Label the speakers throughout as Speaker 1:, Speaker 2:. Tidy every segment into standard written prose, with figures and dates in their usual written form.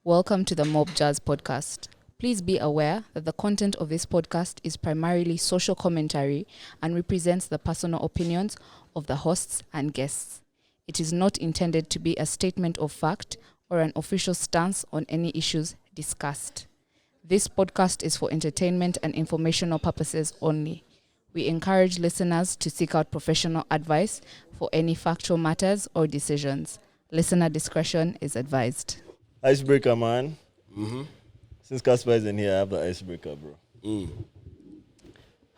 Speaker 1: Welcome to the Mobsters podcast. Please be aware that the content of this podcast is primarily social commentary and represents the personal opinions of the hosts and guests. It is not intended to be a statement of fact or an official stance on any issues discussed. This podcast is for entertainment and informational purposes only. We encourage listeners to seek out professional advice for any factual matters or decisions. Listener discretion is advised.
Speaker 2: Icebreaker, man. Since Casper isn't here, I have the icebreaker, bro.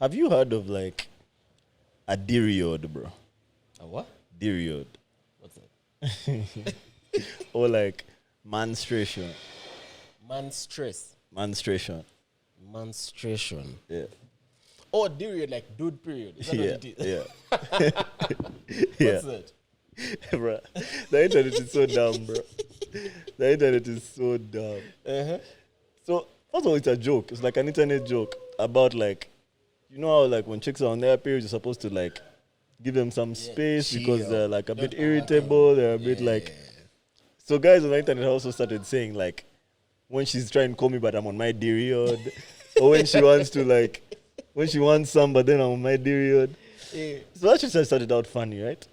Speaker 2: Have you heard of like a Deriod, bro?
Speaker 3: A what?
Speaker 2: Deriod.
Speaker 3: What's that?
Speaker 2: Or like menstruation.
Speaker 3: Menstration.
Speaker 2: Yeah.
Speaker 3: Oh, Deriod, like dude period. Is that what it is?
Speaker 2: Yeah.
Speaker 3: What's that?
Speaker 2: Bro, the internet is so dumb, bro. The internet is so dumb. So, first of all, it's a joke. It's like an internet joke about like, you know how like when chicks are on their period, you're supposed to like give them some space because
Speaker 3: chill.
Speaker 2: they're like a bit irritable. They're a bit like. So guys on the internet also started saying like, when she's trying to call me, but I'm on my period, or when she wants to like, when she wants some, but then I'm on my period.
Speaker 3: Yeah.
Speaker 2: So that just started out funny, right?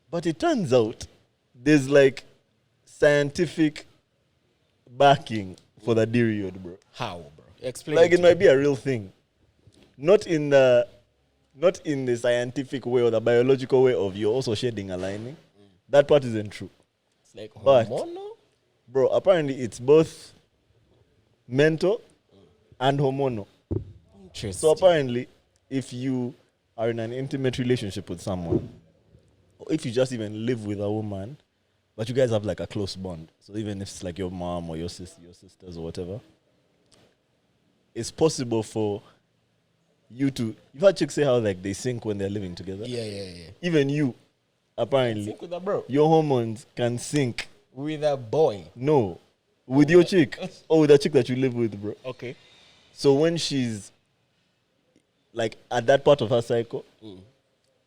Speaker 2: But it turns out there's like scientific backing for the Deriod, bro.
Speaker 3: How, bro? Explain.
Speaker 2: Like it might be a real thing, not in the scientific way or the biological way of you're also shedding a lining. That part isn't true,
Speaker 3: It's like
Speaker 2: but
Speaker 3: hormonal?
Speaker 2: bro, apparently it's both mental and hormonal.
Speaker 3: Interesting.
Speaker 2: So apparently, if you are in an intimate relationship with someone, or if you just even live with a woman, but you guys have like a close bond, so even if it's like your mom or your sisters or whatever, it's possible for you to. You've had chicks say how like they sync when they're living together.
Speaker 3: Yeah.
Speaker 2: Even you, apparently,
Speaker 3: Sync with a bro.
Speaker 2: your hormones can sync.
Speaker 3: With a boy.
Speaker 2: No, with your chick or with a chick that you live with, bro.
Speaker 3: Okay.
Speaker 2: So when she's like at that part of her cycle,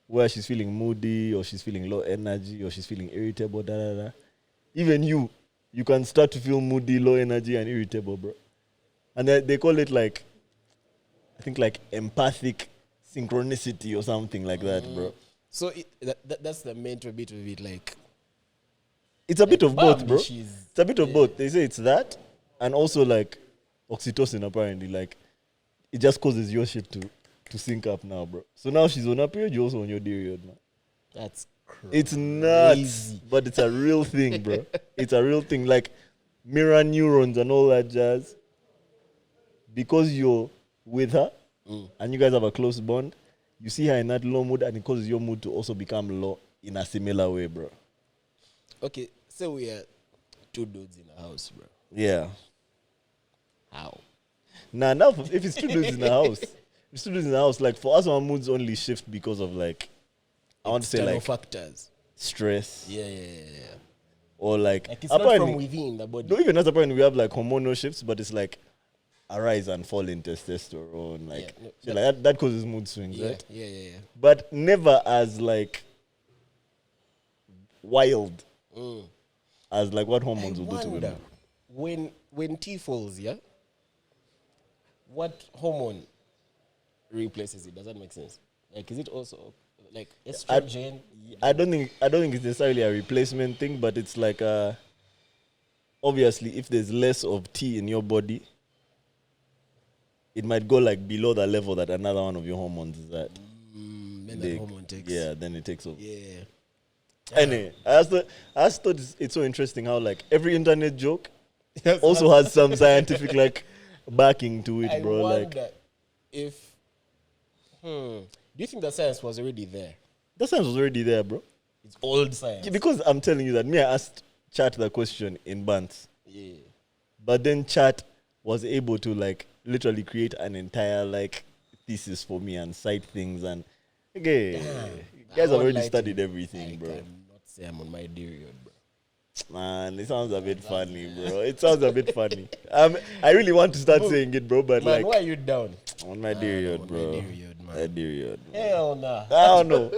Speaker 2: where she's feeling moody or she's feeling low energy or she's feeling irritable, even you can start to feel moody, low energy, and irritable, bro. And they call it like, I think like empathic synchronicity or something like that, bro.
Speaker 3: So that's the mental bit of it, like.
Speaker 2: It's a bit of both, bro.
Speaker 3: she's-
Speaker 2: It's a bit of both. They say it's that, and also like oxytocin, apparently. Like, it just causes your shit to sync up now, bro. So now she's on her period, you're also on your period now.
Speaker 3: That's crazy.
Speaker 2: It's nuts, but it's a real thing, bro. It's a real thing. Like mirror neurons and all that jazz. Because you're with her and you guys have a close bond, you see her in that low mood and it causes your mood to also become low in a similar way, bro.
Speaker 3: Okay, so we are two dudes in a house, bro.
Speaker 2: Yeah.
Speaker 3: How?
Speaker 2: Now, if it's two dudes in the house, it's two dudes in the house, like for us, our moods only shift because of like, I want to say
Speaker 3: External
Speaker 2: like
Speaker 3: factors.
Speaker 2: stress
Speaker 3: Yeah.
Speaker 2: or like
Speaker 3: Like it's not from within the body.
Speaker 2: No, even as apparently we have like hormonal shifts, but it's like a rise and fall in testosterone, like
Speaker 3: Yeah, no,
Speaker 2: shit like that causes mood swings, right?
Speaker 3: Yeah.
Speaker 2: But never as like wild as like what hormones will do to
Speaker 3: wonder,
Speaker 2: women.
Speaker 3: when T falls, yeah, what hormone replaces it? Does that make sense? Like, is it also like estrogen?
Speaker 2: I don't think it's necessarily a replacement thing, but it's like obviously if there's less of T in your body, it might go like below the level that another one of your hormones is at.
Speaker 3: Then that hormone takes.
Speaker 2: Yeah, then it takes over.
Speaker 3: Yeah.
Speaker 2: Anyway, I just thought it's so interesting how like every internet joke also has some scientific like backing to it, bro.
Speaker 3: I
Speaker 2: Like
Speaker 3: wonder if. Do you think the science was already there?
Speaker 2: that science was already there, bro.
Speaker 3: It's old science.
Speaker 2: Yeah, because I'm telling you that I asked Chat the question in Bants,
Speaker 3: Yeah.
Speaker 2: but then Chat was able to like literally create an entire like thesis for me and cite things and okay, you guys have already studied everything, bro.
Speaker 3: I cannot say I'm on my Deriod, bro.
Speaker 2: Man, it sounds a bit funny, bro. It sounds a bit funny. I really want to start saying it, bro, but
Speaker 3: Man,
Speaker 2: like
Speaker 3: why are you down?
Speaker 2: on my Deriod,
Speaker 3: on
Speaker 2: bro.
Speaker 3: my Deriod, man.
Speaker 2: My Deriod, man.
Speaker 3: Hell nah.
Speaker 2: I don't know.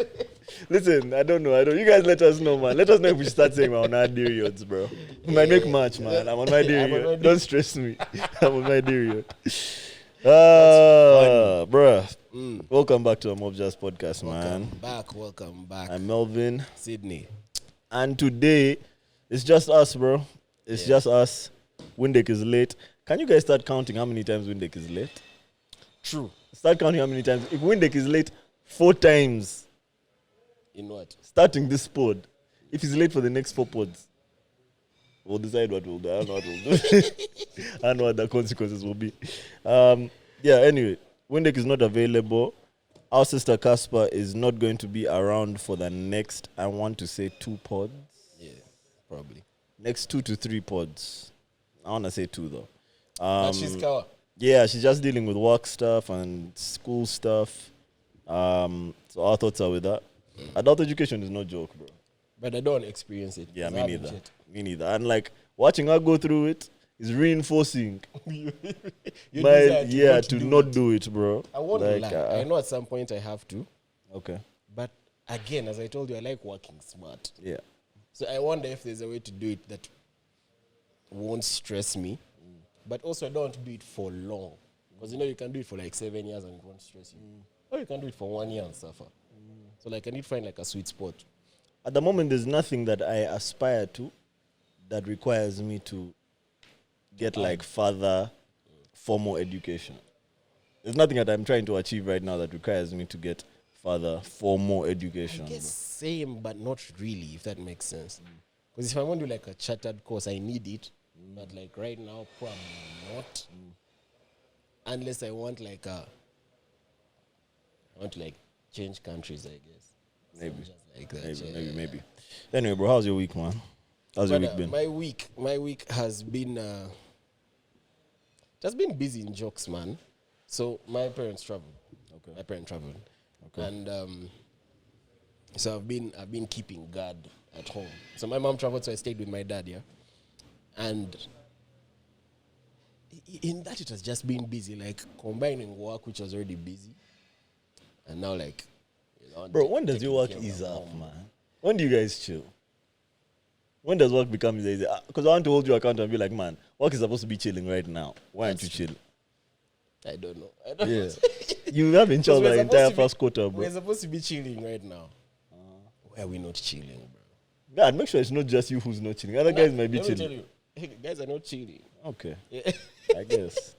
Speaker 2: Listen, I don't know. You guys let us know, man. Let us know if we start saying we're on our Deriods, bro. We might make match, man. I'm on my Deriod. Don't stress me. I'm on my Deriod. Bruh. Welcome back to the Mobsters podcast, man.
Speaker 3: Welcome back.
Speaker 2: I'm Melvin.
Speaker 3: Sydney.
Speaker 2: And today, it's just us, bro. It's just us. Windek is late. Can you guys start counting how many times Windek is late?
Speaker 3: True.
Speaker 2: Start counting how many times. If Windek is late 4 times.
Speaker 3: In what?
Speaker 2: Starting this pod. If he's late for the next 4 pods, we'll decide what we'll do. I don't know what we'll do. I don't know what the consequences will be. Anyway, Windek is not available. Our sister Casper is not going to be around for the next, I want to say 2 pods.
Speaker 3: Yeah, probably.
Speaker 2: Next 2 to 3 pods. I want to say 2 though.
Speaker 3: But she's covered.
Speaker 2: Yeah, she's just dealing with work stuff and school stuff. So our thoughts are with that. Adult education is no joke, bro.
Speaker 3: But I don't experience it.
Speaker 2: Yeah, me neither. Me neither. And like watching her go through it is reinforcing to not do it, bro.
Speaker 3: I won't lie. I know at some point I have to.
Speaker 2: Okay.
Speaker 3: But again, as I told you, I like working smart.
Speaker 2: Yeah.
Speaker 3: So I wonder if there's a way to do it that won't stress me. But also I don't want to do it for long. Because you can do it for like 7 years and it won't stress you. Or you can do it for 1 year and suffer. So like I need to find like a sweet spot.
Speaker 2: At the moment, there's nothing that I aspire to that requires me to get like further formal education. There's nothing that I'm trying to achieve right now that requires me to get further formal education.
Speaker 3: I guess same, but not really, if that makes sense. Because if I want to do like a chartered course, I need it. But like right now, probably not. Unless I want like I want to like change countries, I guess.
Speaker 2: Maybe.
Speaker 3: Just like that.
Speaker 2: Maybe. Anyway, bro, how's your week, man? How's your week been?
Speaker 3: My week has been just been busy in jokes, man. So my parents traveled. Okay. My parents traveled. Okay. And so I've been keeping guard at home. So my mom traveled, so I stayed with my dad, yeah. And in that it has just been busy, like combining work, which was already busy, and now like.
Speaker 2: Bro, when does your work ease up, man? When do you guys chill? When does work become easy? Because I want to hold you account and be like, man, work is supposed to be chilling right now. Why aren't you chilling?
Speaker 3: I don't know.
Speaker 2: Yeah. You haven't chilled the entire first quarter, bro.
Speaker 3: We're supposed to be chilling right now. Why are we not chilling, bro?
Speaker 2: God, make sure it's not just you who's not chilling. Other guys might be chilling.
Speaker 3: Tell you, guys are not chilling.
Speaker 2: Okay. Yeah. I guess.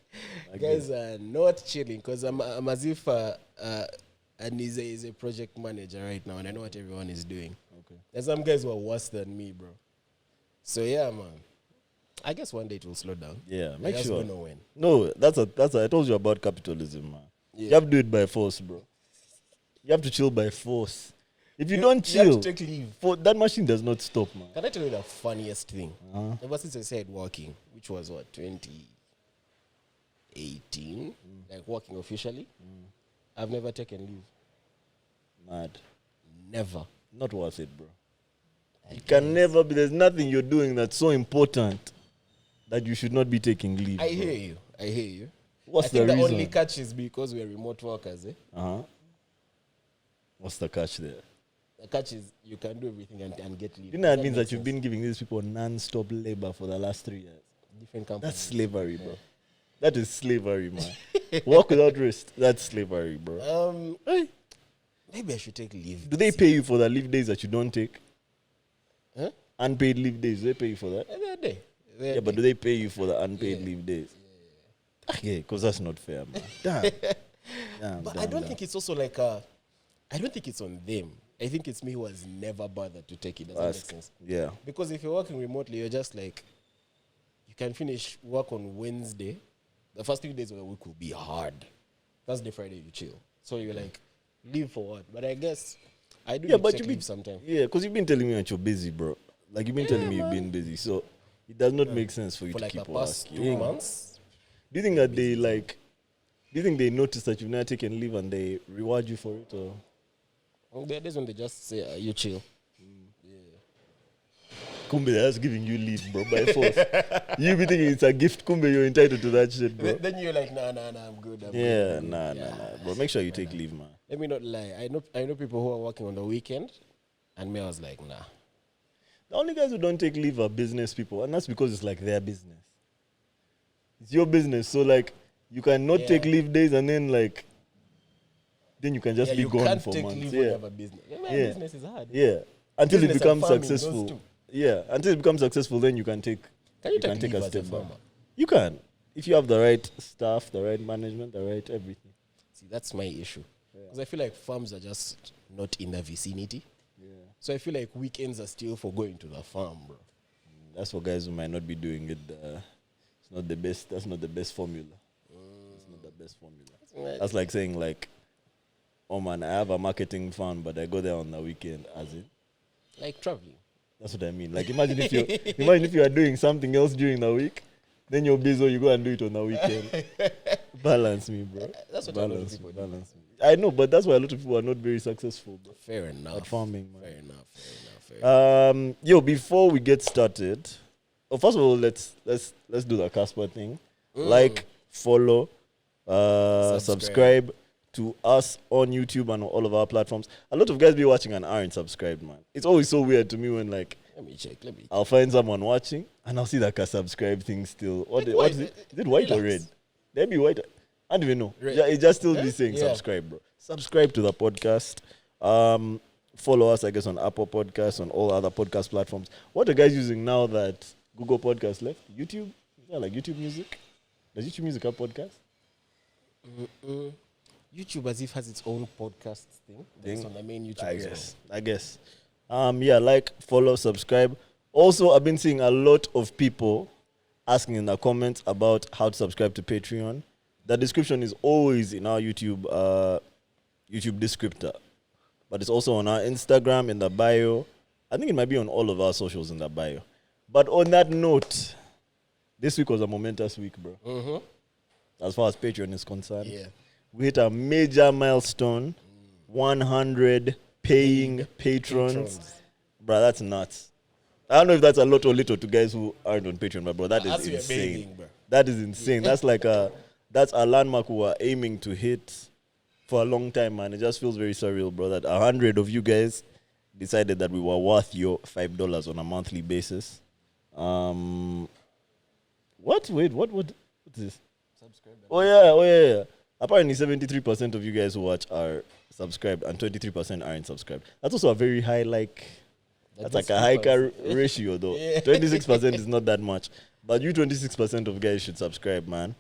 Speaker 3: Guys are not chilling because I'm as if and he's a project manager right now, and I know what everyone is doing. Okay. There's some guys who are worse than me, bro. So yeah, man. I guess one day it will slow down.
Speaker 2: Yeah, make sure.
Speaker 3: Don't know when.
Speaker 2: No, that's I told you about capitalism, man. Yeah. You have to do it by force, bro. You have to chill by force. If you don't chill,
Speaker 3: you have to take leave.
Speaker 2: That machine does not stop, man.
Speaker 3: Can I tell you the funniest thing? Ever since I started working, which was what, 2018, like working officially, I've never taken leave.
Speaker 2: Mad.
Speaker 3: Never.
Speaker 2: Not worth it, bro. You can never be. There's nothing you're doing that's so important that you should not be taking leave.
Speaker 3: I hear you.
Speaker 2: What's the reason?
Speaker 3: I think the only catch is because we're remote workers, eh?
Speaker 2: What's the catch there?
Speaker 3: The catch is you can do everything and get leave.
Speaker 2: You know that means that you've been giving these people non-stop labor for the last 3 years.
Speaker 3: Different companies.
Speaker 2: That's slavery, bro. That is slavery, man. Work without rest. That's slavery, bro.
Speaker 3: Maybe I should take leave.
Speaker 2: Do they pay you for the leave days that you don't take?
Speaker 3: Huh?
Speaker 2: Unpaid leave days. Do they pay you for that?
Speaker 3: Yeah,
Speaker 2: but do they pay you for the unpaid leave days? Yeah, because that's not fair, man. Damn.
Speaker 3: I don't think it's also like I don't think it's on them. I think it's me who has never bothered to take it. Does that make sense? Yeah. Because if you're working remotely, you're just like, you can finish work on Wednesday. The first 3 days of the week will be hard. Thursday, Friday, you chill. So you're like, leave for what? But I guess I do need to take leave sometime.
Speaker 2: Yeah, because you've been telling me that you're busy, bro. Like, you've been telling me you've been busy. So it does not make sense for you to keep working. For like the past 2 months? Do you think that they, like, do you think they notice that you've never taken leave and they reward you for it? Or?
Speaker 3: There are days when they just say, you chill.
Speaker 2: Kumbe, that's giving you leave, bro, by force. You be thinking it's a gift, Kumbe, you're entitled to that shit, bro.
Speaker 3: Then you're like, nah, I'm good.
Speaker 2: Nah. Bro, make sure you take leave, man.
Speaker 3: Let me not lie. I know people who are working on the weekend, and me, I was like, nah.
Speaker 2: The only guys who don't take leave are business people, and that's because it's like their business. It's your business, so like you cannot take leave days, and then like then you can just be gone for months. You can't take leave when you have
Speaker 3: a business. Business is hard.
Speaker 2: Yeah, until
Speaker 3: business
Speaker 2: it becomes successful. Yeah, until it becomes successful, then you can take.
Speaker 3: Can you take
Speaker 2: a step back. You can, if you have the right staff, the right management, the right everything.
Speaker 3: See, that's my issue. Because I feel like farms are just not in the vicinity.
Speaker 2: Yeah.
Speaker 3: So I feel like weekends are still for going to the farm, bro.
Speaker 2: That's for guys who might not be doing it. It's not the best. That's not the best formula. It's not the best formula. That's like saying like, oh man, I have a marketing firm, but I go there on the weekend, as in
Speaker 3: like traveling.
Speaker 2: That's what I mean. Like imagine if you are doing something else during the week, then you're busy, you go and do it on the weekend. Balance me, bro.
Speaker 3: That's what a lot of people do.
Speaker 2: Balance me. I know, but that's why a lot of people are not very successful, bro.
Speaker 3: Fair enough.
Speaker 2: At farming, man.
Speaker 3: Fair enough.
Speaker 2: Yo, before we get started, first of all, let's do the Casper thing. Like, follow, subscribe to us on YouTube and on all of our platforms. A lot of guys be watching and aren't subscribed, man. It's always so weird to me when like
Speaker 3: let me check.
Speaker 2: I'll find someone watching and I'll see that subscribe thing still. What is it? Is it white or red? There be white. I don't even know. Red. Yeah, it just still be saying subscribe, bro. Subscribe to the podcast. Follow us, I guess, on Apple Podcasts, on all other podcast platforms. What are guys using now that Google Podcast left? YouTube? Yeah, like YouTube Music. Does YouTube Music have podcasts?
Speaker 3: YouTube as if has its own podcast thing. That's on the main YouTube.
Speaker 2: I guess. Yeah, like, follow, subscribe. Also, I've been seeing a lot of people asking in the comments about how to subscribe to Patreon. The description is always in our YouTube descriptor, but it's also on our Instagram in the bio. I think it might be on all of our socials in the bio. But on that note, this week was a momentous week, bro. As far as Patreon is concerned.
Speaker 3: Yeah.
Speaker 2: We hit a major milestone, 100 paying patrons. Bro, that's nuts. I don't know if that's a lot or little to guys who aren't on Patreon, but bro, that is insane. That is insane. That's like that's a landmark we are aiming to hit for a long time, man. It just feels very surreal, bro, that 100 of you guys decided that we were worth your $5 on a monthly basis. What? Wait, what's this?
Speaker 3: Subscribe.
Speaker 2: Oh yeah. Apparently, 73% of you guys who watch are subscribed and 23% aren't subscribed. That's also a very high, that's like a high ratio, though. 26% is not that much. But you 26% of guys should subscribe, man.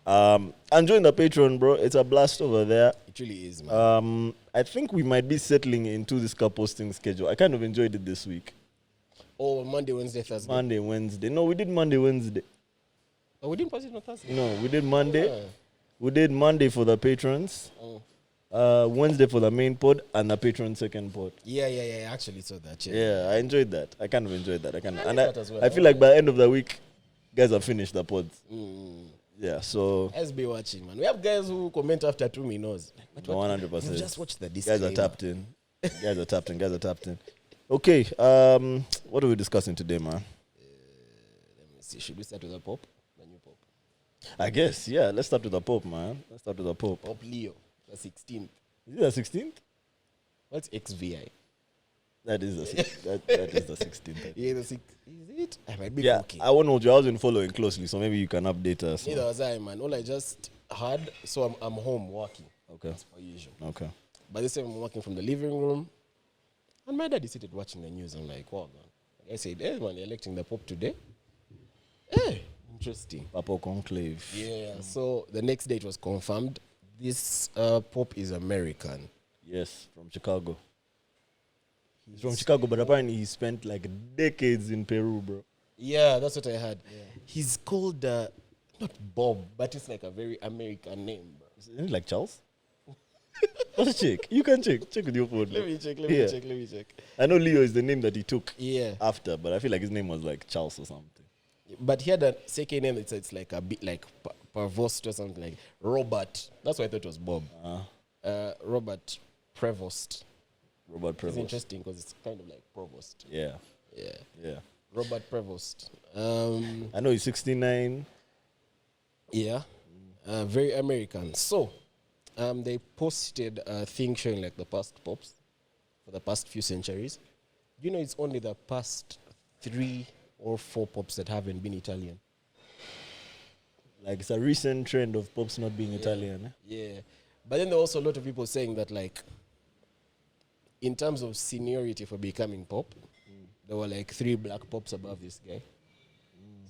Speaker 2: And join the Patreon, bro. It's a blast over there.
Speaker 3: It really is, man.
Speaker 2: I think we might be settling into this posting schedule. I kind of enjoyed it this week.
Speaker 3: Oh, Monday, Wednesday, Thursday.
Speaker 2: Monday, Wednesday. No, we did Monday, Wednesday.
Speaker 3: Oh, we didn't post it on Thursday?
Speaker 2: No, we did Monday. We did Monday for the patrons, Wednesday for the main pod, and the patron second pod.
Speaker 3: Yeah. I actually saw that.
Speaker 2: Yeah, I enjoyed that. I kind of enjoyed that. I feel
Speaker 3: well.
Speaker 2: like by the end of the week, guys have finished the pods. Yeah, so
Speaker 3: let's be watching, man. We have guys who comment after 2 minutes.
Speaker 2: 100%.
Speaker 3: You just watch the disclaimer.
Speaker 2: Guys are tapped in. Okay, what are we discussing today, man?
Speaker 3: Let me see. Should we start with the Pope? The new Pope?
Speaker 2: I guess, yeah. Let's start with the Pope, man.
Speaker 3: Pope Leo, the 16th.
Speaker 2: Is it the 16th?
Speaker 3: What's XVI?
Speaker 2: That is the 16th.
Speaker 3: Yeah, the 6th. Is it? I might be cooking.
Speaker 2: I won't know. I wasn't following closely, so maybe you can update us.
Speaker 3: Neither was I, man. All I just heard, so I'm home working.
Speaker 2: Okay.
Speaker 3: As per usual.
Speaker 2: Okay.
Speaker 3: But this time I'm working from the living room, and my dad is seated watching the news. I'm like, wow, man. Like I said, hey, man, they're electing the Pope today. Hey, interesting.
Speaker 2: Papal conclave.
Speaker 3: Yeah. So the next day it was confirmed. This Pope is American.
Speaker 2: Yes, from Chicago. He's from Chicago, but apparently he spent like decades in Peru, bro.
Speaker 3: Yeah, that's what I heard. Yeah. He's called, not Bob, but it's like a very American name, bro.
Speaker 2: Isn't it like Charles? Let's check. You can check. Check with your phone.
Speaker 3: Let me check.
Speaker 2: I know Leo is the name that he took after, but I feel like his name was like Charles or something.
Speaker 3: But he had a second name. It's like a bit like Prevost or something like Robert. That's why I thought it was Bob. Robert Prevost. It's interesting because it's kind of like Provost.
Speaker 2: Yeah.
Speaker 3: Robert Prevost.
Speaker 2: I know he's 69.
Speaker 3: Yeah. Very American. So, They posted a thing showing like the past pops for the past few centuries. You know, it's only the past 3 or 4 pops that haven't been Italian.
Speaker 2: Like, it's a recent trend of pops not being Italian.
Speaker 3: Yeah. But then there are also a lot of people saying that, like, in terms of seniority for becoming pop, there were like 3 black pops above this guy.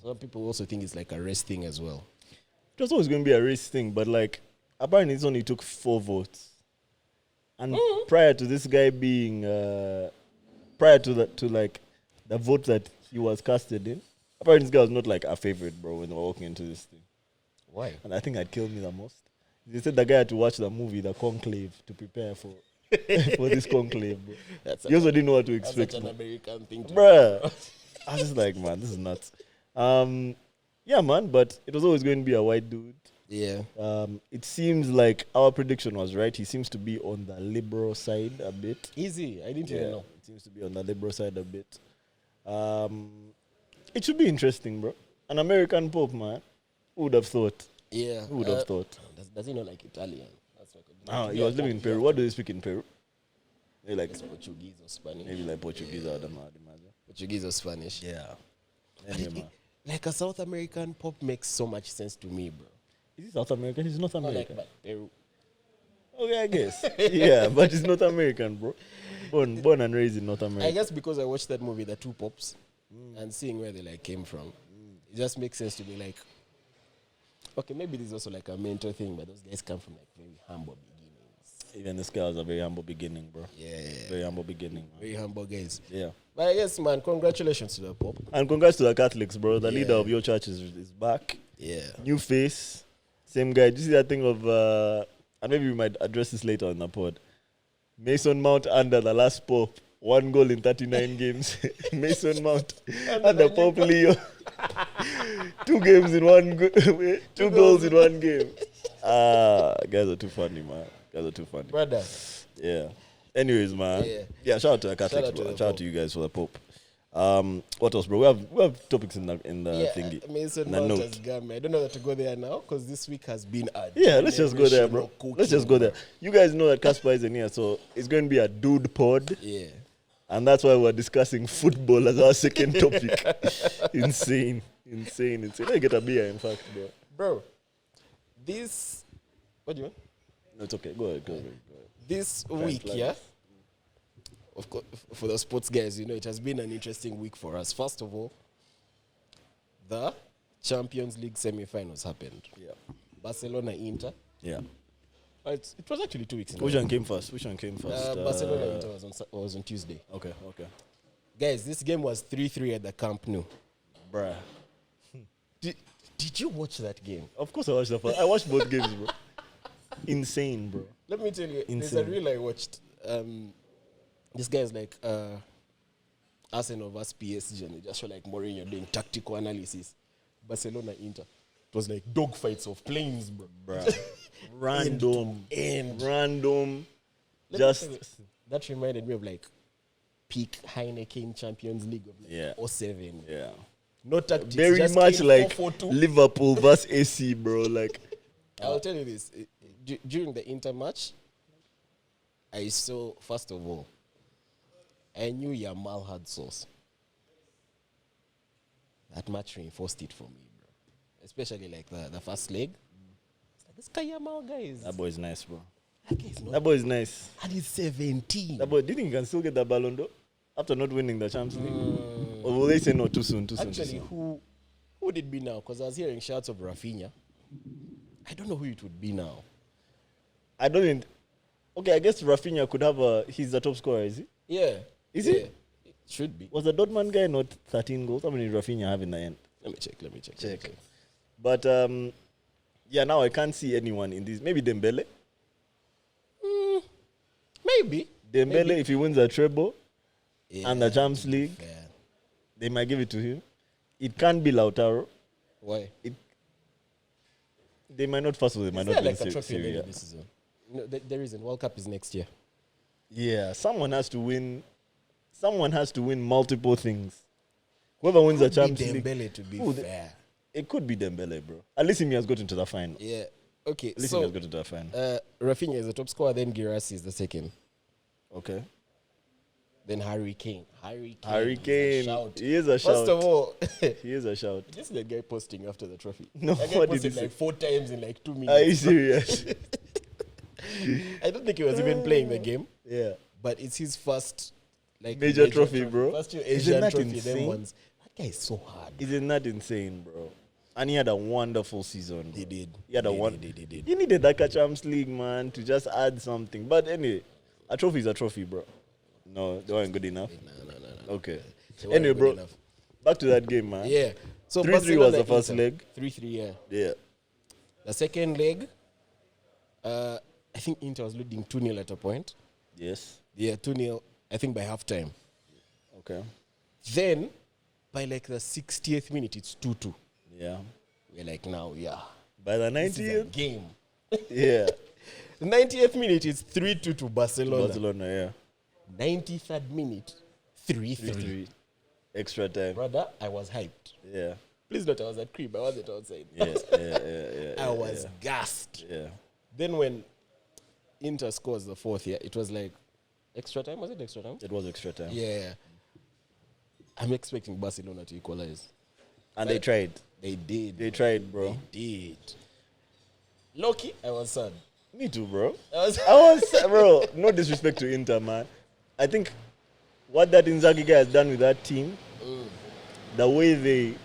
Speaker 3: Some people also think it's like a race thing as well.
Speaker 2: It was always going to be a race thing, but like, apparently it only took 4 votes. And prior to this guy being, prior to the vote that he was casted in, apparently this guy was not like a favorite, bro, when they were walking into this thing.
Speaker 3: Why?
Speaker 2: And I think that killed me the most. They said the guy had to watch the movie, The Conclave, to prepare for for this conclave, bro. He also didn't know what to expect.
Speaker 3: That's such an American thing to
Speaker 2: bruh. I was just like, man, this is nuts. Yeah, man, but it was always going to be a white dude.
Speaker 3: Yeah.
Speaker 2: It seems like our prediction was right. He seems to be on the liberal side a bit.
Speaker 3: Easy. I didn't even know.
Speaker 2: It seems to be on the liberal side a bit. It should be interesting, bro. An American Pope, man. Who would have thought?
Speaker 3: Yeah.
Speaker 2: Who would have thought?
Speaker 3: Does he know like Italian? That's
Speaker 2: He was living in Peru. What do they speak in Peru? Maybe like
Speaker 3: Portuguese or Spanish.
Speaker 2: Maybe like Portuguese, I don't know, I'd imagine.
Speaker 3: Portuguese or Spanish.
Speaker 2: Yeah.
Speaker 3: Like a South American pop makes so much sense to me, bro.
Speaker 2: Is he South American? He's North American.
Speaker 3: Like Peru.
Speaker 2: Okay, I guess. Yeah, but he's North American, bro. Born and raised in North America.
Speaker 3: I guess because I watched that movie, The Two Pops, and seeing where they like came from, it just makes sense to be like, okay, maybe this is also like a mentor thing, but those guys come from like very humble beginnings.
Speaker 2: Even this guy was a very humble beginning, bro.
Speaker 3: Yeah.
Speaker 2: Very humble beginning. Man.
Speaker 3: Very humble guys.
Speaker 2: Yeah.
Speaker 3: But I guess, man, congratulations to the Pope.
Speaker 2: And congrats to the Catholics, bro. The leader of your church is back.
Speaker 3: Yeah.
Speaker 2: New face. Same guy. Do you see that thing of, and maybe we might address this later on the pod. Mason Mount under the last Pope. 1 goal in 39 games. Mason Mount under Pope Leo. 2 games in 1 2 goals in 1 game. Guys are too funny, man. Guys are too funny.
Speaker 3: Brother.
Speaker 2: Yeah. Anyways, man. Yeah, shout out to the Catholics, bro. Shout out to you guys for the Pope. What else, bro? We have topics in the thingy.
Speaker 3: Mason Mount has got me. I don't know how to go there now because this week has been a
Speaker 2: let's just go there, bro. Let's just go there. You guys know that Casper isn't here, so it's going to be a dude pod.
Speaker 3: Yeah.
Speaker 2: And that's why we're discussing football as our second topic. Insane. Let me get a beer, in fact, bro.
Speaker 3: Bro, this... What do you want?
Speaker 2: No, it's okay. Go ahead.
Speaker 3: This week, yeah? Of course, for the sports guys, you know, it has been an interesting week for us. First of all, the Champions League semi-finals happened.
Speaker 2: Yeah.
Speaker 3: Barcelona, Inter.
Speaker 2: Yeah.
Speaker 3: It was actually 2 weeks in a
Speaker 2: Which
Speaker 3: row.
Speaker 2: one came first?
Speaker 3: Barcelona, Inter was on Tuesday.
Speaker 2: Okay.
Speaker 3: Guys, this game was 3-3 at the Camp Nou.
Speaker 2: Bruh.
Speaker 3: Did you watch that game?
Speaker 2: Of course I watched the first. I watched both games, bro. Insane, bro.
Speaker 3: Let me tell you, there's
Speaker 2: Insane.
Speaker 3: a reel I watched. This guy's like Arsenal vs PSG, and they just show like Mourinho doing tactical analysis. Barcelona, Inter. It was like dogfights of planes, bro.
Speaker 2: Random.
Speaker 3: That reminded me of like peak Heineken Champions League of like 07.
Speaker 2: Yeah.
Speaker 3: No tactics.
Speaker 2: Very
Speaker 3: just
Speaker 2: much
Speaker 3: came
Speaker 2: like
Speaker 3: 4-4-2.
Speaker 2: Liverpool vs AC, bro. Like,
Speaker 3: I'll tell you this. During the Inter match, I saw, first of all, I knew Yamal had sauce. That match reinforced it for me, bro. Especially like the first leg. It's like, this guy Yamal guy is...
Speaker 2: that boy is nice, bro.
Speaker 3: That
Speaker 2: boy is nice.
Speaker 3: And he's 17.
Speaker 2: That boy, do you think he can still get the Ballon d'Or after not winning the Champions League? Or will they say no, too soon?
Speaker 3: Actually, who would it be now? Because I was hearing shouts of Rafinha. I don't know who it would be now.
Speaker 2: I don't even... Okay, I guess Rafinha could have he's the top scorer, is he?
Speaker 3: Yeah.
Speaker 2: Is he?
Speaker 3: It should be.
Speaker 2: Was the Dortmund guy not 13 goals? How many did Rafinha have in the end?
Speaker 3: Let me check.
Speaker 2: But, now I can't see anyone in this. Maybe Dembele.
Speaker 3: Maybe.
Speaker 2: Dembele, if he wins a treble and the Champions League, they might give it to him. It can't be Lautaro.
Speaker 3: Why?
Speaker 2: They might not first of all, they might not
Speaker 3: like
Speaker 2: win
Speaker 3: a trophy
Speaker 2: Syria.
Speaker 3: this season. No, there isn't. World Cup is next year.
Speaker 2: Yeah, someone has to win multiple things. Whoever wins the Champions League.
Speaker 3: Dembele, to be fair.
Speaker 2: It could be Dembele, bro. At least he has got into the final.
Speaker 3: Yeah. Okay,
Speaker 2: At least
Speaker 3: so
Speaker 2: he has got to the final.
Speaker 3: Rafinha is the top scorer, then Girassi is the second.
Speaker 2: Okay.
Speaker 3: Then Harry Kane. Harry
Speaker 2: Kane. He is a shout.
Speaker 3: First of all,
Speaker 2: He is a shout.
Speaker 3: this is the guy posting after the trophy.
Speaker 2: No,
Speaker 3: that guy
Speaker 2: what did he
Speaker 3: posted
Speaker 2: say?
Speaker 3: like 4 times in like 2 minutes.
Speaker 2: Are you serious?
Speaker 3: I don't think he was even playing the game,
Speaker 2: Yeah.
Speaker 3: but it's his first like
Speaker 2: Major trophy, bro.
Speaker 3: First year
Speaker 2: Isn't
Speaker 3: Asian
Speaker 2: that
Speaker 3: trophy.
Speaker 2: insane?
Speaker 3: Them ones. That guy is so hard.
Speaker 2: Isn't that insane, bro? And he had a wonderful season.
Speaker 3: They did.
Speaker 2: He had a
Speaker 3: They
Speaker 2: one.
Speaker 3: did.
Speaker 2: He needed that Champions League, man, to just add something. But anyway, a trophy is a trophy, bro. No, they weren't good enough.
Speaker 3: No.
Speaker 2: Okay.
Speaker 3: They weren't
Speaker 2: Anyway,
Speaker 3: good
Speaker 2: bro,
Speaker 3: enough.
Speaker 2: back to that game, man.
Speaker 3: Yeah. So
Speaker 2: 3-3 was the
Speaker 3: Barcelona,
Speaker 2: first
Speaker 3: Inter.
Speaker 2: leg.
Speaker 3: 3-3, yeah.
Speaker 2: Yeah.
Speaker 3: The second leg, I think Inter was leading 2-0 at a point.
Speaker 2: Yes.
Speaker 3: Yeah, 2-0, I think by halftime.
Speaker 2: Okay.
Speaker 3: Then, by like the 60th minute, it's 2-2.
Speaker 2: Yeah.
Speaker 3: We're like, now, yeah.
Speaker 2: By the
Speaker 3: This is a
Speaker 2: 90th?
Speaker 3: game.
Speaker 2: Yeah.
Speaker 3: The 90th minute, it's 3-2 to Barcelona.
Speaker 2: Barcelona, yeah.
Speaker 3: 93rd minute, 3-3.
Speaker 2: 3-3. Extra time.
Speaker 3: Brother, I was hyped.
Speaker 2: Yeah.
Speaker 3: Please note, I was at crib. I wasn't outside.
Speaker 2: Yeah.
Speaker 3: I was gassed.
Speaker 2: Yeah.
Speaker 3: Then when Inter scores the fourth, yeah, it was like extra time. Was it extra time?
Speaker 2: It was extra time.
Speaker 3: Yeah. I'm expecting Barcelona to equalize.
Speaker 2: And they tried.
Speaker 3: They did.
Speaker 2: They tried, bro.
Speaker 3: They did. Loki, I was sad.
Speaker 2: Me too, bro.
Speaker 3: I was
Speaker 2: Bro, no disrespect to Inter, man. I think what that Inzaghi guy has done with that team, the way they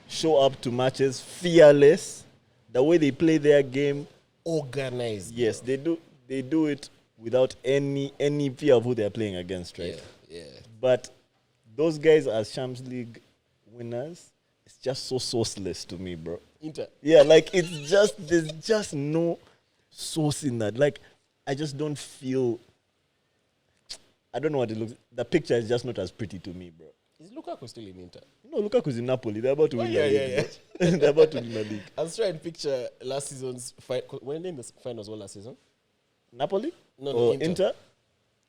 Speaker 2: show up to matches fearless, the way they play their game,
Speaker 3: organized.
Speaker 2: yes, they do it without any fear of who they're playing against, right?
Speaker 3: Yeah.
Speaker 2: But those guys as Champions League winners, it's just so sauceless to me, bro.
Speaker 3: Inter.
Speaker 2: Yeah, like it's just there's just no sauce in that. Like I just don't feel. I don't know what it looks. The picture is just not as pretty to me, bro.
Speaker 3: Is Lukaku still in Inter?
Speaker 2: No, Lukaku's in Napoli. They're about to win the league.
Speaker 3: Yeah.
Speaker 2: They're about to win the league.
Speaker 3: I was trying to picture last season's when they in the finals were last season.
Speaker 2: Napoli?
Speaker 3: No,
Speaker 2: or
Speaker 3: Inter.
Speaker 2: Inter?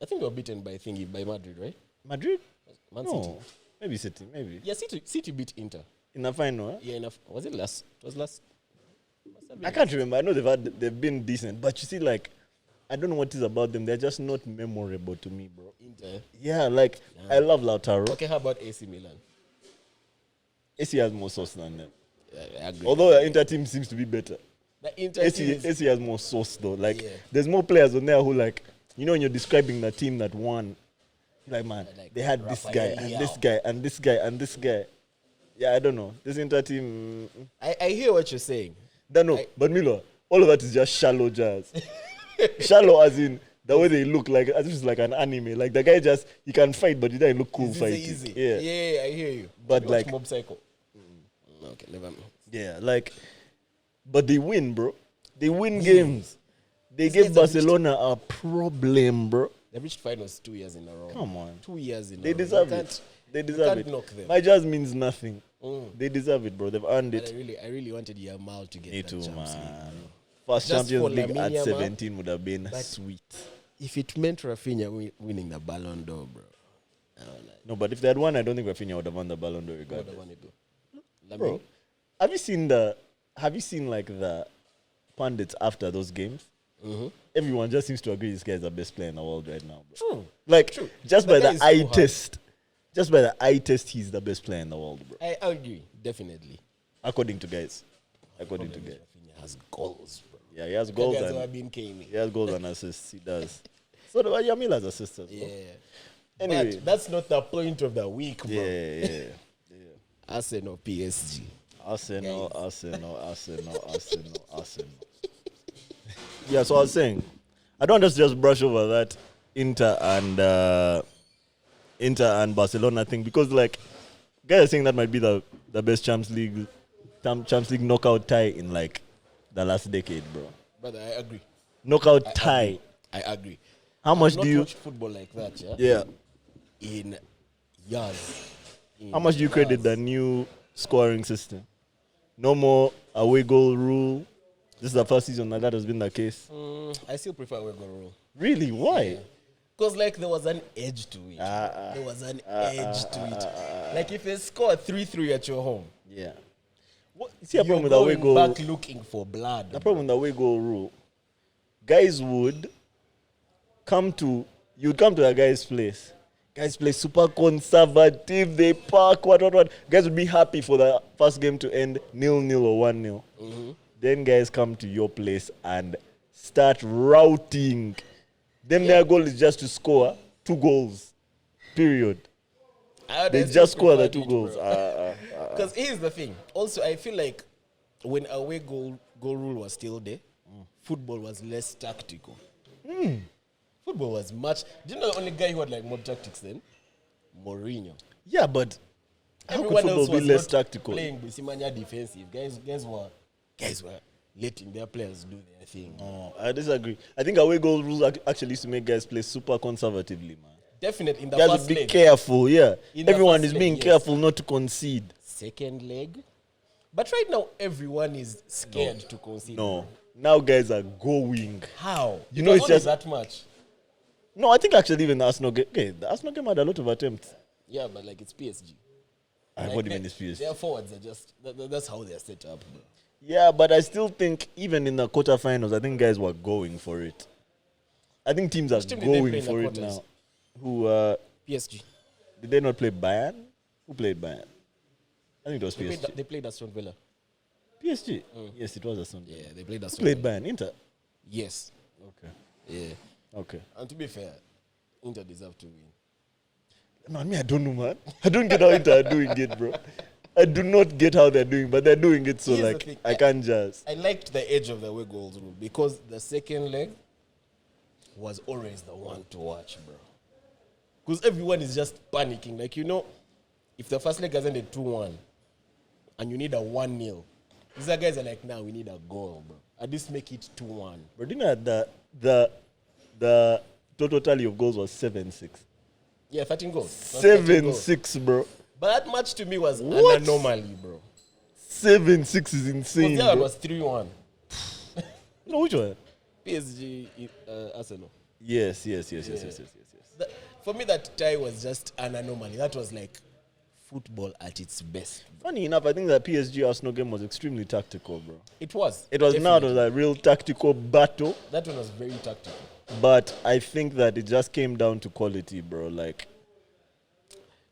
Speaker 3: I think they were beaten by Madrid, right?
Speaker 2: Madrid?
Speaker 3: Man
Speaker 2: No.
Speaker 3: City.
Speaker 2: Maybe City. Maybe
Speaker 3: Yeah, City beat Inter.
Speaker 2: in the final. Huh?
Speaker 3: Yeah, enough. Was it last? It was last. Must have been
Speaker 2: I can't remember. I know they've been decent, but you see, like, I don't know what it is about them. They're just not memorable to me, bro.
Speaker 3: Inter.
Speaker 2: Yeah, like I love Lautaro.
Speaker 3: Okay, how about AC Milan?
Speaker 2: AC has more sauce than them.
Speaker 3: Yeah, I agree.
Speaker 2: Although the Inter team seems to be better.
Speaker 3: The Inter team is,
Speaker 2: AC has more sauce though. Like
Speaker 3: Yeah.
Speaker 2: there's more players on there who like when you're describing the team that won, like man,
Speaker 3: Like
Speaker 2: they had this guy
Speaker 3: Rafael
Speaker 2: and
Speaker 3: Leao.
Speaker 2: this guy and this guy and this guy. Yeah, I don't know. This Inter team,
Speaker 3: I hear what you're saying.
Speaker 2: don't know.
Speaker 3: I-
Speaker 2: But Milo, all of that is just shallow jazz. Shallow as in the way they look like as if it's like an anime. Like the guy just he can fight, but he doesn't look cool
Speaker 3: It's
Speaker 2: fighting.
Speaker 3: easy.
Speaker 2: Yeah.
Speaker 3: Yeah, I hear you.
Speaker 2: But
Speaker 3: You watch
Speaker 2: like-
Speaker 3: Mob Psycho. Okay, never mind.
Speaker 2: Yeah, like, but they win, bro. They win games. They
Speaker 3: These
Speaker 2: gave
Speaker 3: guys have reached-
Speaker 2: Barcelona a problem, bro.
Speaker 3: They reached finals 2 years in a row.
Speaker 2: Come on.
Speaker 3: 2 years in a
Speaker 2: They
Speaker 3: row.
Speaker 2: deserve
Speaker 3: You
Speaker 2: it.
Speaker 3: can't-
Speaker 2: They
Speaker 3: you
Speaker 2: deserve
Speaker 3: can't
Speaker 2: it.
Speaker 3: knock them.
Speaker 2: My jazz means nothing.
Speaker 3: Mm.
Speaker 2: They deserve it, bro. They've earned
Speaker 3: But
Speaker 2: it.
Speaker 3: I really wanted Yamal to get
Speaker 2: Me
Speaker 3: that
Speaker 2: too,
Speaker 3: Champions League.
Speaker 2: man. First
Speaker 3: Just
Speaker 2: Champions
Speaker 3: for
Speaker 2: League
Speaker 3: Lamine
Speaker 2: at
Speaker 3: Yamal.
Speaker 2: 17 would have been
Speaker 3: But-
Speaker 2: sweet.
Speaker 3: If it meant Rafinha winning the Ballon d'Or, bro, I don't know.
Speaker 2: No, but if they had won, I don't think Rafinha would have won the Ballon d'Or
Speaker 3: What
Speaker 2: regardless.
Speaker 3: do I want to do?
Speaker 2: Bro, have you seen like the pundits after those games?
Speaker 3: Mm-hmm.
Speaker 2: Everyone just seems to agree this guy is the best player in the world right now, bro.
Speaker 3: True.
Speaker 2: Like
Speaker 3: True.
Speaker 2: just
Speaker 3: The
Speaker 2: by
Speaker 3: guy
Speaker 2: the
Speaker 3: is
Speaker 2: eye
Speaker 3: too hard.
Speaker 2: test, just by the eye test, he's the best player in the world, bro.
Speaker 3: I agree, definitely.
Speaker 2: According to guys. According to
Speaker 3: Problem is
Speaker 2: guys.
Speaker 3: Rafinha has goals, bro.
Speaker 2: Yeah, he has goals
Speaker 3: Guys who have
Speaker 2: and
Speaker 3: been gaming.
Speaker 2: he has goals and assists. He does. So the Yamil has assists as well.
Speaker 3: Yeah.
Speaker 2: Anyway.
Speaker 3: But that's not the point of the week, bro.
Speaker 2: Yeah.
Speaker 3: Arsenal, PSG.
Speaker 2: Arsenal. Yeah, so I was saying, I don't just brush over that Inter and Barcelona thing because like guys are saying that might be the best Champions League knockout tie in like the last decade, bro.
Speaker 3: Brother, I agree.
Speaker 2: Knockout
Speaker 3: I
Speaker 2: tie.
Speaker 3: agree. I agree.
Speaker 2: How much
Speaker 3: I've not
Speaker 2: do you?
Speaker 3: watched football like that, yeah?
Speaker 2: Yeah.
Speaker 3: In years.
Speaker 2: How much do you credit the new scoring system? No more away goal rule. This is the first season that has been the case.
Speaker 3: I still prefer we go rule.
Speaker 2: Really? Why?
Speaker 3: Because like there was an edge to it. There was an edge to it. Like if you score 3-3 at your home,
Speaker 2: Yeah. See a problem with the away goal.
Speaker 3: Back looking for blood.
Speaker 2: The problem with the away goal rule. Guys would come to a guy's place. Guys play super conservative. They park, what. Guys would be happy for the first game to end 0-0 or 1-0. Mm-hmm. Then guys come to your place and start routing. Then their goal is just to score 2 goals. Period. They just score the 2 goals.
Speaker 3: Because here's the thing. Also, I feel like when away goal rule was still there, football was less tactical. Football was much. Do you know the only guy who had like more tactics then? Mourinho.
Speaker 2: Yeah, but
Speaker 3: everyone
Speaker 2: how could
Speaker 3: else
Speaker 2: football
Speaker 3: was
Speaker 2: be less
Speaker 3: not
Speaker 2: tactical?
Speaker 3: Playing Bisimania defensive. Guys were letting their players do their thing.
Speaker 2: Oh, I disagree. I think away goal rules actually used to make guys play super conservatively, man.
Speaker 3: Definitely in the
Speaker 2: guys
Speaker 3: first
Speaker 2: be
Speaker 3: leg.
Speaker 2: Careful, yeah. Everyone is
Speaker 3: leg,
Speaker 2: being careful not to concede.
Speaker 3: Second leg. But right now, everyone is scared to concede.
Speaker 2: No. Now guys are going.
Speaker 3: How?
Speaker 2: You know, it's just
Speaker 3: that much.
Speaker 2: No, I think actually even the Arsenal game, the Arsenal game had a lot of attempts.
Speaker 3: Yeah, but like it's PSG.
Speaker 2: What do you mean it's PSG?
Speaker 3: Their forwards are just, that's how they're set up. Bro.
Speaker 2: Yeah, but I still think even in the quarterfinals, I think guys were going for it. I think teams are going for it now. Who?
Speaker 3: PSG.
Speaker 2: Did they not play Bayern? Who played Bayern? I think it was PSG.
Speaker 3: They played Aston Villa.
Speaker 2: PSG? Yes, it was Aston Villa.
Speaker 3: Yeah, they played Aston
Speaker 2: Who played
Speaker 3: Villa.
Speaker 2: Bayern? Inter?
Speaker 3: Yes.
Speaker 2: Okay.
Speaker 3: Yeah.
Speaker 2: Okay.
Speaker 3: And to be fair, Inter deserve to win.
Speaker 2: No, I don't know, man. I don't get how Inter are doing it, bro. I do not get how they're doing, but they're doing it, so
Speaker 3: Here's
Speaker 2: like I can't just.
Speaker 3: I liked the edge of the away goals rule because the second leg was always the one to watch, bro. Because everyone is just panicking. Like, if the first leg has ended 2-1 and you need a 1-0, these guys are like, now we need a goal, bro. At least make it 2-1.
Speaker 2: But you know the total tally of goals was 7-6.
Speaker 3: Yeah, 13 goals.
Speaker 2: 7-6, bro.
Speaker 3: But that match to me was an anomaly, bro.
Speaker 2: 7-6 is insane.
Speaker 3: The other was 3-1.
Speaker 2: No, which one?
Speaker 3: PSG, Arsenal.
Speaker 2: Yes.
Speaker 3: For me, that tie was just an anomaly. That was like football at its best.
Speaker 2: Funny enough, I think that PSG Arsenal game was extremely tactical, bro.
Speaker 3: It was.
Speaker 2: It was not a real tactical battle.
Speaker 3: That one was very tactical.
Speaker 2: But I think that it just came down to quality, bro. Like,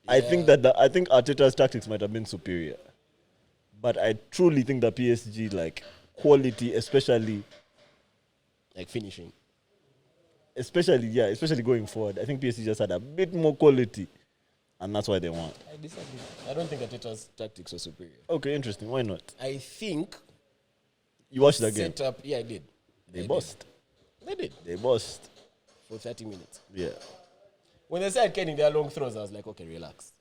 Speaker 2: I think Arteta's tactics might have been superior, but I truly think that PSG like quality, especially
Speaker 3: like finishing,
Speaker 2: especially going forward. I think PSG just had a bit more quality, and that's why they won.
Speaker 3: I disagree. I don't think Arteta's tactics were superior.
Speaker 2: Okay, interesting. Why not?
Speaker 3: I think
Speaker 2: you watched the game.
Speaker 3: Set up, yeah, I did.
Speaker 2: They bossed.
Speaker 3: They did.
Speaker 2: They bossed
Speaker 3: for 30 minutes.
Speaker 2: Yeah.
Speaker 3: When they started getting their long throws, I was like, okay, relax.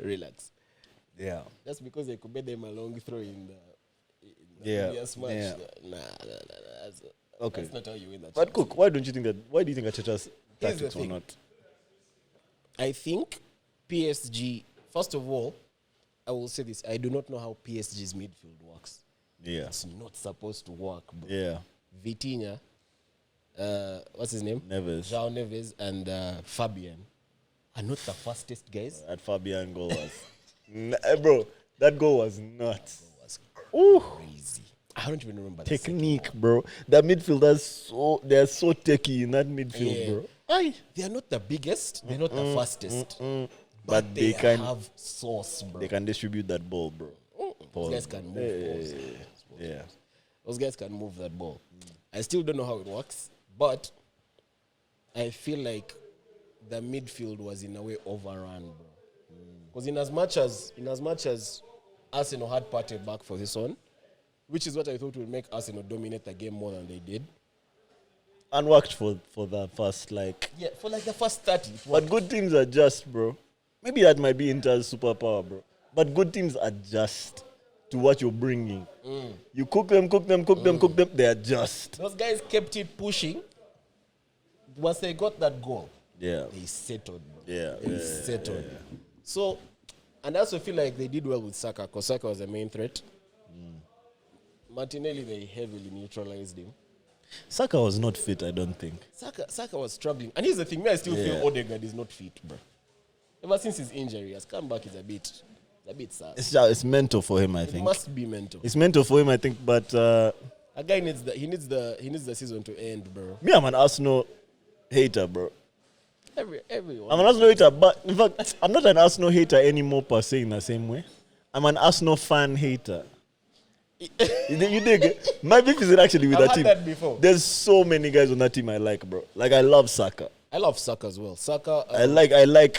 Speaker 3: Relax.
Speaker 2: Yeah.
Speaker 3: That's because they could bet them a long throw in the previous match.
Speaker 2: Yeah.
Speaker 3: Nah. That's not how you win that.
Speaker 2: But Cook, why do you think Arteta's tactics were not?
Speaker 3: I think PSG, first of all, I will say this. I do not know how PSG's midfield works.
Speaker 2: Yeah.
Speaker 3: It's not supposed to work, bro.
Speaker 2: Yeah.
Speaker 3: Vitinha, what's his name?
Speaker 2: Neves.
Speaker 3: João Neves and Fabian are not the fastest guys.
Speaker 2: That Fabian goal was... bro, that goal was nuts.
Speaker 3: It was crazy. I don't even remember
Speaker 2: technique, bro. The midfielders, they're so techy in that midfield, bro.
Speaker 3: Aye. They are not the biggest. They're not the fastest. But they can have sauce, bro.
Speaker 2: They can distribute that ball, bro.
Speaker 3: Those guys can move.
Speaker 2: Yeah.
Speaker 3: Those guys can move that ball. I still don't know how it works, but I feel like the midfield was in a way overrun, bro. Because in as much as Arsenal had Partey back for this one, which is what I thought would make Arsenal dominate the game more than they did.
Speaker 2: And worked for the first,
Speaker 3: for the first 30.
Speaker 2: But good teams adjust, bro. Maybe that might be Inter's superpower, bro. But good teams adjust to what you're bringing. You cook them, they adjust.
Speaker 3: Those guys kept it pushing. Once they got that goal, they settled, bro. They settled. So, and I also feel like they did well with Saka, because Saka was the main threat. Martinelli, they heavily neutralized him.
Speaker 2: Saka was not fit, I don't think.
Speaker 3: Saka was struggling. And here's the thing, I still feel Odegaard is not fit, bro. Ever since his injury, has come back is a bit... It's a bit sad.
Speaker 2: It's mental for him, I think.
Speaker 3: It must be mental.
Speaker 2: It's mental for him, I think, but
Speaker 3: a guy needs the season to end, bro.
Speaker 2: Me, I'm an Arsenal hater, bro.
Speaker 3: Everyone.
Speaker 2: I'm an Arsenal hater, but in fact, I'm not an Arsenal hater anymore per se in the same way. I'm an Arsenal fan hater. You dig it? My beef is actually with that team.
Speaker 3: That before.
Speaker 2: There's so many guys on that team I like, bro. Like, I love Saka.
Speaker 3: I love Saka as well. Saka.
Speaker 2: I like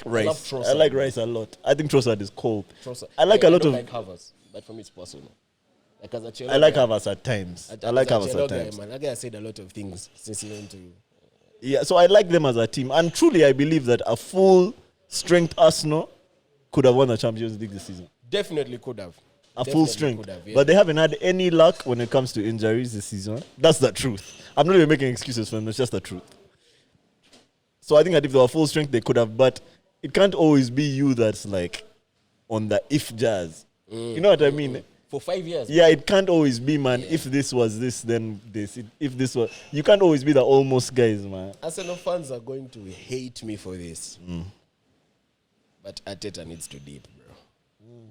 Speaker 2: Rice.
Speaker 3: Trossard.
Speaker 2: I like Rice a lot. I think Trossard is cold.
Speaker 3: Trossard.
Speaker 2: I like a lot of.
Speaker 3: I like Havertz, but for me it's personal. Like as a Chelsea
Speaker 2: I like
Speaker 3: guy,
Speaker 2: Havertz at times. I like Havertz at times.
Speaker 3: Man, that guy said a lot of things since he went to.
Speaker 2: Yeah, so I like them as a team, and truly I believe that a full strength Arsenal could have won the Champions League this season.
Speaker 3: Definitely could have.
Speaker 2: Full strength, but they haven't had any luck when it comes to injuries this season. That's the truth. I'm not even making excuses for them. It's just the truth. So I think that if they were full strength, they could have. But it can't always be you that's like on the if jazz. You know what I mean?
Speaker 3: For 5 years.
Speaker 2: Yeah, it can't always be, man. Yeah. If this was this, then this. If this was, you can't always be the almost guys, man.
Speaker 3: Arsenal fans are going to hate me for this, but Arteta needs to dip, bro.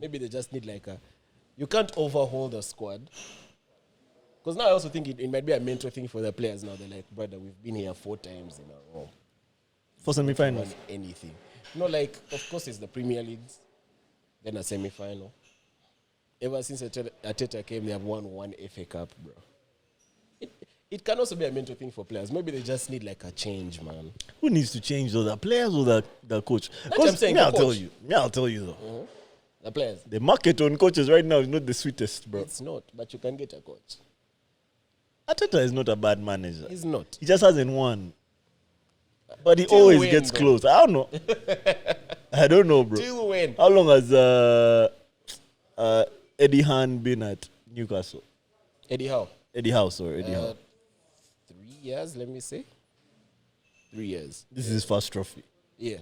Speaker 3: Maybe they just need like a. You can't overhaul the squad. Because now I also think it might be a mental thing for the players now. They're like, brother, we've been here 4 times in a row.
Speaker 2: For semi-finals?
Speaker 3: Anything. No, like, of course, it's the Premier Leagues, then a semi-final. Ever since Arteta came, they have won 1 FA Cup, bro. It can also be a mental thing for players. Maybe they just need like a change, man.
Speaker 2: Who needs to change, though? The players or the coach?
Speaker 3: That's what I'm saying.
Speaker 2: I'll tell you, though.
Speaker 3: Mm-hmm. The players.
Speaker 2: The market on coaches right now is not the sweetest, bro.
Speaker 3: It's not, but you can get a coach.
Speaker 2: Arteta is not a bad manager.
Speaker 3: He's not.
Speaker 2: He just hasn't won. But he
Speaker 3: Till
Speaker 2: always
Speaker 3: when,
Speaker 2: gets
Speaker 3: bro?
Speaker 2: close. I don't know. I don't know, bro.
Speaker 3: Till when?
Speaker 2: How long has Eddie Hahn been at Newcastle?
Speaker 3: Eddie Howe.
Speaker 2: Eddie Howe, sorry. Eddie Howe.
Speaker 3: 3 years, let me say. 3 years.
Speaker 2: This is his first trophy.
Speaker 3: Yeah.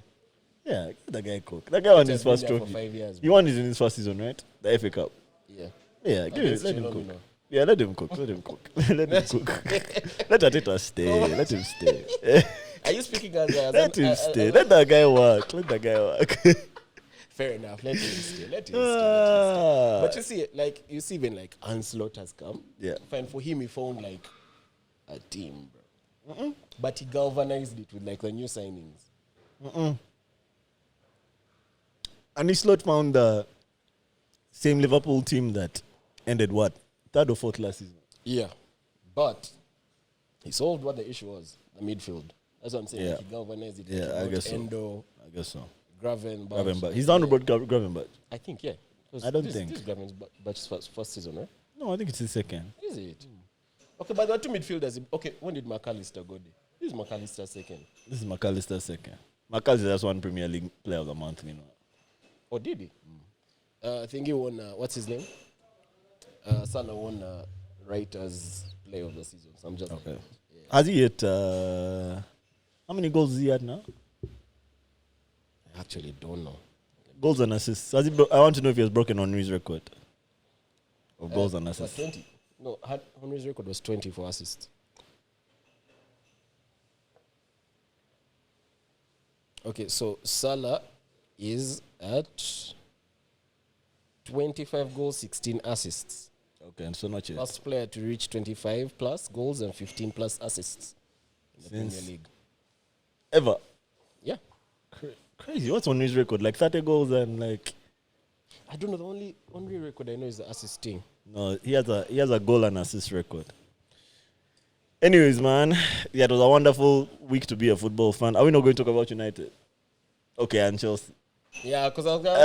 Speaker 2: Yeah, get that guy cook. That guy won his first
Speaker 3: For
Speaker 2: trophy.
Speaker 3: 5 years.
Speaker 2: He won it in his first season, right? The FA Cup.
Speaker 3: Yeah.
Speaker 2: Yeah, give it.
Speaker 3: Against
Speaker 2: Let him
Speaker 3: Chelsea,
Speaker 2: cook. Yeah, let him cook. Let him cook. Let him cook. Let Arteta stay. Let him stay.
Speaker 3: Are you speaking as
Speaker 2: Let him stay. Let that guy work. Let that guy work.
Speaker 3: Fair enough. Let him stay. Let him stay. But you see, like when like Ancelot has come.
Speaker 2: Yeah.
Speaker 3: Fine for him, he found like a team, bro. But he galvanized it with like the new signings.
Speaker 2: And he slot found the same Liverpool team that ended what? 3rd or 4th last season.
Speaker 3: Yeah. But he solved what the issue was, the midfield. That's what I'm saying.
Speaker 2: Yeah.
Speaker 3: Like he galvanized it.
Speaker 2: Yeah,
Speaker 3: Like
Speaker 2: I guess so.
Speaker 3: Endo,
Speaker 2: I guess so.
Speaker 3: Gravenberch.
Speaker 2: He's down about Gravenberch.
Speaker 3: I think, yeah.
Speaker 2: I don't think.
Speaker 3: This is Gravenberch's first season, right?
Speaker 2: No, I think it's his second.
Speaker 3: Is it? Okay, but there are 2 midfielders. Okay, when did McAllister go there? This is McAllister's second.
Speaker 2: This is McAllister's second. McAllister just won Premier League Player of the Month, you know.
Speaker 3: Oh, did he? I think he won, what's his name? Salah won Writer's Player of the Season. So I'm just
Speaker 2: Okay.
Speaker 3: like, yeah.
Speaker 2: Has he hit... how many goals has he had now?
Speaker 3: I actually don't know.
Speaker 2: Goals and assists. Has he I want to know if he has broken Henry's record of goals and
Speaker 3: Was
Speaker 2: assists.
Speaker 3: 20. No, Henry's record was 20 for assists. Okay, so Salah is at 25 goals, 16 assists.
Speaker 2: Okay, and so not yet.
Speaker 3: First player to reach 25 plus goals and 15 plus assists in the Premier League.
Speaker 2: Ever?
Speaker 3: Yeah.
Speaker 2: Crazy. What's Henry's record? Like 30 goals and like...
Speaker 3: I don't know. The only record I know is the assisting.
Speaker 2: No, he has a goal and assist record. Anyways, man, yeah, it was a wonderful week to be a football fan. Are we not going to talk about United? Okay, and Chelsea.
Speaker 3: Yeah, because I was going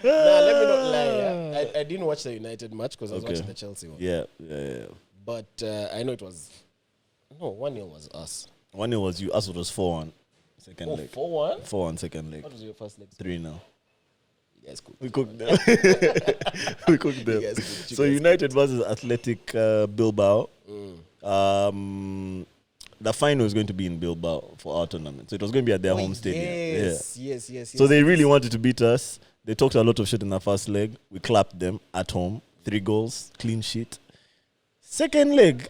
Speaker 3: let me not lie. Yeah? I didn't watch the United match because I was watching the Chelsea one.
Speaker 2: Yeah.
Speaker 3: But I know it was... No, 1-0 was us.
Speaker 2: 1-0 was you. Us was 4-1. Second leg.
Speaker 3: 4-1?
Speaker 2: 4-1 second leg.
Speaker 3: What was your first leg?
Speaker 2: 3-0.
Speaker 3: You guys cooked.
Speaker 2: We cooked them. We cooked them. So United versus Athletic Bilbao. The final is going to be in Bilbao for our tournament. So it was going to be at their home stadium.
Speaker 3: Yes.
Speaker 2: So they really wanted to beat us. They talked a lot of shit in the first leg. We clapped them at home. 3 goals, clean sheet. Second leg,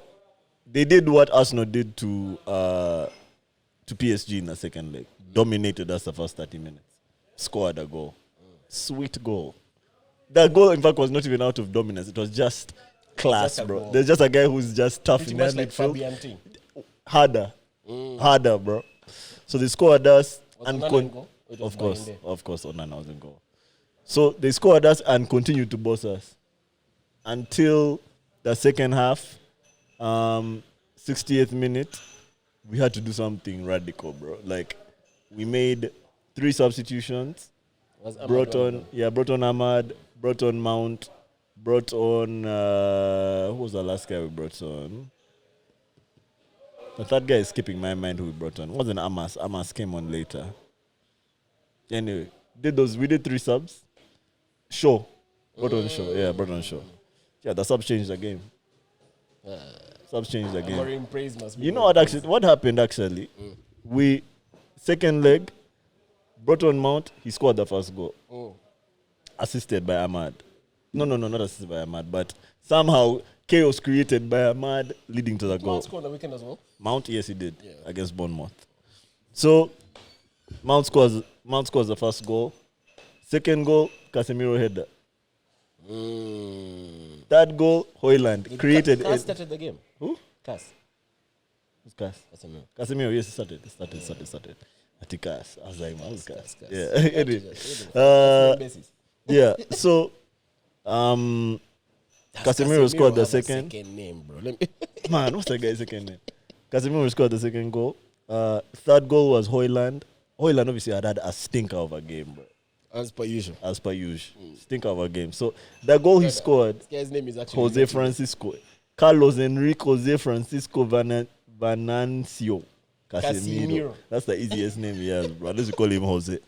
Speaker 2: they did what Arsenal did to PSG in the second leg. Dominated us the first 30 minutes. Scored a goal. sweet goal. That goal, in fact, was not even out of dominance. It was just class,
Speaker 3: just
Speaker 2: bro.
Speaker 3: goal.
Speaker 2: There's just a guy who's just tough
Speaker 3: Pretty
Speaker 2: in
Speaker 3: much
Speaker 2: that
Speaker 3: like
Speaker 2: midfield.
Speaker 3: Fabian thing.
Speaker 2: Harder, bro. So they scored us and
Speaker 3: Of
Speaker 2: course, Onana was in goal. So they scored us and continued to boss us until the second half, 68th minute. We had to do something radical, bro. Like we made 3 substitutions. Brought on Ahmad, brought on Mount, brought on who was the last guy we brought on? The third guy is skipping my mind who we brought on. It wasn't Amas. Amas came on later. Anyway, we did 3 subs. Shaw. Brought on Shaw. Yeah, brought on Shaw. Yeah, the subs changed the game. Subs changed the game. You know what happened actually? We second leg brought on Mount, he scored the first goal. Assisted by Ahmad. No, not assisted by Ahmad, but somehow chaos created by Ahmad leading to the goal.
Speaker 3: Mount scored on the weekend as well?
Speaker 2: Mount, yes, he did, against Bournemouth. So, Mount scores the first goal. Second goal, Casemiro header. Third goal, Højlund created.
Speaker 3: Cass started the game.
Speaker 2: Who?
Speaker 3: Cass.
Speaker 2: Who's Cass?
Speaker 3: Casemiro.
Speaker 2: Yes, he started. Atikas. I was like, man, who's Cass?
Speaker 3: Cass.
Speaker 2: Yeah. Anyway. Yeah. So, Casemiro scored the second.
Speaker 3: Name, bro.
Speaker 2: Man, what's that guy's second name? Casemiro scored the second goal. Third goal was Højlund. Højlund obviously had a stinker of a game, bro.
Speaker 3: As per usual.
Speaker 2: Stinker of a game. So, the goal he scored,
Speaker 3: this guy's name is actually
Speaker 2: Jose Francisco. Carlos Enrique Jose Francisco Venancio Casemiro. That's the easiest name he has, bro. Let's call him Jose.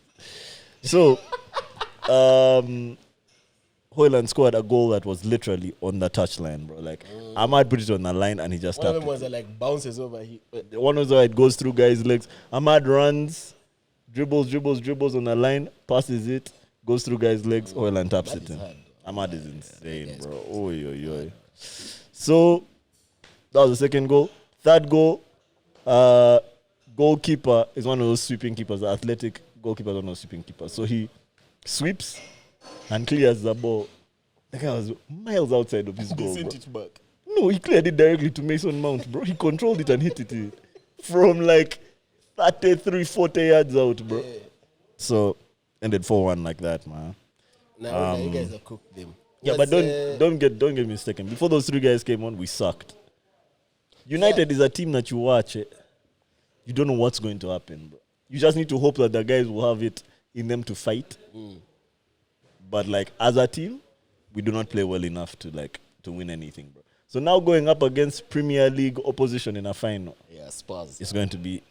Speaker 2: So, Højlund scored a goal that was literally on the touchline, bro. Like, Ahmad put it on the line and he just tapped it.
Speaker 3: One of them was that like bounces over here.
Speaker 2: One was it goes through guys' legs. Ahmad runs, dribbles on the line, passes it, goes through guys' legs, Højlund taps it in. Ahmad is insane, bro. Oy. So, that was the second goal. Third goal, goalkeeper is one of those sweeping keepers. The athletic goalkeeper is one of those sweeping keepers. So he sweeps and clears the ball. The guy was miles outside of his goal.
Speaker 3: Sent it back.
Speaker 2: No, he cleared it directly to Mason Mount, bro. He controlled it and hit it from like 33, 40 yards out, bro.
Speaker 3: Yeah.
Speaker 2: So, ended 4-1 like that, man.
Speaker 3: Now you guys have cooked them.
Speaker 2: Yeah, but don't get me mistaken. Before those 3 guys came on, we sucked. United is a team that you watch it. You don't know what's going to happen, bro. You just need to hope that the guys will have it in them to fight. But like as a team, we do not play well enough to win anything, bro. So now going up against Premier League opposition in a final,
Speaker 3: Spurs.
Speaker 2: It's going to be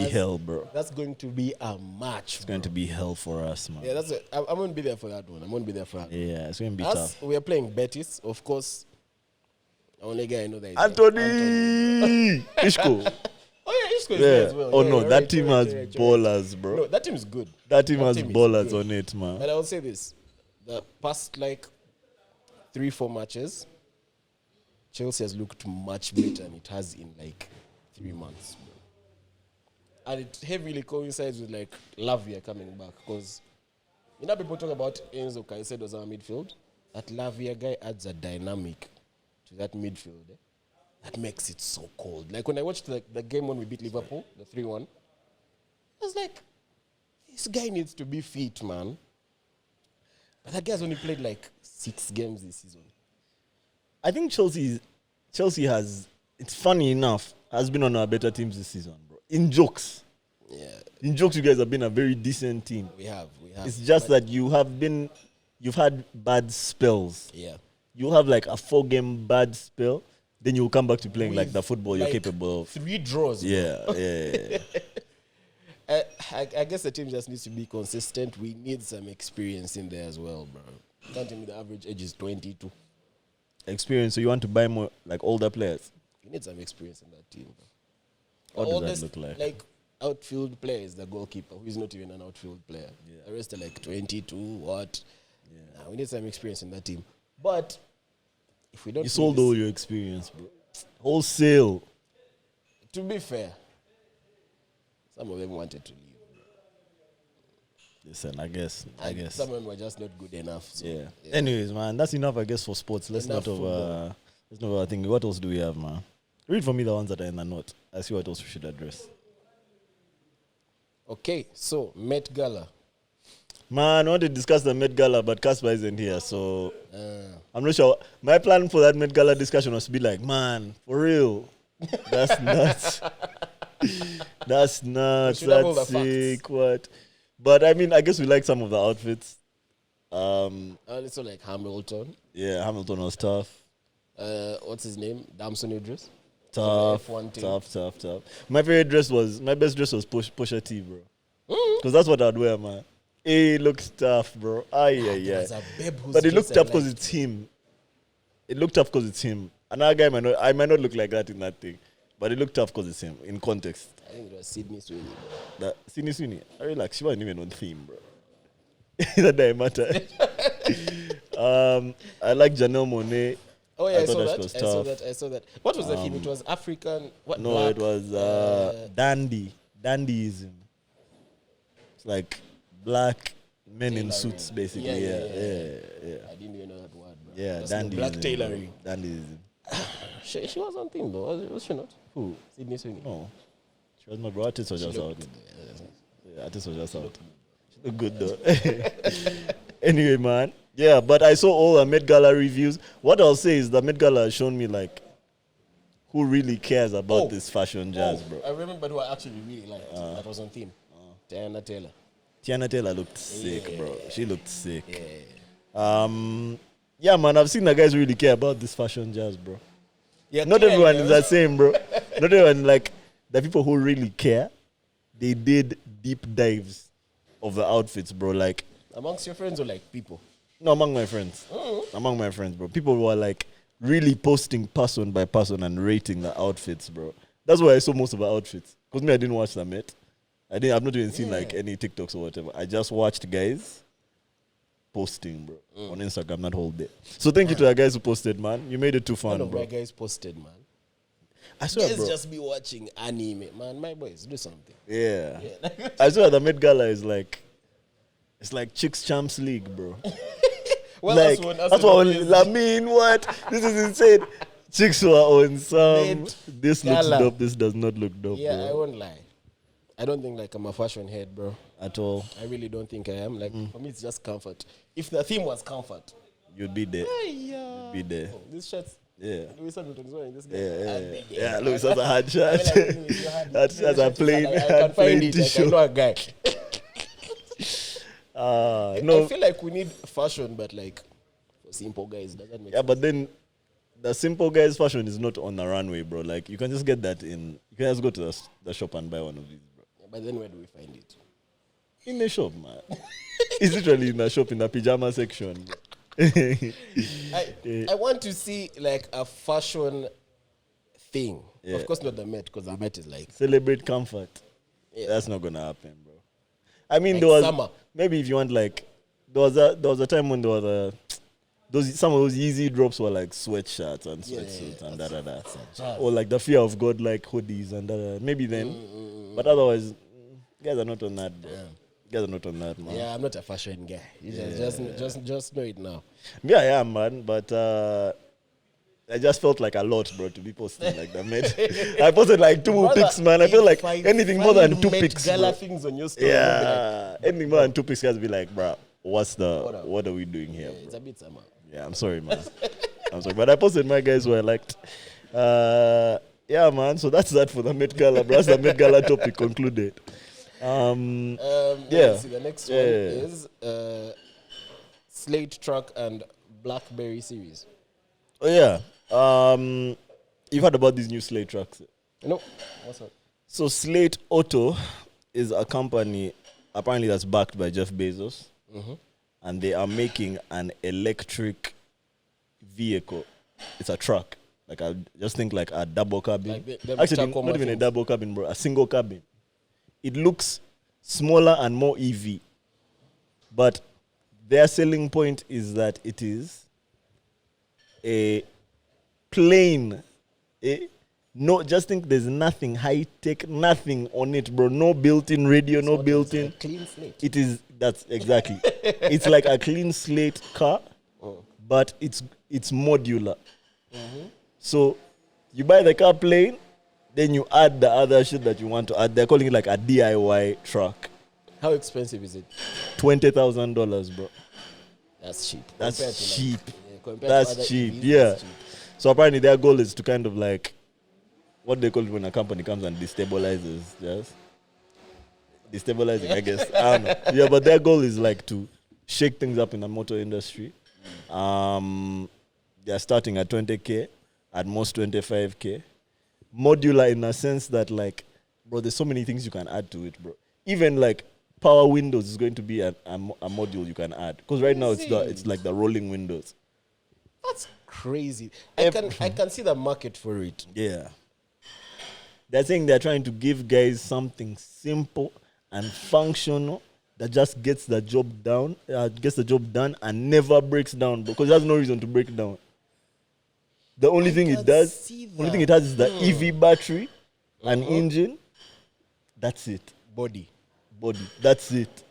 Speaker 2: hell, bro.
Speaker 3: That's going to be a match.
Speaker 2: It's going to be hell for us, man.
Speaker 3: Yeah, that's it. I'm going to be there for that one.
Speaker 2: Yeah, it's going to be tough.
Speaker 3: We are playing Betis, of course. The only guy I know that is
Speaker 2: Anthony Ishko.
Speaker 3: Oh yeah, Ishko is there as well.
Speaker 2: Oh no, that team has ballers, bro.
Speaker 3: No, that team is good.
Speaker 2: That team has ballers on it, man.
Speaker 3: But I will say this: the past 3-4 matches, Chelsea has looked much better than it has in 3 months, bro. And it heavily coincides with Lavia coming back, because people talk about Enzo Caicedo as our midfield. That Lavia guy adds a dynamic to that midfield. That makes it so cold. Like when I watched the game when we beat Liverpool, the 3-1, I was like, this guy needs to be fit, man. But that guy's only played 6 games this season.
Speaker 2: I think Chelsea has, it's funny enough, has been on our better teams this season, bro. In jokes.
Speaker 3: Yeah.
Speaker 2: In jokes, you guys have been a very decent team.
Speaker 3: We have.
Speaker 2: It's just that you've had bad spells.
Speaker 3: Yeah.
Speaker 2: You have a 4-game bad spell, then you'll come back to playing the football you're capable of.
Speaker 3: 3 draws.
Speaker 2: Yeah.
Speaker 3: I guess the team just needs to be consistent. We need some experience in there as well, bro. Can't tell me the average age is 22.
Speaker 2: Experience, so you want to buy more older players?
Speaker 3: You need some experience in that team,
Speaker 2: What
Speaker 3: bro.
Speaker 2: does that look like?
Speaker 3: Outfield player is the goalkeeper, who is not even an outfield player. Yeah. The rest are 22, what? Yeah. Nah, we need some experience in that team. But if we don't...
Speaker 2: You sold all your experience, bro. Wholesale.
Speaker 3: To be fair, some of them wanted to leave.
Speaker 2: Listen, I guess.
Speaker 3: Some of them were just not good enough. So,
Speaker 2: yeah. Anyways, man, that's enough, I guess, for sports. Let's not overthink. What else do we have, man? Read for me the ones that are in the note. I see what else we should address.
Speaker 3: Okay, so Met Gala.
Speaker 2: Man, I want to discuss the Met Gala, but Casper isn't here, so I'm not sure. My plan for that Met Gala discussion was to be like, man, for real, that's nuts. That's nuts. That's sick. What? But I mean, I guess we like some of the outfits.
Speaker 3: Also like Hamilton.
Speaker 2: Yeah, Hamilton was tough.
Speaker 3: What's his name? Damson Idris.
Speaker 2: Tough. My best dress was Pusha T, bro. Because that's what I'd wear, man. It looks tough, bro. Yeah. But it looked tough because it's him. It looked tough because it's him. Another guy I might not look like that in that thing. But it looked tough because it's him, in context.
Speaker 3: I think it was Sydney Sweeney.
Speaker 2: Sydney Sweeney? I relax. She wasn't even on theme, bro. That didn't matter. I like Janelle Monáe.
Speaker 3: Oh, yeah, I saw that. What was the theme? It was African. What?
Speaker 2: No,
Speaker 3: black?
Speaker 2: It was dandyism. It's like black men in suits, basically. Yeah.
Speaker 3: I didn't even know that word, bro.
Speaker 2: Yeah,
Speaker 3: that's
Speaker 2: dandyism.
Speaker 3: Black tailoring.
Speaker 2: Dandyism.
Speaker 3: She was on theme, though. Was she not?
Speaker 2: Who?
Speaker 3: Sydney Sweeney.
Speaker 2: No. She was not, bro. Artist was just out. Yeah, artist was just out. She looked good, though. Anyway, man. Yeah, but I saw all the Met Gala reviews. What I'll say is the Met Gala has shown me, like, who really cares about this fashion jazz, bro.
Speaker 3: I remember who I actually really liked. That was on theme. Tiana Taylor.
Speaker 2: Tiana Taylor looked sick, bro. She looked sick. Yeah, man, I've seen the guys really care about this fashion jazz, bro. Yeah, not everyone is the same, bro. Not everyone, like, the people who really care, they did deep dives of the outfits, bro. Like,
Speaker 3: amongst your friends or like people?
Speaker 2: No, among my friends. Among my friends, bro. People who are like really posting person by person and rating the outfits, bro. That's why I saw most of the outfits. Because me, I didn't watch the Met. I've not even seen like any TikToks or whatever. I just watched guys posting, bro, on Instagram that whole day. So thank you to the guys who posted, man. You made it too fun, bro.
Speaker 3: My guys posted, man.
Speaker 2: I swear,
Speaker 3: guys
Speaker 2: bro.
Speaker 3: Just be watching anime, man. My boys, do something.
Speaker 2: Yeah. I swear the Met Gala is like, it's like Chicks Champs League, bro.
Speaker 3: Well,
Speaker 2: like, that's what I mean, what? This is insane. Chicks were on some. This looks dope. This does not look dope.
Speaker 3: Yeah,
Speaker 2: bro.
Speaker 3: I won't lie. I don't think like I'm a fashion head, bro.
Speaker 2: At all.
Speaker 3: I really don't think I am. Like for me, it's just comfort. If the theme was comfort,
Speaker 2: you'd be there. You'd be there.
Speaker 3: Oh, this shirt's.
Speaker 2: Yeah.
Speaker 3: Louis Hamilton is wearing this guy.
Speaker 2: Yeah. Louis has a hard shirt. That's a plain.
Speaker 3: I can find it. Like, I know a guy.
Speaker 2: No.
Speaker 3: I feel like we need fashion, but like for simple guys, does that make sense?
Speaker 2: Yeah, but then the simple guys' fashion is not on the runway, bro. Like you can just get that in. You can just go to the shop and buy one of these, bro.
Speaker 3: Yeah, but then where do we find it?
Speaker 2: In the shop, man. It's literally in the shop in the pajama section.
Speaker 3: I want to see like a fashion thing. Yeah. Of course, not the Met, because the Met is like
Speaker 2: celebrate comfort. Yeah. That's not gonna happen, bro. I mean,
Speaker 3: like
Speaker 2: there was
Speaker 3: summer.
Speaker 2: Maybe if you want like there was a time when there was some of those Yeezy drops were like sweatshirts and sweatsuits and da. Or like the Fear of God like hoodies and da. Maybe then, but otherwise, guys are not on that, bro. Guys are not on that, man.
Speaker 3: Yeah, I'm not a fashion guy. Just know it now.
Speaker 2: Yeah, I am, man. But I just felt like a lot, bro, to be posting like that, mate. I posted like 2 pics, man. I feel like anything more than 2 pics.
Speaker 3: Gala things on your story.
Speaker 2: Yeah, like, anything more than 2 pics, guys be like, bro, what are we doing here?
Speaker 3: It's a bit summer.
Speaker 2: Yeah, I'm sorry, man. I'm sorry, but I posted my guys who I liked. Yeah, man. So that's that for the Met Gala, bro. That's the Met Gala topic concluded.
Speaker 3: Yeah. See, the next one is Slate Truck and BlackBerry series.
Speaker 2: Oh yeah. You've heard about these new Slate trucks?
Speaker 3: No. What's up?
Speaker 2: So Slate Auto is a company apparently that's backed by Jeff Bezos, and they are making an electric vehicle. It's a truck. Like I just think like a double cabin. Like actually, not even a double cabin, bro. A single cabin. It looks smaller and more EV, but their selling point is that it is a plain, No, just think there's nothing high tech, nothing on it, bro. No built-in radio, no built-in.
Speaker 3: Clean slate.
Speaker 2: It is. That's exactly. It's like a clean slate car, but it's modular. So you buy the car plain, then you add the other shit that you want to add. They're calling it like a DIY truck.
Speaker 3: How expensive is it?
Speaker 2: $20,000, bro.
Speaker 3: That's cheap.
Speaker 2: That's cheap.
Speaker 3: That's
Speaker 2: cheap. Yeah. That's cheap. So apparently their goal is to kind of like what they call it when a company comes and destabilizes. Yes. Destabilizing, I guess. I don't know. Yeah, but their goal is like to shake things up in the motor industry. They're starting at 20K, at most 25K. Modular in a sense that like, bro, there's so many things you can add to it, bro. Even like power windows is going to be a module you can add. Because right now it's like the rolling windows.
Speaker 3: That's crazy. I can see the market for it.
Speaker 2: Yeah. They're saying they're trying to give guys something simple and functional that just gets the job done, and never breaks down, because there's no reason to break down. The only thing it has is the EV battery, an engine. That's it.
Speaker 3: Body.
Speaker 2: That's it.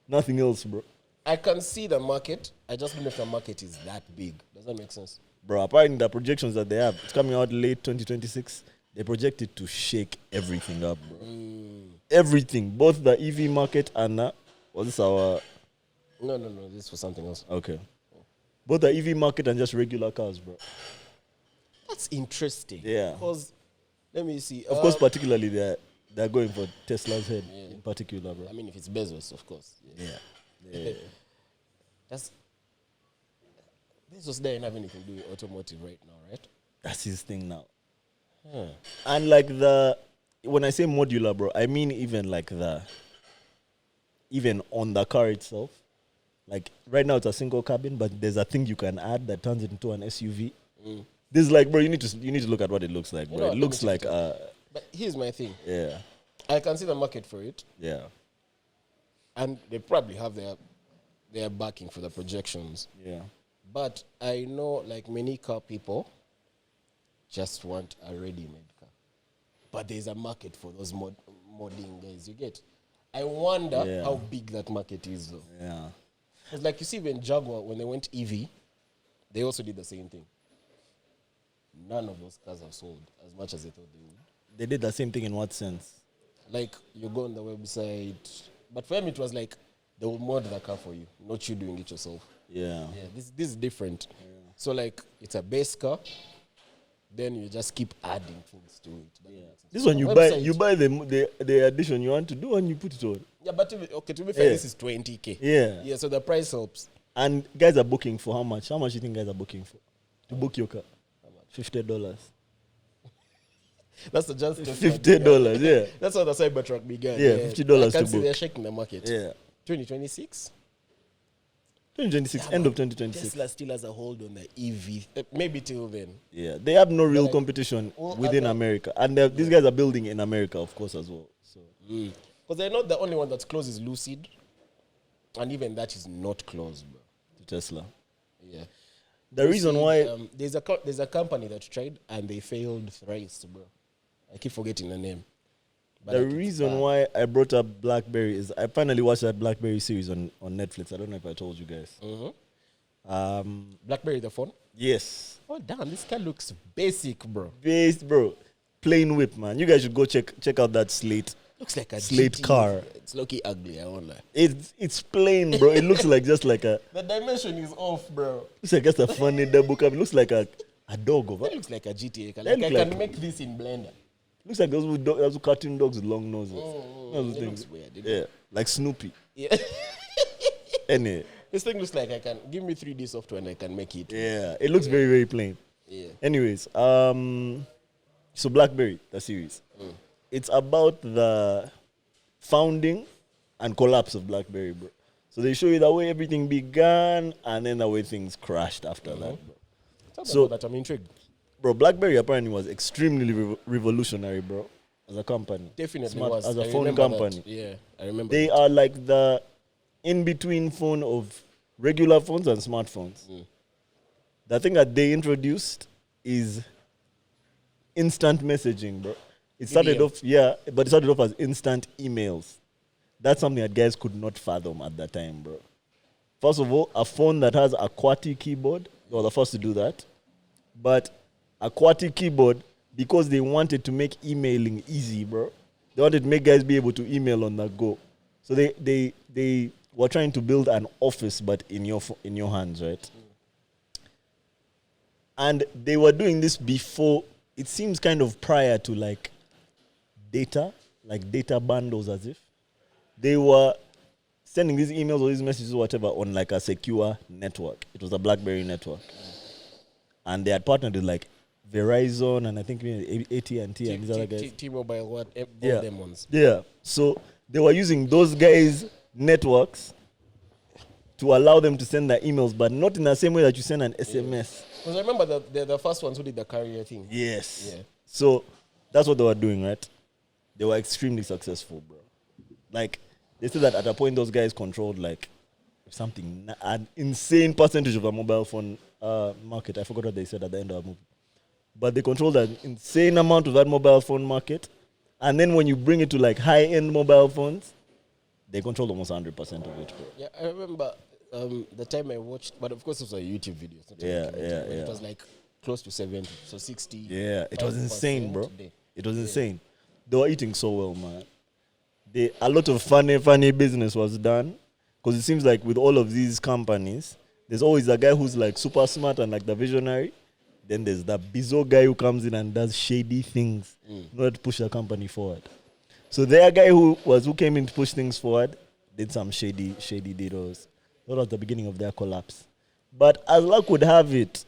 Speaker 2: Nothing else, bro.
Speaker 3: I can see the market. I just don't know if the market is that big. Does that make sense?
Speaker 2: Bro, apparently the projections that they have, it's coming out late 2026. They project it to shake everything up, bro. Everything. Both the EV market and was this our...
Speaker 3: No. This was something else.
Speaker 2: Okay. Both the EV market and just regular cars, bro.
Speaker 3: That's interesting.
Speaker 2: Yeah.
Speaker 3: Because, let me see.
Speaker 2: Of course, particularly they're going for Tesla's head in particular, bro.
Speaker 3: I mean, if it's Bezos, of course.
Speaker 2: Yeah.
Speaker 3: That's... Bezos doesn't have anything to do with automotive right now, right?
Speaker 2: That's his thing now. And like when I say modular, bro, I mean even on the car itself. Like right now it's a single cabin, but there's a thing you can add that turns it into an SUV. This is like, bro, you need to look at what it looks like, bro. It looks like
Speaker 3: But here's my thing.
Speaker 2: Yeah.
Speaker 3: I can see the market for it.
Speaker 2: Yeah.
Speaker 3: And they probably have their backing for the projections.
Speaker 2: Yeah.
Speaker 3: But I know like many car people just want a ready-made car. But there's a market for those modding guys, you get? I wonder how big that market is, though.
Speaker 2: Yeah.
Speaker 3: Because like you see when Jaguar, when they went EV, they also did the same thing. None of those cars have sold as much as they thought they would.
Speaker 2: They did the same thing in what sense?
Speaker 3: Like, you go on the website, but for them it was like, they will mod the car for you, not you doing it yourself.
Speaker 2: Yeah.
Speaker 3: This is different. Yeah. So like, it's a base car, then you just keep adding things to it.
Speaker 2: This one you buy the addition you want to do and you put it on.
Speaker 3: Yeah, but to be fair, this is 20K.
Speaker 2: Yeah.
Speaker 3: Yeah, so the price helps.
Speaker 2: And guys are booking for how much? How much do you think guys are booking for? To book your car? How much? $50.
Speaker 3: That's just
Speaker 2: $50, yeah.
Speaker 3: That's how the Cybertruck began.
Speaker 2: Yeah, $50 to book.
Speaker 3: They're shaking the market.
Speaker 2: Yeah.
Speaker 3: 2026?
Speaker 2: 2026, end of 2026.
Speaker 3: Tesla still has a hold on the EV. Maybe till then.
Speaker 2: Yeah, they have no real competition within America. And these guys are building in America, of course, as well. So,
Speaker 3: because they're not the only one that's close is Lucid. And even that is not close, bro.
Speaker 2: To Tesla.
Speaker 3: Yeah.
Speaker 2: The reason why...
Speaker 3: there's a company that tried and they failed thrice, bro. I keep forgetting the name.
Speaker 2: But the reason why I brought up BlackBerry is I finally watched that BlackBerry series on Netflix. I don't know if I told you guys.
Speaker 3: BlackBerry the phone?
Speaker 2: Yes.
Speaker 3: Oh, damn. This guy looks basic, bro.
Speaker 2: Bro. Plain whip, man. You guys should go check out that Slate.
Speaker 3: Looks like a
Speaker 2: Slate
Speaker 3: GT.
Speaker 2: car.
Speaker 3: It's low-key ugly, I won't lie.
Speaker 2: It's plain, bro. It looks like just like a...
Speaker 3: The dimension is off, bro.
Speaker 2: Looks like just a funny double cab. It looks like a dog over.
Speaker 3: It looks like a GTA car. Like I can make this in Blender.
Speaker 2: Looks like those cartoon dogs with long noses.
Speaker 3: It looks weird.
Speaker 2: Yeah, like Snoopy.
Speaker 3: Yeah.
Speaker 2: Anyway.
Speaker 3: This thing looks like I can... Give me 3D software and I can make it.
Speaker 2: Yeah, it looks very, very plain.
Speaker 3: Yeah.
Speaker 2: Anyways, so BlackBerry, the series. It's about the founding and collapse of BlackBerry, bro. So they show you the way everything began and then the way things crashed after that, bro.
Speaker 3: So that I'm intrigued.
Speaker 2: Bro, BlackBerry apparently was extremely revolutionary, bro, as a company.
Speaker 3: Definitely
Speaker 2: was. As a phone company.
Speaker 3: That. Yeah, I remember
Speaker 2: They are like the in-between phone of regular phones and smartphones. The thing that they introduced is instant messaging, bro. It started
Speaker 3: BBM.
Speaker 2: off, but it started off as instant emails. That's something that guys could not fathom at that time, bro. First of all, a phone that has a QWERTY keyboard, they were the first to do that. But a QWERTY keyboard, because they wanted to make emailing easy, bro. They wanted to make guys be able to email on the go. So they were trying to build an office, but in your hands, right? And they were doing this before, it seems kind of prior to like data bundles, as if. They were sending these emails or these messages or whatever on like a secure network. It was a BlackBerry network. And they had partnered with like Verizon and I think AT&T and these other guys.
Speaker 3: T-Mobile, all them ones.
Speaker 2: Yeah. So they were using those guys' networks to allow them to send their emails, but not in the same way that you send an SMS.
Speaker 3: Because I remember they're the first ones who did the carrier thing.
Speaker 2: Yes.
Speaker 3: Yeah.
Speaker 2: So that's what they were doing, right? They were extremely successful, bro. Like, they said that at a point those guys controlled like an insane percentage of the mobile phone market. I forgot what they said at the end of the movie. But they controlled an insane amount of that mobile phone market. And then when you bring it to like high-end mobile phones, they controlled almost 100% of it, bro.
Speaker 3: Yeah, I remember the time I watched, but of course it was a YouTube video. It's not a documentary, but it was like close to 70, so 60.
Speaker 2: Yeah, it was insane, bro.
Speaker 3: Today.
Speaker 2: It was insane. They were eating so well, man. A lot of funny business was done. Because it seems like with all of these companies, there's always a guy who's like super smart and like the visionary. Then there's the bizarre guy who comes in and does shady things in order to push the company forward. So their guy who came in to push things forward did some shady deals. That was the beginning of their collapse. But as luck would have it,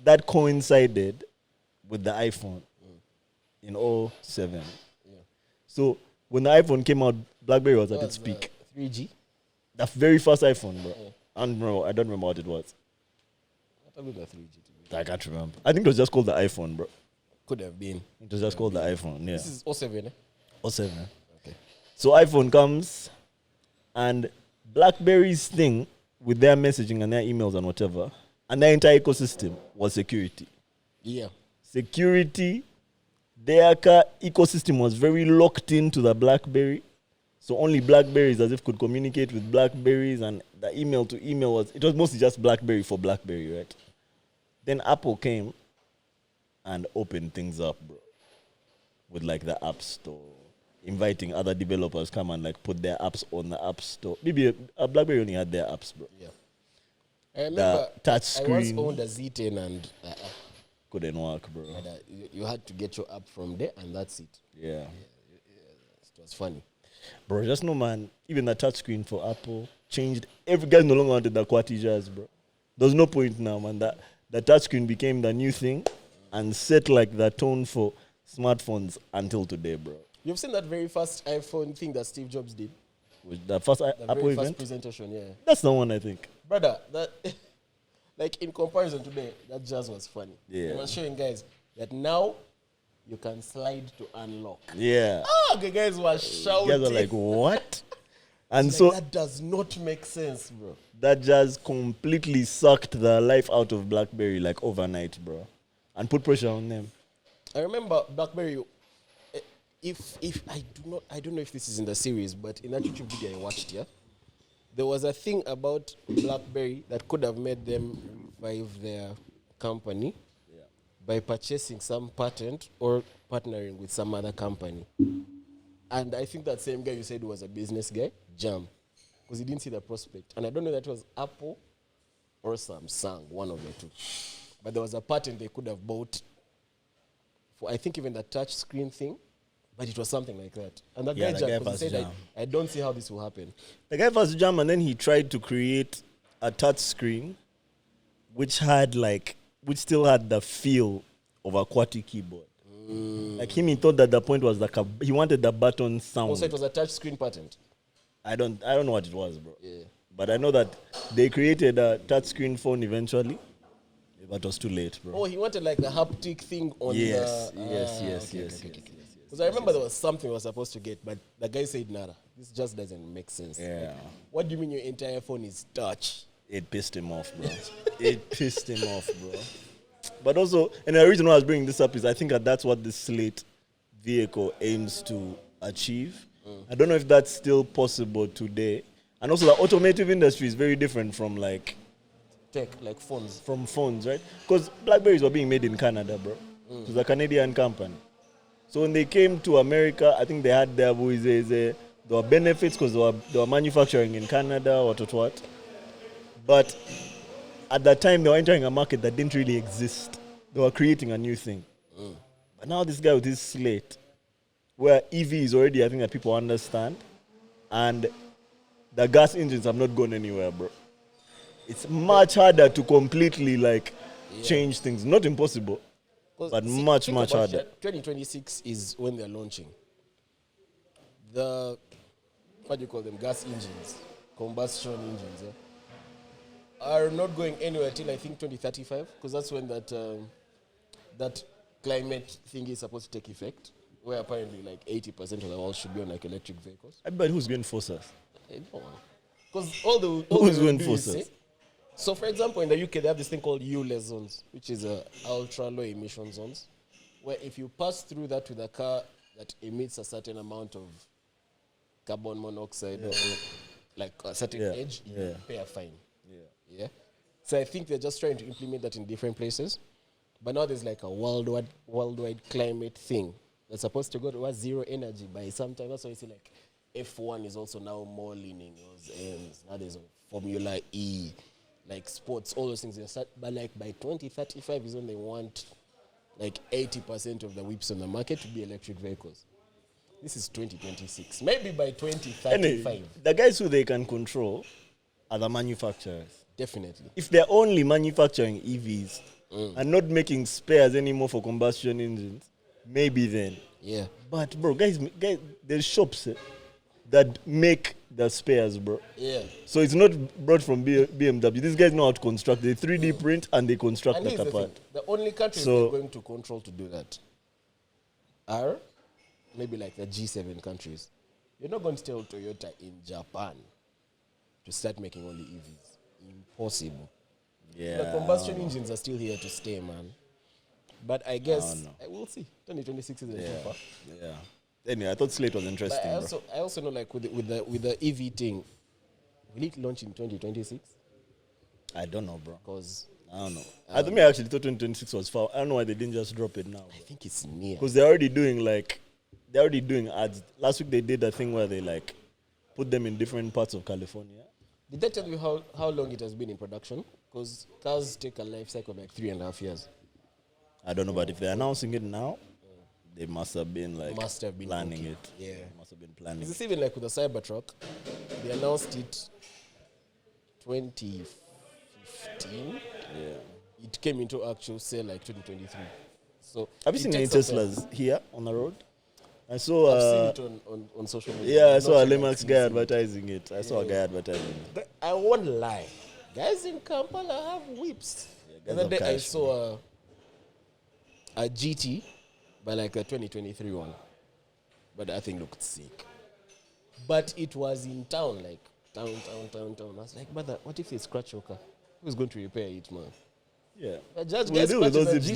Speaker 2: that coincided with the iPhone in 2007. Yeah. So when the iPhone came out, BlackBerry was at its peak.
Speaker 3: 3G?
Speaker 2: The very first iPhone, bro. Yeah. I don't remember what it was.
Speaker 3: I thought it was 3G.
Speaker 2: I can't remember. I think it was just called the iPhone, bro.
Speaker 3: Could have been.
Speaker 2: It was just called the iPhone, yeah.
Speaker 3: This is 07, eh?
Speaker 2: 07.
Speaker 3: Okay.
Speaker 2: So iPhone comes, and BlackBerry's thing with their messaging and their emails and whatever, and their entire ecosystem was security.
Speaker 3: Yeah.
Speaker 2: Security, their ecosystem was very locked into the BlackBerry. So only BlackBerries as if could communicate with BlackBerries, and the email to email was mostly just BlackBerry for BlackBerry, right? Then Apple came and opened things up, bro. With like the App Store, inviting other developers come and like put their apps on the App Store. Maybe BlackBerry only had their apps, bro.
Speaker 3: Yeah. I remember
Speaker 2: touch screen.
Speaker 3: I once owned a Z10 and
Speaker 2: couldn't work, bro.
Speaker 3: You had to get your app from there and that's it.
Speaker 2: Yeah.
Speaker 3: It was funny.
Speaker 2: Bro, just know, man, even the touchscreen for Apple changed. Every guy no longer wanted the QWERTY jazz, bro. There's no point now, man. The touchscreen became the new thing and set like the tone for smartphones until today, bro.
Speaker 3: You've seen that very first iPhone thing that Steve Jobs did?
Speaker 2: With the first Apple
Speaker 3: very
Speaker 2: event?
Speaker 3: First presentation, yeah.
Speaker 2: That's the one, I think.
Speaker 3: Brother, that like in comparison today, that jazz was funny.
Speaker 2: Yeah.
Speaker 3: He was showing guys that now you can slide to unlock.
Speaker 2: Yeah.
Speaker 3: The guys were shouting.
Speaker 2: Guys are like, what? And
Speaker 3: like,
Speaker 2: so
Speaker 3: that does not make sense, bro.
Speaker 2: That just completely sucked the life out of BlackBerry like overnight, bro, and put pressure on them.
Speaker 3: I remember BlackBerry. If I don't know if this is in the series, but in that YouTube video I watched, yeah, there was a thing about BlackBerry that could have made them revive their company by purchasing some patent or partnering with some other company. And I think that same guy you said was a business guy, Jam, because he didn't see the prospect. And I don't know that it was Apple or Samsung, one of the two. But there was a patent they could have bought for, I think, even the touch screen thing. But it was something like that. And that guy Jam, because he said, I don't see how this will happen.
Speaker 2: The guy first Jam, and then he tried to create a touch screen which still had the feel of a QWERTY keyboard. Like he thought that the point was like he wanted the button sound.
Speaker 3: Also, it was a touch screen patent.
Speaker 2: I don't know what it was, bro.
Speaker 3: Yeah.
Speaker 2: But I know that they created a touch screen phone eventually, but it was too late, bro.
Speaker 3: Oh, he wanted like the haptic thing on
Speaker 2: yes.
Speaker 3: Because I remember there was something we were supposed to get, but the guy said nada. This just doesn't make sense.
Speaker 2: Yeah.
Speaker 3: Like, what do you mean your entire phone is touch?
Speaker 2: It pissed him off, bro. It pissed him off, bro. But also, and the reason why I was bringing this up is I think that's what the Slate vehicle aims to achieve. I don't know if that's still possible today. And also, the automotive industry is very different from like
Speaker 3: tech, like phones.
Speaker 2: From phones, right? Because Blackberries were being made in Canada, bro. It was a Canadian company. So when they came to America, I think they had there were benefits because they were manufacturing in Canada or what. But at that time, they were entering a market that didn't really exist. They were creating a new thing. But now this guy with his Slate, where EV is already, I think that people understand, and the gas engines have not gone anywhere, bro. It's much harder to completely change things. Not impossible, but much harder.
Speaker 3: 2026 is when they're launching. The, what do you call them, gas engines, combustion engines, are not going anywhere till I think 2035, because that's when that climate thing is supposed to take effect, where apparently 80% of the world should be on electric vehicles.
Speaker 2: I bet who's going to force us?
Speaker 3: Because all who's going to force us? So, for example, in the UK, they have this thing called ULEZ zones, which is ultra low emission zones, where if you pass through that with a car that emits a certain amount of carbon monoxide or a certain age, you pay a fine. Yeah. So I think they're just trying to implement that in different places. But now there's a worldwide climate thing that's supposed to go towards zero energy by some time. That's why you see F1 is also now more leaning towards ends. Now there's Formula E, sports, all those things. But by 2035 is when they want 80% of the whips on the market to be electric vehicles. This is 2026. Maybe by 2035.
Speaker 2: Anyway, the guys who they can control are the manufacturers.
Speaker 3: Definitely. If
Speaker 2: they're only manufacturing EVs and not making spares anymore for combustion engines, maybe then.
Speaker 3: Yeah.
Speaker 2: But bro, guys, there's shops that make the spares, bro.
Speaker 3: Yeah.
Speaker 2: So it's not brought from BMW. These guys know how to construct. They 3D print and they construct that apart.
Speaker 3: The only countries they're going to control to do that are maybe the G7 countries. You're not going to tell Toyota in Japan to start making only EVs. Impossible.
Speaker 2: Yeah.
Speaker 3: The combustion engines are still here to stay, man. But I guess we'll see. 2026 isn't too far.
Speaker 2: Yeah. Anyway, I thought Slate was interesting.
Speaker 3: I also know with the EV thing, will it launch in 2026?
Speaker 2: I don't know, bro.
Speaker 3: Because
Speaker 2: I don't know. I actually thought 2026 was far. I don't know why they didn't just drop it now.
Speaker 3: I think it's near.
Speaker 2: Because they're already doing ads. Last week they did a thing where they put them in different parts of California.
Speaker 3: Did they tell you how long it has been in production? Because cars take a life cycle of 3.5 years.
Speaker 2: I don't know, but if they're announcing it now, they must have been planning it.
Speaker 3: Yeah.
Speaker 2: They must have been planning
Speaker 3: It's even with the Cybertruck. They announced it 2015.
Speaker 2: Yeah.
Speaker 3: It came into actual sale 2023. So
Speaker 2: have you seen any Teslas here on the road? I saw.
Speaker 3: I've seen it on social media.
Speaker 2: Yeah, I saw a Lemax guy advertising it. I saw a guy advertising it.
Speaker 3: But I won't lie. Guys in Kampala have whips. The other day I saw a GT, but a 2023 one. But that thing looked sick. But it was in town, town. I was like, brother, what if it's scratch your car? Who's going to repair it, man?
Speaker 2: Yeah.
Speaker 3: We'll
Speaker 2: deal with those zips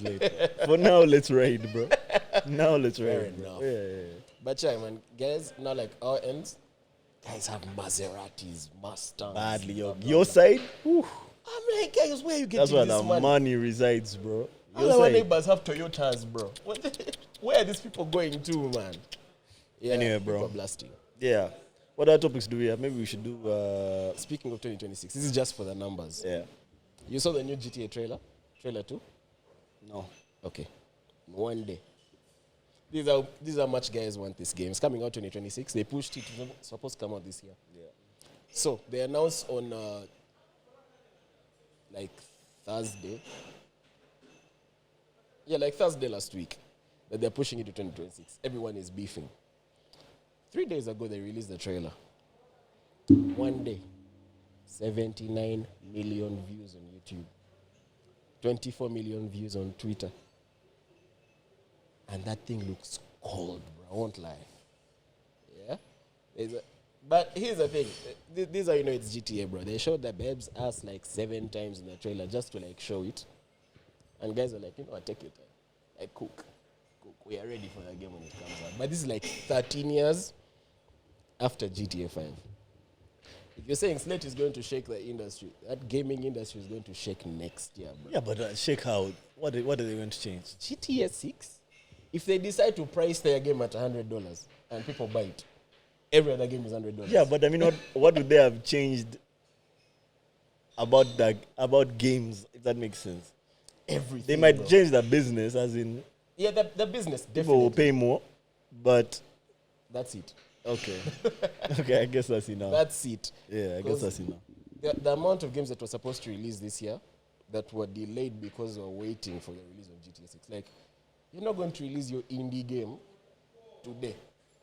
Speaker 2: later. For now, let's ride, bro.
Speaker 3: Fair enough.
Speaker 2: Yeah.
Speaker 3: But yeah, man, guys, now our ends, guys have Maseratis, Mustangs.
Speaker 2: Badly, your side? Whew.
Speaker 3: I'm like, guys, where are you getting
Speaker 2: this money?
Speaker 3: That's
Speaker 2: where the money resides, bro.
Speaker 3: All our neighbors have Toyotas, bro. Where are these people going to, man? Yeah,
Speaker 2: anyway, bro.
Speaker 3: People are blasting.
Speaker 2: Yeah. What other topics do we have? Maybe we should do...
Speaker 3: Speaking of 2026, this is just for the numbers.
Speaker 2: Yeah.
Speaker 3: You saw the new GTA trailer? Trailer 2?
Speaker 2: No.
Speaker 3: Okay. One day. These are much guys want this game. It's coming out 2026. They pushed it. It's supposed to come out this year.
Speaker 2: Yeah.
Speaker 3: So they announced on Thursday. Yeah, Thursday last week that they're pushing it to 2026. Everyone is beefing. 3 days ago they released the trailer. One day, 79 million views on YouTube, 24 million views on Twitter. And that thing looks cold, bro. I won't lie. Yeah? But here's the thing. These are, it's GTA, bro. They showed the babes ass 7 times in the trailer just to show it. And guys were like, you know what, take your time. Like, cook. We are ready for that game when it comes out. But this is like 13 years after GTA 5. If you're saying Slate is going to shake the industry, that gaming industry is going to shake next year, bro.
Speaker 2: Yeah, but shake how? What are they going to change?
Speaker 3: GTA 6? If they decide to price their game at $100 and people buy it, every other game is $100.
Speaker 2: Yeah, but I mean, what would they have changed about games, if that makes sense?
Speaker 3: Everything.
Speaker 2: They might change their business, as in
Speaker 3: the business, definitely.
Speaker 2: people will pay more, but
Speaker 3: that's it.
Speaker 2: okay. Okay, I guess that's enough.
Speaker 3: That's it.
Speaker 2: Yeah, I guess that's enough.
Speaker 3: The amount of games that were supposed to release this year that were delayed because we were waiting for the release of GTA 6. Like, you're not going to release your indie game today,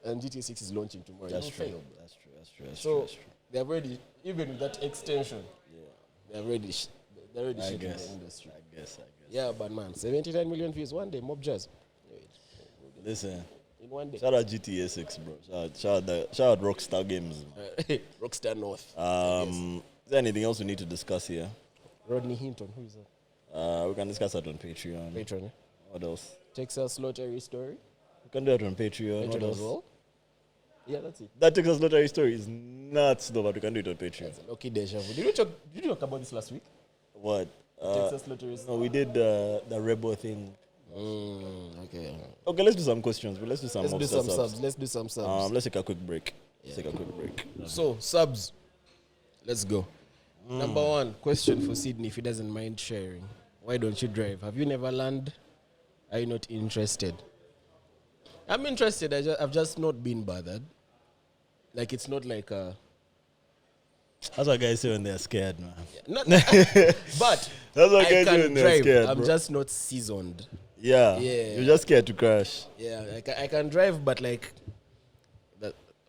Speaker 3: and GTA 6 is launching tomorrow.
Speaker 2: That's true.
Speaker 3: Fail.
Speaker 2: That's true.
Speaker 3: So they're already, even with that extension, they're already shaking the industry.
Speaker 2: I guess.
Speaker 3: Yeah, but man, 79 million views one day, Mobsters.
Speaker 2: Listen,
Speaker 3: in one day.
Speaker 2: shout out GTA 6, bro. Shout out Rockstar Games.
Speaker 3: Rockstar North.
Speaker 2: Is there anything else we need to discuss here?
Speaker 3: Rodney Hinton, who is that?
Speaker 2: We can discuss that on Patreon.
Speaker 3: Patreon.
Speaker 2: What else?
Speaker 3: Texas Lottery Story.
Speaker 2: We can do it on Patreon. What
Speaker 3: Patreon
Speaker 2: else?
Speaker 3: as well. Yeah, that's it.
Speaker 2: That Texas Lottery story is nuts, though, but we can do it on Patreon.
Speaker 3: That's an okay deja vu. Did you talk about this last week?
Speaker 2: What?
Speaker 3: Texas Lottery Story.
Speaker 2: No, we did the Rebel thing.
Speaker 3: Okay.
Speaker 2: Okay, let's do some questions, but let's do some
Speaker 3: Let's do
Speaker 2: Mobsters
Speaker 3: some
Speaker 2: subs.
Speaker 3: subs. Let's do some subs.
Speaker 2: Let's take a quick break. Let's take a quick break.
Speaker 3: So, subs. Let's go. Number one, question for Sydney, if he doesn't mind sharing. Why don't you drive? Have you never learned? Are you not interested? I'm interested. I've just not been bothered. Like, it's not like a...
Speaker 2: That's what guys say when they're scared, man.
Speaker 3: Not, but
Speaker 2: That's what
Speaker 3: I
Speaker 2: guys say
Speaker 3: can
Speaker 2: when they're
Speaker 3: drive.
Speaker 2: scared,
Speaker 3: I'm
Speaker 2: bro.
Speaker 3: just not seasoned.
Speaker 2: Yeah.
Speaker 3: Yeah.
Speaker 2: You're just scared to crash.
Speaker 3: Yeah, I can drive, but like...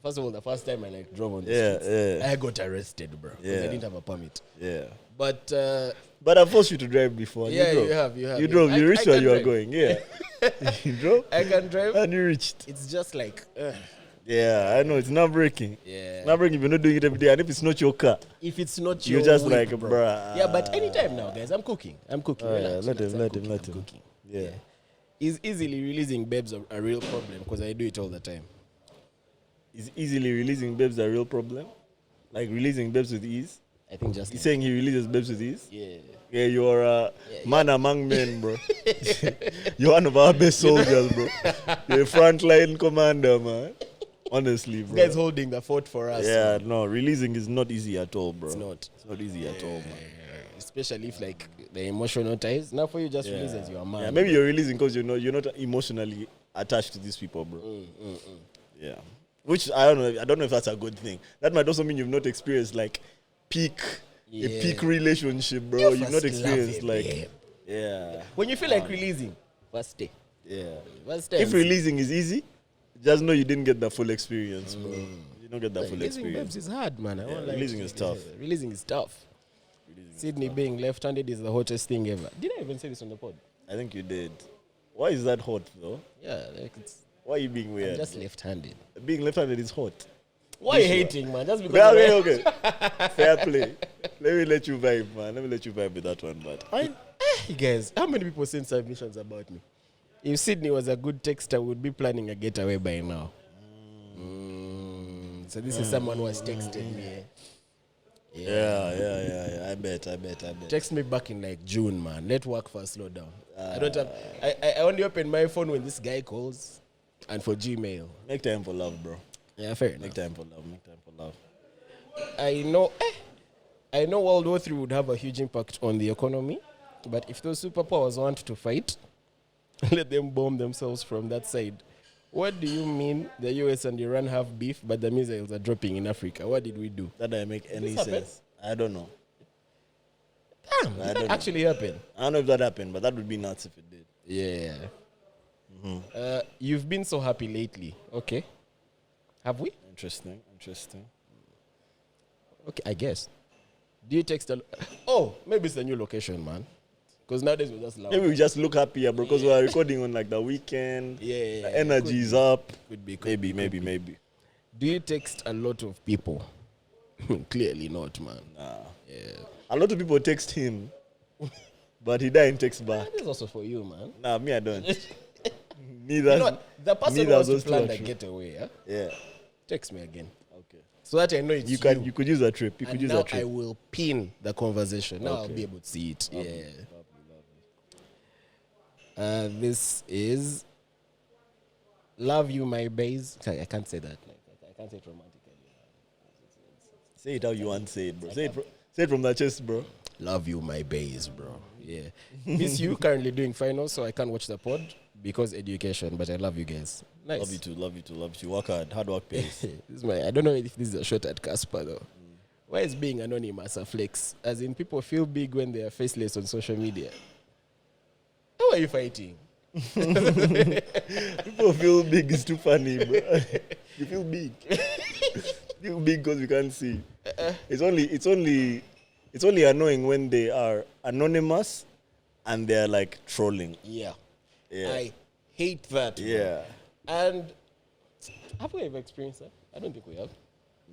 Speaker 3: First of all, the first time I like drove on the streets, I got arrested, bro. Because I didn't have a permit.
Speaker 2: Yeah.
Speaker 3: But
Speaker 2: I forced you to drive before.
Speaker 3: yeah,
Speaker 2: you
Speaker 3: have.
Speaker 2: You drove. You reached where you were going. Yeah. You drove.
Speaker 3: I can drive.
Speaker 2: And you reached.
Speaker 3: It's just like,
Speaker 2: Yeah, I know. It's not breaking.
Speaker 3: yeah.
Speaker 2: Not breaking if you're not doing it every day. And if it's not your car,
Speaker 3: If it's not
Speaker 2: you're
Speaker 3: your
Speaker 2: just
Speaker 3: whip,
Speaker 2: like,
Speaker 3: bro.
Speaker 2: bruh.
Speaker 3: Yeah, but anytime now, guys, I'm cooking. Relax,
Speaker 2: let him,
Speaker 3: I'm
Speaker 2: let
Speaker 3: cooking,
Speaker 2: him, let
Speaker 3: I'm
Speaker 2: him.
Speaker 3: cooking.
Speaker 2: Yeah.
Speaker 3: Is easily releasing babes a real problem? Because I do it all the time.
Speaker 2: Is easily releasing babes a real problem? Like releasing babes with ease?
Speaker 3: I think just
Speaker 2: He's saying he releases babes with ease?
Speaker 3: yeah.
Speaker 2: Yeah, you're a man among men, bro. You're one of our best soldiers, bro. You're a frontline commander, man. Honestly, bro.
Speaker 3: This guy's holding the fort for us.
Speaker 2: Yeah, no, releasing is not easy at all, bro.
Speaker 3: It's not.
Speaker 2: It's not easy at all, man.
Speaker 3: Especially if like the emotional ties. Now for you, just release as you are man.
Speaker 2: Yeah, maybe you're releasing because you're not emotionally attached to these people, bro. Yeah. Which I don't know if that's a good thing. That might also mean you've not experienced like a peak relationship, bro.
Speaker 3: You
Speaker 2: You've not
Speaker 3: first
Speaker 2: experienced
Speaker 3: love it,
Speaker 2: like
Speaker 3: babe.
Speaker 2: yeah.
Speaker 3: When you feel like releasing, first day.
Speaker 2: Yeah.
Speaker 3: First day.
Speaker 2: If releasing is easy, just know you didn't get the full experience, bro. You don't get the full
Speaker 3: Releasing
Speaker 2: experience.
Speaker 3: babes is hard, man. I won't lie
Speaker 2: releasing
Speaker 3: to
Speaker 2: is
Speaker 3: you.
Speaker 2: tough.
Speaker 3: Releasing is tough. Sydney being left-handed is the hottest thing ever. Did I even say this on the pod?
Speaker 2: I think you did. Why is that hot though?
Speaker 3: Yeah, like it's
Speaker 2: Why are you being weird?
Speaker 3: I'm just left-handed.
Speaker 2: Being left-handed is hot.
Speaker 3: Why are you hating, man? Just because.
Speaker 2: Well,
Speaker 3: of
Speaker 2: okay. Fair play. Let me let you vibe, man. Let me let you vibe with that one, but
Speaker 3: Hey guys, how many people send submissions about me? If Sydney was a good texter, we'd be planning a getaway by now. So this is someone who has texted me.
Speaker 2: Yeah. I bet.
Speaker 3: Text me back in like June, man. Let work first slow down. I don't have. I only open my phone when this guy calls, and for Gmail.
Speaker 2: Make time for love, bro.
Speaker 3: Yeah, fair enough.
Speaker 2: Make time for love.
Speaker 3: I know World War III would have a huge impact on the economy, but if those superpowers want to fight, let them bomb themselves from that side. What do you mean the US and Iran have beef, but the missiles are dropping in Africa? What did we do?
Speaker 2: That doesn't make any
Speaker 3: this happen?
Speaker 2: sense. I don't know.
Speaker 3: Damn, did that actually happen?
Speaker 2: I don't know if that happened, but that would be nuts if it did.
Speaker 3: Yeah. You've been so happy lately. Okay. Have we?
Speaker 2: Interesting.
Speaker 3: Okay, I guess. Do you text Oh, maybe it's the new location, man. Because nowadays we're just loud.
Speaker 2: Maybe we just look happier because we are recording on like the weekend.
Speaker 3: Yeah.
Speaker 2: The energy is up.
Speaker 3: Could be.
Speaker 2: Maybe.
Speaker 3: Do you text a lot of people? Clearly not, man.
Speaker 2: Nah.
Speaker 3: Yeah.
Speaker 2: A lot of people text him. But he died and takes back.
Speaker 3: This is also for you, man.
Speaker 2: Nah, me, I don't. Neither.
Speaker 3: You know what? The person who
Speaker 2: neither
Speaker 3: wants to
Speaker 2: those two
Speaker 3: plan
Speaker 2: are
Speaker 3: the
Speaker 2: true.
Speaker 3: getaway,
Speaker 2: Yeah.
Speaker 3: text me again.
Speaker 2: Okay.
Speaker 3: So that I know it's
Speaker 2: You could use a trip. You
Speaker 3: and
Speaker 2: could use
Speaker 3: now
Speaker 2: a trip.
Speaker 3: I will pin the conversation. Now I'll
Speaker 2: Okay.
Speaker 3: be able to see it.
Speaker 2: Lovely,
Speaker 3: Yeah. This is Love You My Bays. Sorry, I can't say that. I can't say it romantically.
Speaker 2: Say it how you want to say it, bro. Say it from the chest, bro.
Speaker 3: Love You My Bays, bro. Yeah. Miss you currently doing finals, so I can't watch the pod because education, but I love you guys. Nice.
Speaker 2: Love you too, love you too, love you too. Work hard. Hard work pays.
Speaker 3: This is I don't know if this is a shot at Casper though. Why is being anonymous a flex? As in, people feel big when they are faceless on social media. How are you fighting?
Speaker 2: People feel big is too funny, bro. You feel big. You feel big because you can't see. It's only annoying when they are anonymous and they are like trolling.
Speaker 3: Yeah.
Speaker 2: Yeah.
Speaker 3: I hate that. Bro.
Speaker 2: Yeah.
Speaker 3: And have we ever experienced that? I don't think we have.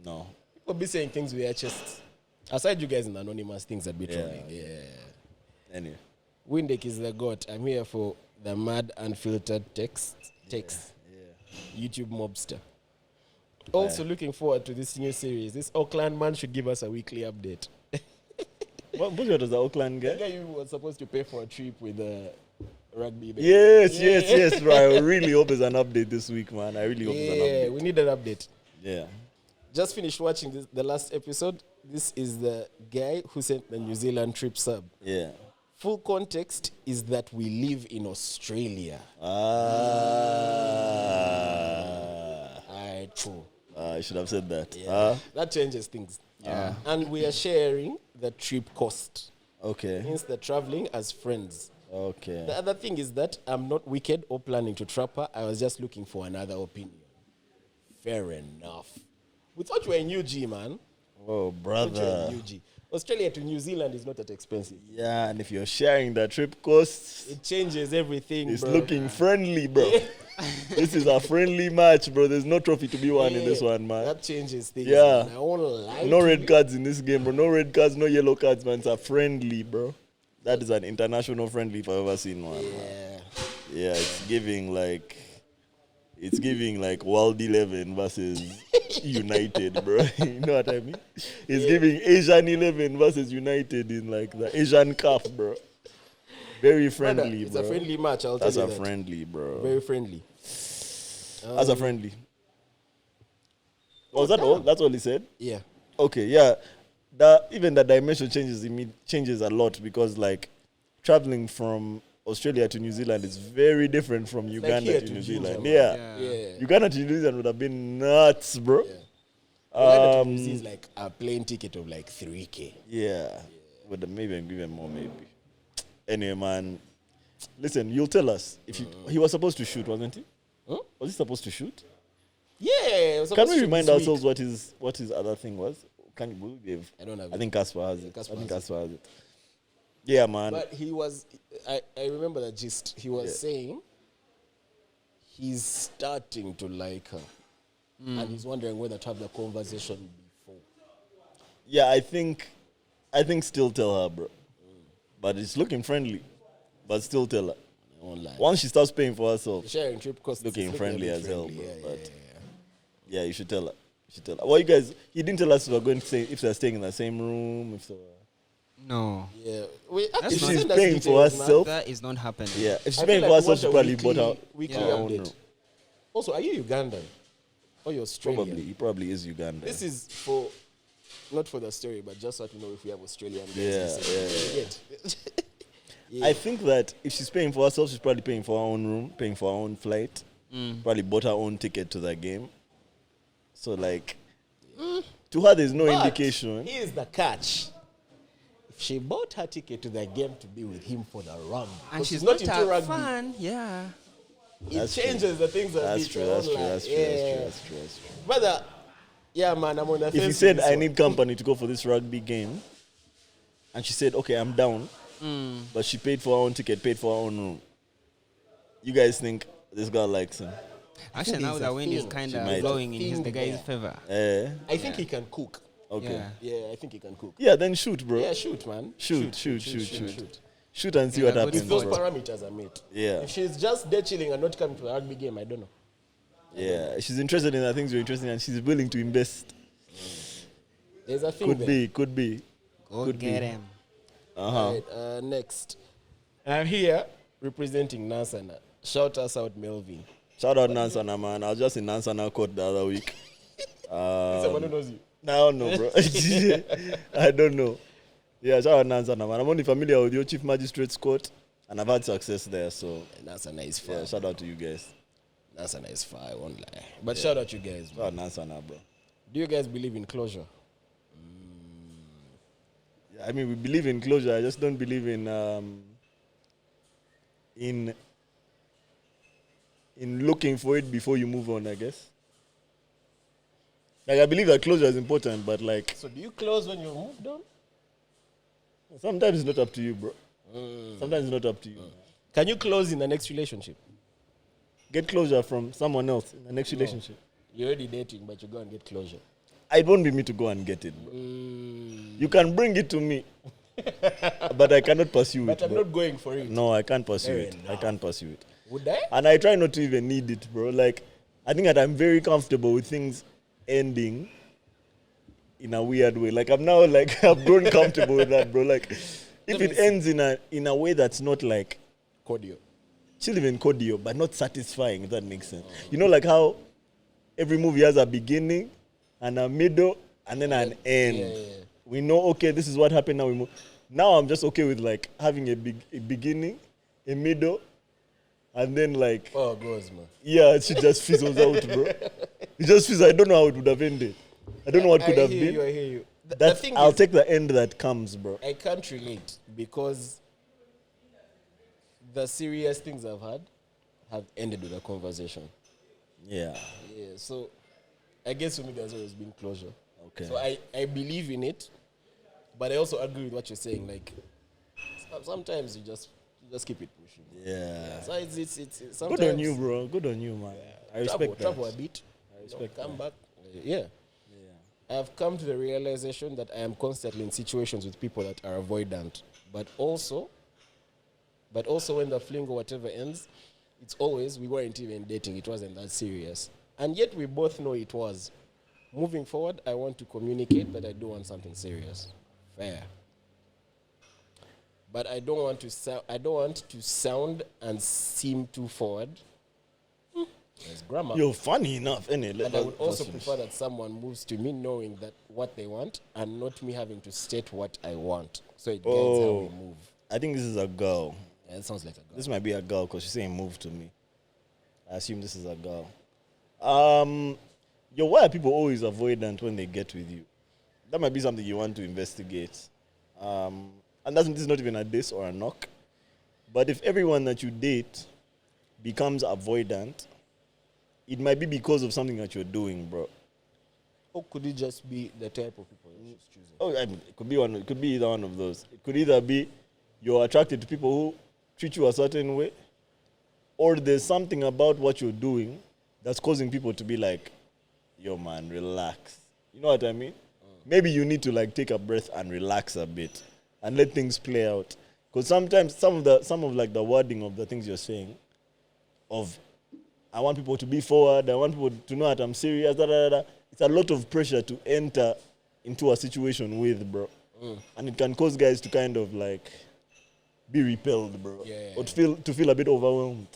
Speaker 2: No.
Speaker 3: People be saying things we are just, aside you guys in anonymous things that be trolling. Yeah.
Speaker 2: Anyway.
Speaker 3: Windek is the goat. I'm here for the mad unfiltered text.
Speaker 2: Yeah.
Speaker 3: YouTube Mobster. Also looking forward to this new series. This Auckland man should give us a weekly update.
Speaker 2: What was the Auckland
Speaker 3: The
Speaker 2: guy?
Speaker 3: guy you were supposed to pay for a trip with the rugby. Baby.
Speaker 2: Yes, bro. I really hope there's an update this week, man. I really hope there's an
Speaker 3: Yeah,
Speaker 2: update.
Speaker 3: we need an update.
Speaker 2: Yeah.
Speaker 3: Just finished watching the last episode. This is the guy who sent the New Zealand trip sub.
Speaker 2: Yeah.
Speaker 3: Full context is that we live in Australia. True.
Speaker 2: I should have said that.
Speaker 3: Yeah. That changes things.
Speaker 1: Yeah.
Speaker 3: And we are sharing the trip cost.
Speaker 2: Okay.
Speaker 3: Hence the traveling as friends.
Speaker 2: Okay.
Speaker 3: The other thing is that I'm not wicked or planning to trap her. I was just looking for another opinion. Fair enough. We thought you were in UG, man.
Speaker 2: Oh, brother.
Speaker 3: UG. Australia to New Zealand is not that expensive.
Speaker 2: Yeah, and if you're sharing the trip costs,
Speaker 3: It changes everything,
Speaker 2: it's
Speaker 3: bro.
Speaker 2: looking friendly, bro. This is a friendly match, bro. There's no trophy to be won in this one, man.
Speaker 3: That changes things.
Speaker 2: Yeah.
Speaker 3: Man. I won't lie
Speaker 2: No
Speaker 3: to
Speaker 2: red
Speaker 3: you.
Speaker 2: cards in this game, bro. No red cards, no yellow cards, man. It's a friendly, bro. That is an international friendly if I've ever seen one.
Speaker 3: Yeah.
Speaker 2: Yeah, it's giving like World 11 versus United, bro. You know what I mean? It's giving Asian 11 versus United in like the Asian Cup, bro. Very friendly,
Speaker 3: It's
Speaker 2: bro.
Speaker 3: a friendly match, I'll
Speaker 2: That's
Speaker 3: tell
Speaker 2: a
Speaker 3: you that.
Speaker 2: friendly, bro.
Speaker 3: Very friendly.
Speaker 2: That's a friendly. Was that all? That's all he said?
Speaker 3: Yeah.
Speaker 2: Okay, yeah. Even the dimension changes a lot because like traveling from Australia to New Zealand is very different from Uganda
Speaker 3: here
Speaker 2: to
Speaker 3: to
Speaker 2: New
Speaker 3: Ginger,
Speaker 2: Zealand.
Speaker 3: man.
Speaker 2: Yeah.
Speaker 3: Yeah.
Speaker 2: Uganda to New Zealand would have been nuts, bro.
Speaker 3: Uganda to New Zealand is like a plane ticket of like 3K.
Speaker 2: Yeah. But maybe even more, maybe. Anyway, man. Listen, you'll tell us if he was supposed to shoot, wasn't he?
Speaker 3: Huh?
Speaker 2: Was he supposed to shoot?
Speaker 3: Yeah. it was
Speaker 2: Can
Speaker 3: supposed
Speaker 2: we
Speaker 3: to
Speaker 2: remind
Speaker 3: this week.
Speaker 2: ourselves what his other thing was? Can you give?
Speaker 3: I don't have
Speaker 2: I
Speaker 3: it.
Speaker 2: think Casper has it.
Speaker 3: Casper
Speaker 2: I think
Speaker 3: has
Speaker 2: Casper has it. Yeah, man.
Speaker 3: But he was, I remember the gist. He was saying he's starting to like her. And he's wondering whether to have the conversation before.
Speaker 2: Yeah, I think still tell her, bro. But it's looking friendly. But still tell her.
Speaker 3: I won't lie.
Speaker 2: Once she starts paying for herself,
Speaker 3: Sharing trip costs.
Speaker 2: looking
Speaker 3: is
Speaker 2: friendly
Speaker 3: a bit
Speaker 2: as hell,
Speaker 3: friendly.
Speaker 2: bro.
Speaker 3: Yeah,
Speaker 2: But
Speaker 3: yeah.
Speaker 2: yeah, you should tell her. Well, you guys, he didn't tell us if we're going to say if they're staying in the same room, if so.
Speaker 4: No,
Speaker 3: Yeah. Wait,
Speaker 4: That's
Speaker 3: actually,
Speaker 4: not-
Speaker 2: She's
Speaker 3: send us
Speaker 2: paying for
Speaker 3: details, man.
Speaker 2: herself.
Speaker 4: that is not happening.
Speaker 2: Yeah, if she's
Speaker 3: I
Speaker 2: paying
Speaker 3: feel
Speaker 2: for
Speaker 3: like we
Speaker 2: herself, she
Speaker 3: want a
Speaker 2: probably bought her
Speaker 3: weekly
Speaker 2: her own
Speaker 3: update.
Speaker 2: room.
Speaker 3: Also, are you Ugandan? Or you're Australian?
Speaker 2: He probably is Uganda.
Speaker 3: This is for, not for the story, but just so to know if we have Australian guys.
Speaker 2: Yeah,
Speaker 3: listening. Yeah.
Speaker 2: I think that if she's paying for herself, she's probably paying for her own room, paying for her own flight, probably bought her own ticket to the game. So, like, to her, there's no
Speaker 3: But
Speaker 2: indication.
Speaker 3: here's the catch. If she bought her ticket to the game to be with him for the rugby,
Speaker 4: And
Speaker 3: 'cause
Speaker 4: she's
Speaker 3: not
Speaker 4: not
Speaker 3: into
Speaker 4: a
Speaker 3: rugby,
Speaker 4: fan. Yeah.
Speaker 3: it
Speaker 2: That's true.
Speaker 3: changes the things that
Speaker 2: That's true, that's true, that's true, that's true, that's true.
Speaker 3: Brother, yeah, man, I'm on the
Speaker 2: If you said, I need company to go for this rugby game, and she said, okay, I'm down, but she paid for her own ticket, paid for her own room, you guys think this girl likes him?
Speaker 4: Actually, now
Speaker 3: there's
Speaker 4: the
Speaker 3: a
Speaker 4: wind is
Speaker 3: thing.
Speaker 4: kind
Speaker 2: She
Speaker 4: of
Speaker 2: might.
Speaker 4: blowing in
Speaker 3: Thing
Speaker 4: the guy's
Speaker 3: there.
Speaker 4: favor.
Speaker 3: I think he can cook.
Speaker 2: Okay.
Speaker 4: Yeah.
Speaker 3: Yeah, I think he can cook.
Speaker 2: Yeah, then shoot, bro.
Speaker 3: Yeah, shoot, man.
Speaker 2: Shoot. Shoot and see
Speaker 4: Yeah,
Speaker 2: what
Speaker 4: good
Speaker 2: happens.
Speaker 3: If those
Speaker 2: bro.
Speaker 3: parameters are met.
Speaker 2: Yeah.
Speaker 3: If she's just there chilling and not coming to a rugby game, I don't know.
Speaker 2: Yeah, she's interested in the things you're interested in, and she's willing to invest.
Speaker 3: There's a thing
Speaker 2: Could
Speaker 3: there.
Speaker 2: be, could be.
Speaker 4: Go
Speaker 2: Could
Speaker 4: get
Speaker 2: be.
Speaker 4: him.
Speaker 3: Right, next. I'm here representing Nansana. Shout us out, Melvin.
Speaker 2: Shout out Nansana, man. I was just in Nansana court the other week.
Speaker 3: Someone who knows you.
Speaker 2: I don't know, bro. I don't know. Yeah, shout out Nansana, man. I'm only familiar with your Chief Magistrate's Court, and I've had success there, so
Speaker 3: Nansana is far.
Speaker 2: yeah, shout out to you guys.
Speaker 3: Nansana is far, I won't lie. But shout out you guys.
Speaker 2: Shout out Nansana, bro.
Speaker 3: Do you guys believe in closure?
Speaker 2: Yeah, I mean, we believe in closure. I just don't believe in looking for it before you move on, I guess. Like, I believe that closure is important, but like,
Speaker 3: So do you close when you moved on?
Speaker 2: sometimes it's not up to you, bro. Sometimes it's not up to you.
Speaker 3: Can you close in the next relationship?
Speaker 2: Get closure from someone else in the next relationship.
Speaker 3: You're already dating, but you go and get closure.
Speaker 2: It won't be me to go and get it, bro. You can bring it to me, but I cannot pursue
Speaker 3: But
Speaker 2: it,
Speaker 3: I'm
Speaker 2: bro.
Speaker 3: not going for it.
Speaker 2: No, I can't pursue
Speaker 3: Fair
Speaker 2: it. I
Speaker 3: enough.
Speaker 2: can't pursue it.
Speaker 3: Would I?
Speaker 2: And I try not to even need it, bro. Like, I think that I'm very comfortable with things ending in a weird way. Like, I'm now, like, I've grown comfortable with that, bro. Like, if it ends in a way that's not, like,
Speaker 3: Cordial.
Speaker 2: still even cordial, but not satisfying, if that makes sense. You know, like how every movie has a beginning and a middle and then an end.
Speaker 3: Yeah.
Speaker 2: We know, okay, this is what happened, now we move. Now I'm just okay with, like, having a beginning, a middle, and then, like,
Speaker 3: Oh, goes, man.
Speaker 2: yeah, it just fizzles out, bro. It just fizzles. I don't know how it would have ended. I don't know what could have been.
Speaker 3: I hear you. The
Speaker 2: That's,
Speaker 3: thing
Speaker 2: I'll
Speaker 3: is,
Speaker 2: take the end that comes, bro.
Speaker 3: I can't relate because the serious things I've had have ended with a conversation.
Speaker 2: Yeah.
Speaker 3: Yeah, so I guess for me there's always been closure.
Speaker 2: Okay.
Speaker 3: So I believe in it, but I also agree with what you're saying. Like sometimes you just keep it pushing.
Speaker 2: Yeah.
Speaker 3: So it's
Speaker 2: Good on you, bro. Good on you, man. I respect
Speaker 3: travel
Speaker 2: that.
Speaker 3: a bit.
Speaker 2: I respect
Speaker 3: Come
Speaker 2: that.
Speaker 3: back. Yeah. I've come to the realization that I am constantly in situations with people that are avoidant, but also when the fling or whatever ends, it's always we weren't even dating. It wasn't that serious, and yet we both know it was. Moving forward, I want to communicate that I do want something serious, fair. But I don't want to sound and seem too forward. There's grammar.
Speaker 2: You're funny enough, innit?
Speaker 3: And I would also prefer that someone moves to me knowing that what they want and not me having to state what I want. So it guides how we move.
Speaker 2: I think this is a girl.
Speaker 3: Yeah, it sounds like a girl.
Speaker 2: This might be a girl because she's saying move to me. I assume this is a girl. Why are people always avoidant when they get with you? That might be something you want to investigate. And this is not even a diss or a knock. But if everyone that you date becomes avoidant, it might be because of something that you're doing, bro.
Speaker 3: Or could it just be the type of people you're choosing?
Speaker 2: Oh, I mean, it could be one. It could be either one of those. It could either be you're attracted to people who treat you a certain way, or there's something about what you're doing that's causing people to be like, "Yo, man, relax." You know what I mean? Maybe you need to like take a breath and relax a bit and let things play out. Because sometimes some of like the wording of the things you're saying, of I want people to be forward, I want people to know that I'm serious, it's a lot of pressure to enter into a situation with, bro. And it can cause guys to kind of like be repelled, bro. Or to feel a bit overwhelmed.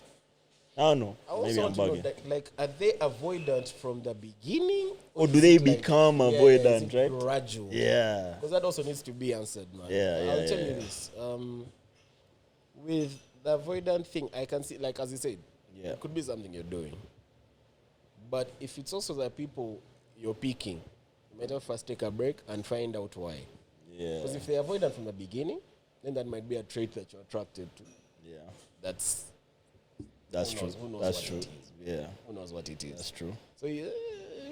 Speaker 2: I don't know.
Speaker 3: I also
Speaker 2: Maybe I'm
Speaker 3: want to know,
Speaker 2: bugging.
Speaker 3: like, are they avoidant from the beginning?
Speaker 2: Or do
Speaker 3: is
Speaker 2: they
Speaker 3: it like-
Speaker 2: become
Speaker 3: is
Speaker 2: avoidant,
Speaker 3: it
Speaker 2: right?
Speaker 3: gradual?
Speaker 2: Yeah.
Speaker 3: Because that also needs to be answered, man. I'll tell you this. With the avoidant thing, I can see, like, as you said,
Speaker 2: Yeah.
Speaker 3: it could be something you're doing. But if it's also the people you're picking, you might have first take a break and find out why.
Speaker 2: Yeah.
Speaker 3: Because if they're avoidant from the beginning, then that might be a trait that you're attracted to.
Speaker 2: Yeah.
Speaker 3: That's
Speaker 2: That's
Speaker 3: who
Speaker 2: true.
Speaker 3: knows- who knows
Speaker 2: That's
Speaker 3: what
Speaker 2: true.
Speaker 3: it is.
Speaker 2: Yeah.
Speaker 3: who knows what it is.
Speaker 2: That's true.
Speaker 3: So you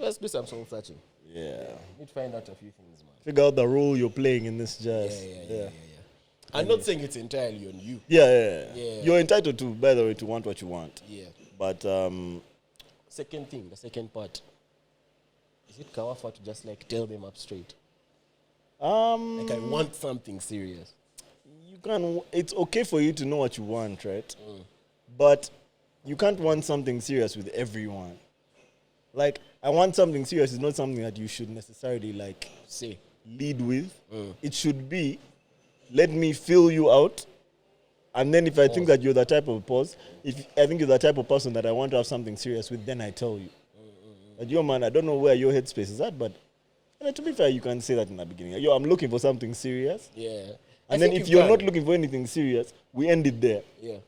Speaker 3: must do some soul searching.
Speaker 2: Yeah.
Speaker 3: You need to find out a few things, man.
Speaker 2: Figure out the role you're playing in this jazz.
Speaker 3: Yeah. I'm not saying it's entirely on you.
Speaker 2: Yeah.
Speaker 3: Yeah.
Speaker 2: You're entitled to, by the way, to want what you want.
Speaker 3: Yeah.
Speaker 2: But
Speaker 3: Second thing, the second part. Is it kawafa to just like tell them up straight? Like I want something serious.
Speaker 2: you it's okay for you to know what you want, right? But you can't want something serious with everyone. Like, I want something serious is not something that you should necessarily like
Speaker 3: say
Speaker 2: lead with. It should be, let me fill you out. And then if I think that you're the type of if I think you're the type of person that I want to have something serious with, then I tell you. But yo, man, I don't know where your headspace is at, but to be fair, you can say that in the beginning. Yo, I'm looking for something serious.
Speaker 3: Yeah.
Speaker 2: And then if you're not looking for anything serious, we end it there.
Speaker 3: Yeah.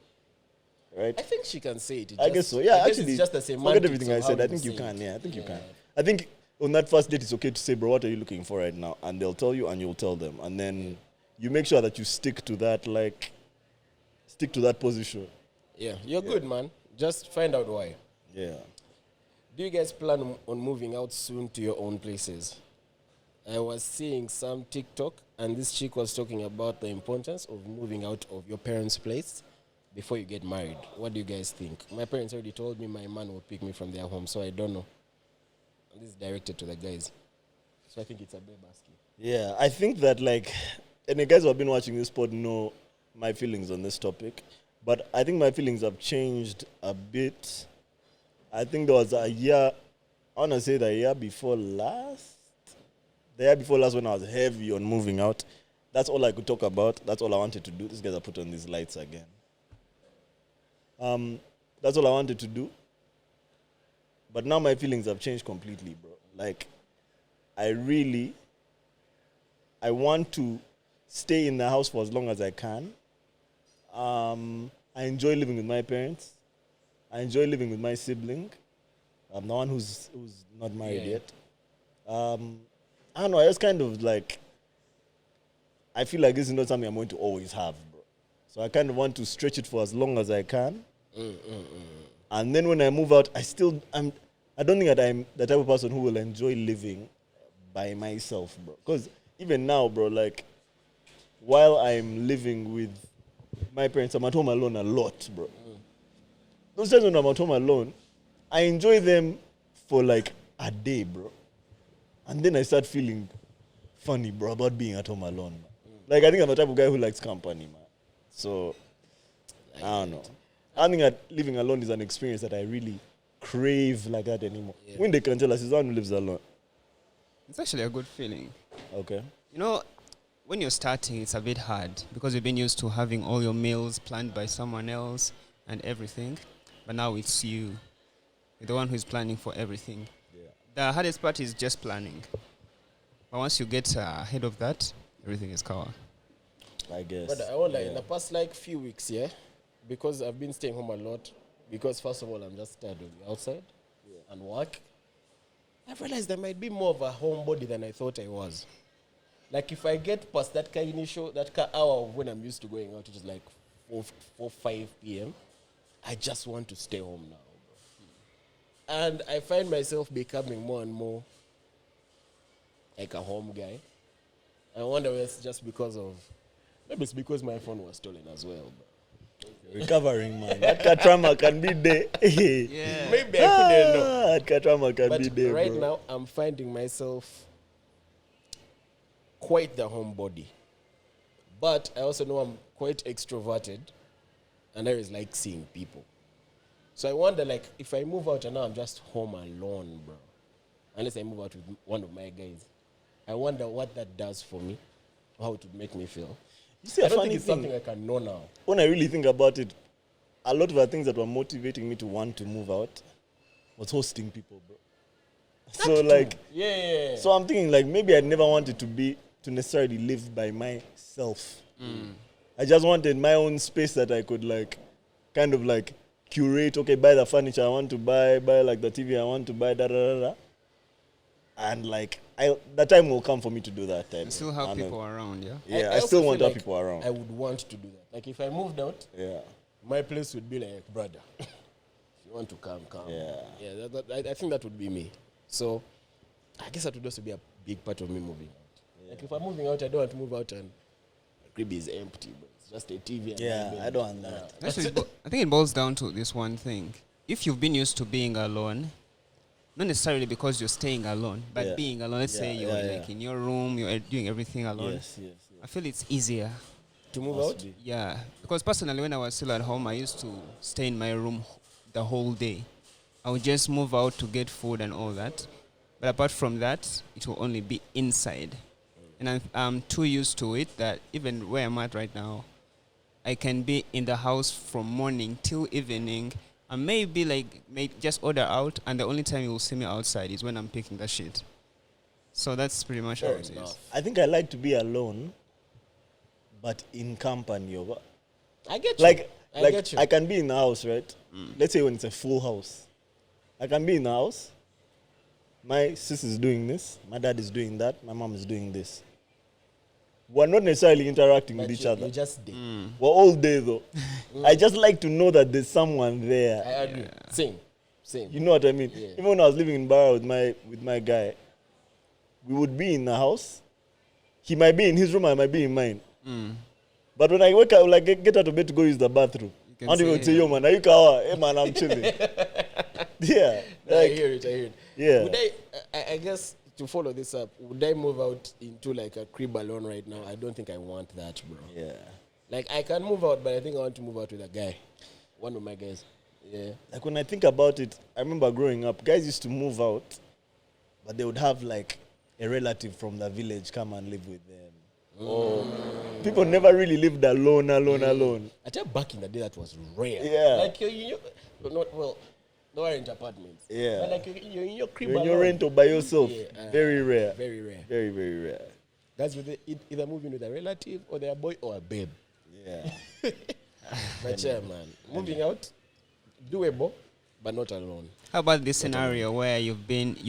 Speaker 2: Right?
Speaker 3: I think she can say it.
Speaker 2: I guess so. Yeah,
Speaker 3: I guess
Speaker 2: actually,
Speaker 3: it's just the same.
Speaker 2: Forget everything I said. I think you can. Yeah, I think you can. I think on that first date, it's okay to say, bro, what are you looking for right now? And they'll tell you, and you'll tell them. And then you make sure that you stick to that, position.
Speaker 3: Yeah, you're good, man. Just find out why.
Speaker 2: Yeah.
Speaker 3: Do you guys plan on moving out soon to your own places? I was seeing some TikTok, and this chick was talking about the importance of moving out of your parents' place before you get married. What do you guys think? My parents already told me my man will pick me from their home, so I don't know. And this is directed to the guys. So I think it's a bit basket.
Speaker 2: Yeah, I think that, and the guys who have been watching this pod know my feelings on this topic, but I think my feelings have changed a bit. I think there was a year, I want to say the year before last when I was heavy on moving out. That's all I could talk about. That's all I wanted to do. These guys are put on these lights again. That's all I wanted to do. But now my feelings have changed completely, bro. Like, I want to stay in the house for as long as I can. I enjoy living with my parents. I enjoy living with my sibling. I'm the one who's not married yet. I don't know, I just kind of I feel like this is not something I'm going to always have, bro. So I kind of want to stretch it for as long as I can. And then when I move out, I don't think that I'm the type of person who will enjoy living by myself, bro. Because even now, bro, while I'm living with my parents, I'm at home alone a lot, bro. Those times when I'm at home alone, I enjoy them for a day, bro. And then I start feeling funny, bro, about being at home alone, man. I think I'm the type of guy who likes company, man. So, I don't know. I think that living alone is an experience that I really crave like that anymore. Yeah. When they can tell us, he's the one who lives alone.
Speaker 4: It's actually a good feeling.
Speaker 2: Okay.
Speaker 4: You know, when you're starting, it's a bit hard because you've been used to having all your meals planned by someone else and everything. But now it's you. You're the one who's planning for everything. Yeah. The hardest part is just planning. But once you get ahead of that, everything is covered.
Speaker 2: I guess.
Speaker 3: But I won't lie, in the past few weeks, because I've been staying home a lot, because first of all, I'm just tired of the outside and work, I've realized I might be more of a homebody than I thought I was. If I get past that hour of when I'm used to going out, which is 5 p.m., I just want to stay home now. And I find myself becoming more and more like a home guy. I wonder if it's just maybe it's because my phone was stolen as well.
Speaker 2: Recovering, man. That Katrama can be there.
Speaker 3: Yeah. Maybe I couldn't know.
Speaker 2: That Katrama can be there,
Speaker 3: right
Speaker 2: bro.
Speaker 3: now, I'm finding myself quite the homebody. But I also know I'm quite extroverted, and I always like seeing people. So I wonder, if I move out and now I'm just home alone, bro, unless I move out with one of my guys, I wonder what that does for me, how it would make me feel.
Speaker 2: You see,
Speaker 3: I don't think it's something I can know now.
Speaker 2: When I really think about it, a lot of the things that were motivating me to want to move out was hosting people, bro. So So I'm thinking maybe I never wanted to necessarily live by myself. I just wanted my own space that I could kind of curate. Okay, buy the furniture I want to buy the TV I want to buy, and the time will come for me to do that.
Speaker 4: You still have people around, yeah?
Speaker 2: Yeah, I still want to have people around.
Speaker 3: I would want to do that. If I moved out, my place would be brother, if you want to come. Yeah, I think that would be me. So, I guess that would also be a big part of me moving out. If I'm moving out, I don't want to move out and my crib is empty, but it's just a TV. And
Speaker 2: I don't want that.
Speaker 4: Actually, I think it boils down to this one thing. If you've been used to being alone, not necessarily because you're staying alone, but being alone. Let's say you're in your room, you're doing everything alone.
Speaker 2: Yes.
Speaker 4: I feel it's easier
Speaker 3: To move out?
Speaker 4: Yeah, because personally, when I was still at home, I used to stay in my room the whole day. I would just move out to get food and all that. But apart from that, it will only be inside. And I'm too used to it that even where I'm at right now, I can be in the house from morning till evening. And maybe just order out, and the only time you will see me outside is when I'm picking the shit. So that's pretty much how it is.
Speaker 2: I think I like to be alone, but in company.
Speaker 3: I get you.
Speaker 2: I
Speaker 3: get you.
Speaker 2: I can be in the house, right? Let's say when it's a full house. I can be in the house. My sis is doing this. My dad is doing that. My mom is doing this. We're not necessarily interacting with each other.
Speaker 3: You just did.
Speaker 2: We're all there, though. I just like to know that there's someone there.
Speaker 3: I agree. Same.
Speaker 2: You know what I mean?
Speaker 3: Yeah.
Speaker 2: Even when I was living in Barra with my guy, we would be in the house. He might be in his room, I might be in mine. But when I wake up, get out of bed to go use the bathroom, I don't even say, yo, man, are you kawa? Hey, man, I'm chilling. Yeah.
Speaker 3: I hear it.
Speaker 2: Yeah.
Speaker 3: Would I guess, to follow this up, would I move out into like a crib alone right now? I don't think I want that, bro.
Speaker 2: Yeah.
Speaker 3: Like, I can move out, but I think I want to move out with a guy. One of my guys. Yeah.
Speaker 2: Like, when I think about it, I remember growing up, guys used to move out, but they would have, like, a relative from the village come and live with them. Or people never really lived alone.
Speaker 3: I tell back in the day that was rare.
Speaker 2: Yeah.
Speaker 3: Like, no rent apartments.
Speaker 2: Yeah.
Speaker 3: But like, you're in your crib
Speaker 2: You're in
Speaker 3: alone.
Speaker 2: your rent or by yourself.
Speaker 3: Yeah,
Speaker 2: Very rare.
Speaker 3: Very rare.
Speaker 2: Very, very rare.
Speaker 3: That's with either moving with a relative or their boy or a babe.
Speaker 2: Yeah.
Speaker 3: But yeah, man. Moving out, doable, but not alone.
Speaker 4: How about this scenario where you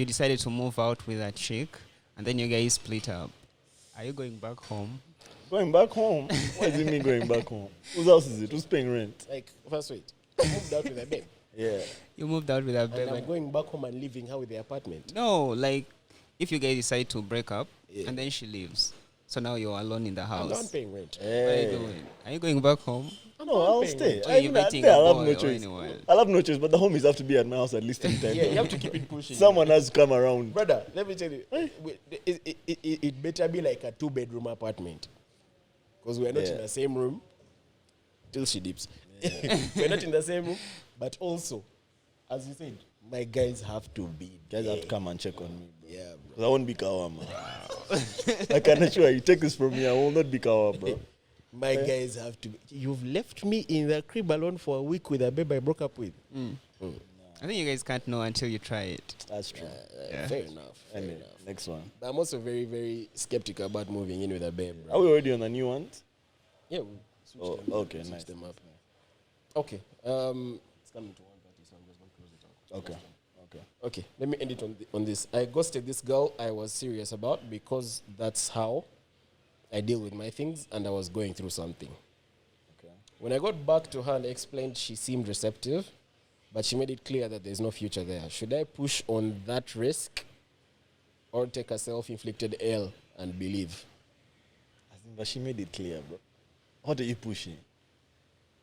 Speaker 4: decided to move out with a chick, and then you guys split up? Are you going back home?
Speaker 2: Going back home? What does it mean going back home? Whose house is it? Who's paying rent?
Speaker 3: Like, first wait. I moved out with a babe.
Speaker 2: Yeah.
Speaker 4: You moved out with a
Speaker 3: And I'm
Speaker 4: baby.
Speaker 3: going back home and leaving her with the apartment.
Speaker 4: No, like if you guys decide to break up
Speaker 3: Yeah.
Speaker 4: and then she leaves, so now you're alone in the
Speaker 3: I'm
Speaker 4: house.
Speaker 3: not paying rent.
Speaker 4: What are you doing? Are you going back home?
Speaker 2: No, I'll stay.
Speaker 4: Or you meeting a
Speaker 2: I'll have
Speaker 4: boy
Speaker 2: no
Speaker 4: or
Speaker 2: choice.
Speaker 4: anyone?
Speaker 2: I'll have no choice, but the homies have to be at my house at least 10 times.
Speaker 3: Yeah, you have to keep it pushing.
Speaker 2: Someone has to come around.
Speaker 3: Brother, let me tell you, it better be like a 2-bedroom apartment. Because we're not in the same room till she dips. We're not in the same room, but also, as you said, my guys have to be
Speaker 2: Guys
Speaker 3: there.
Speaker 2: have to come and check on me. Bro.
Speaker 3: Yeah, bro.
Speaker 2: 'Cause I won't be kawa, man. I can assure you, take this from me, I will not be kawa, bro.
Speaker 3: My guys have to be. You've left me in the crib alone for a week with a babe I broke up with.
Speaker 4: I think you guys can't know until you try it.
Speaker 2: That's true.
Speaker 4: Yeah.
Speaker 3: Fair enough. Fair
Speaker 2: Anyway,
Speaker 3: enough.
Speaker 2: next one.
Speaker 3: But I'm also very, very skeptical about moving in with a babe, bro.
Speaker 2: Are we already on the new ones?
Speaker 3: Yeah, we switched
Speaker 2: Oh,
Speaker 3: them.
Speaker 2: okay,
Speaker 3: Switched
Speaker 2: nice.
Speaker 3: them up. Okay. It's coming to 1:30, so I'm just going to close it out.
Speaker 2: Okay.
Speaker 3: Okay, let me end it on this. I ghosted this girl I was serious about because that's how I deal with my things, and I was going through something.
Speaker 2: Okay.
Speaker 3: When I got back to her and explained, she seemed receptive, but she made it clear that there's no future there. Should I push on that risk or take a self-inflicted L and believe?
Speaker 2: I think, but she made it clear, bro. What are you pushing?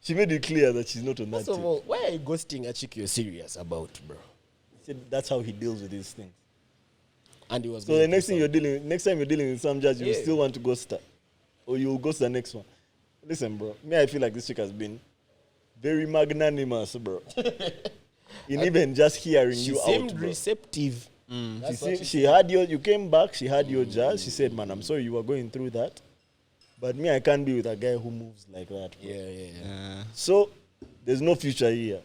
Speaker 2: She made it clear that she's not on that
Speaker 3: First of
Speaker 2: team.
Speaker 3: all, why are you ghosting a chick you're serious about, bro?
Speaker 2: He said that's how he deals with these things.
Speaker 3: And he was
Speaker 2: So
Speaker 3: going
Speaker 2: the
Speaker 3: through
Speaker 2: next thing
Speaker 3: something.
Speaker 2: next time you're dealing with some judge, you
Speaker 3: Yeah.
Speaker 2: still want to ghost her. Or you'll ghost the next one. Listen, bro. Me, I feel like this chick has been very magnanimous, bro. In even just hearing
Speaker 3: She
Speaker 2: you
Speaker 3: seemed
Speaker 2: out, bro.
Speaker 3: receptive. That's what
Speaker 2: She had you came back, she had your jazz. She said, man, I'm sorry you were going through that. But me, I can't be with a guy who moves like that, bro.
Speaker 3: Yeah.
Speaker 2: So, there's no future here.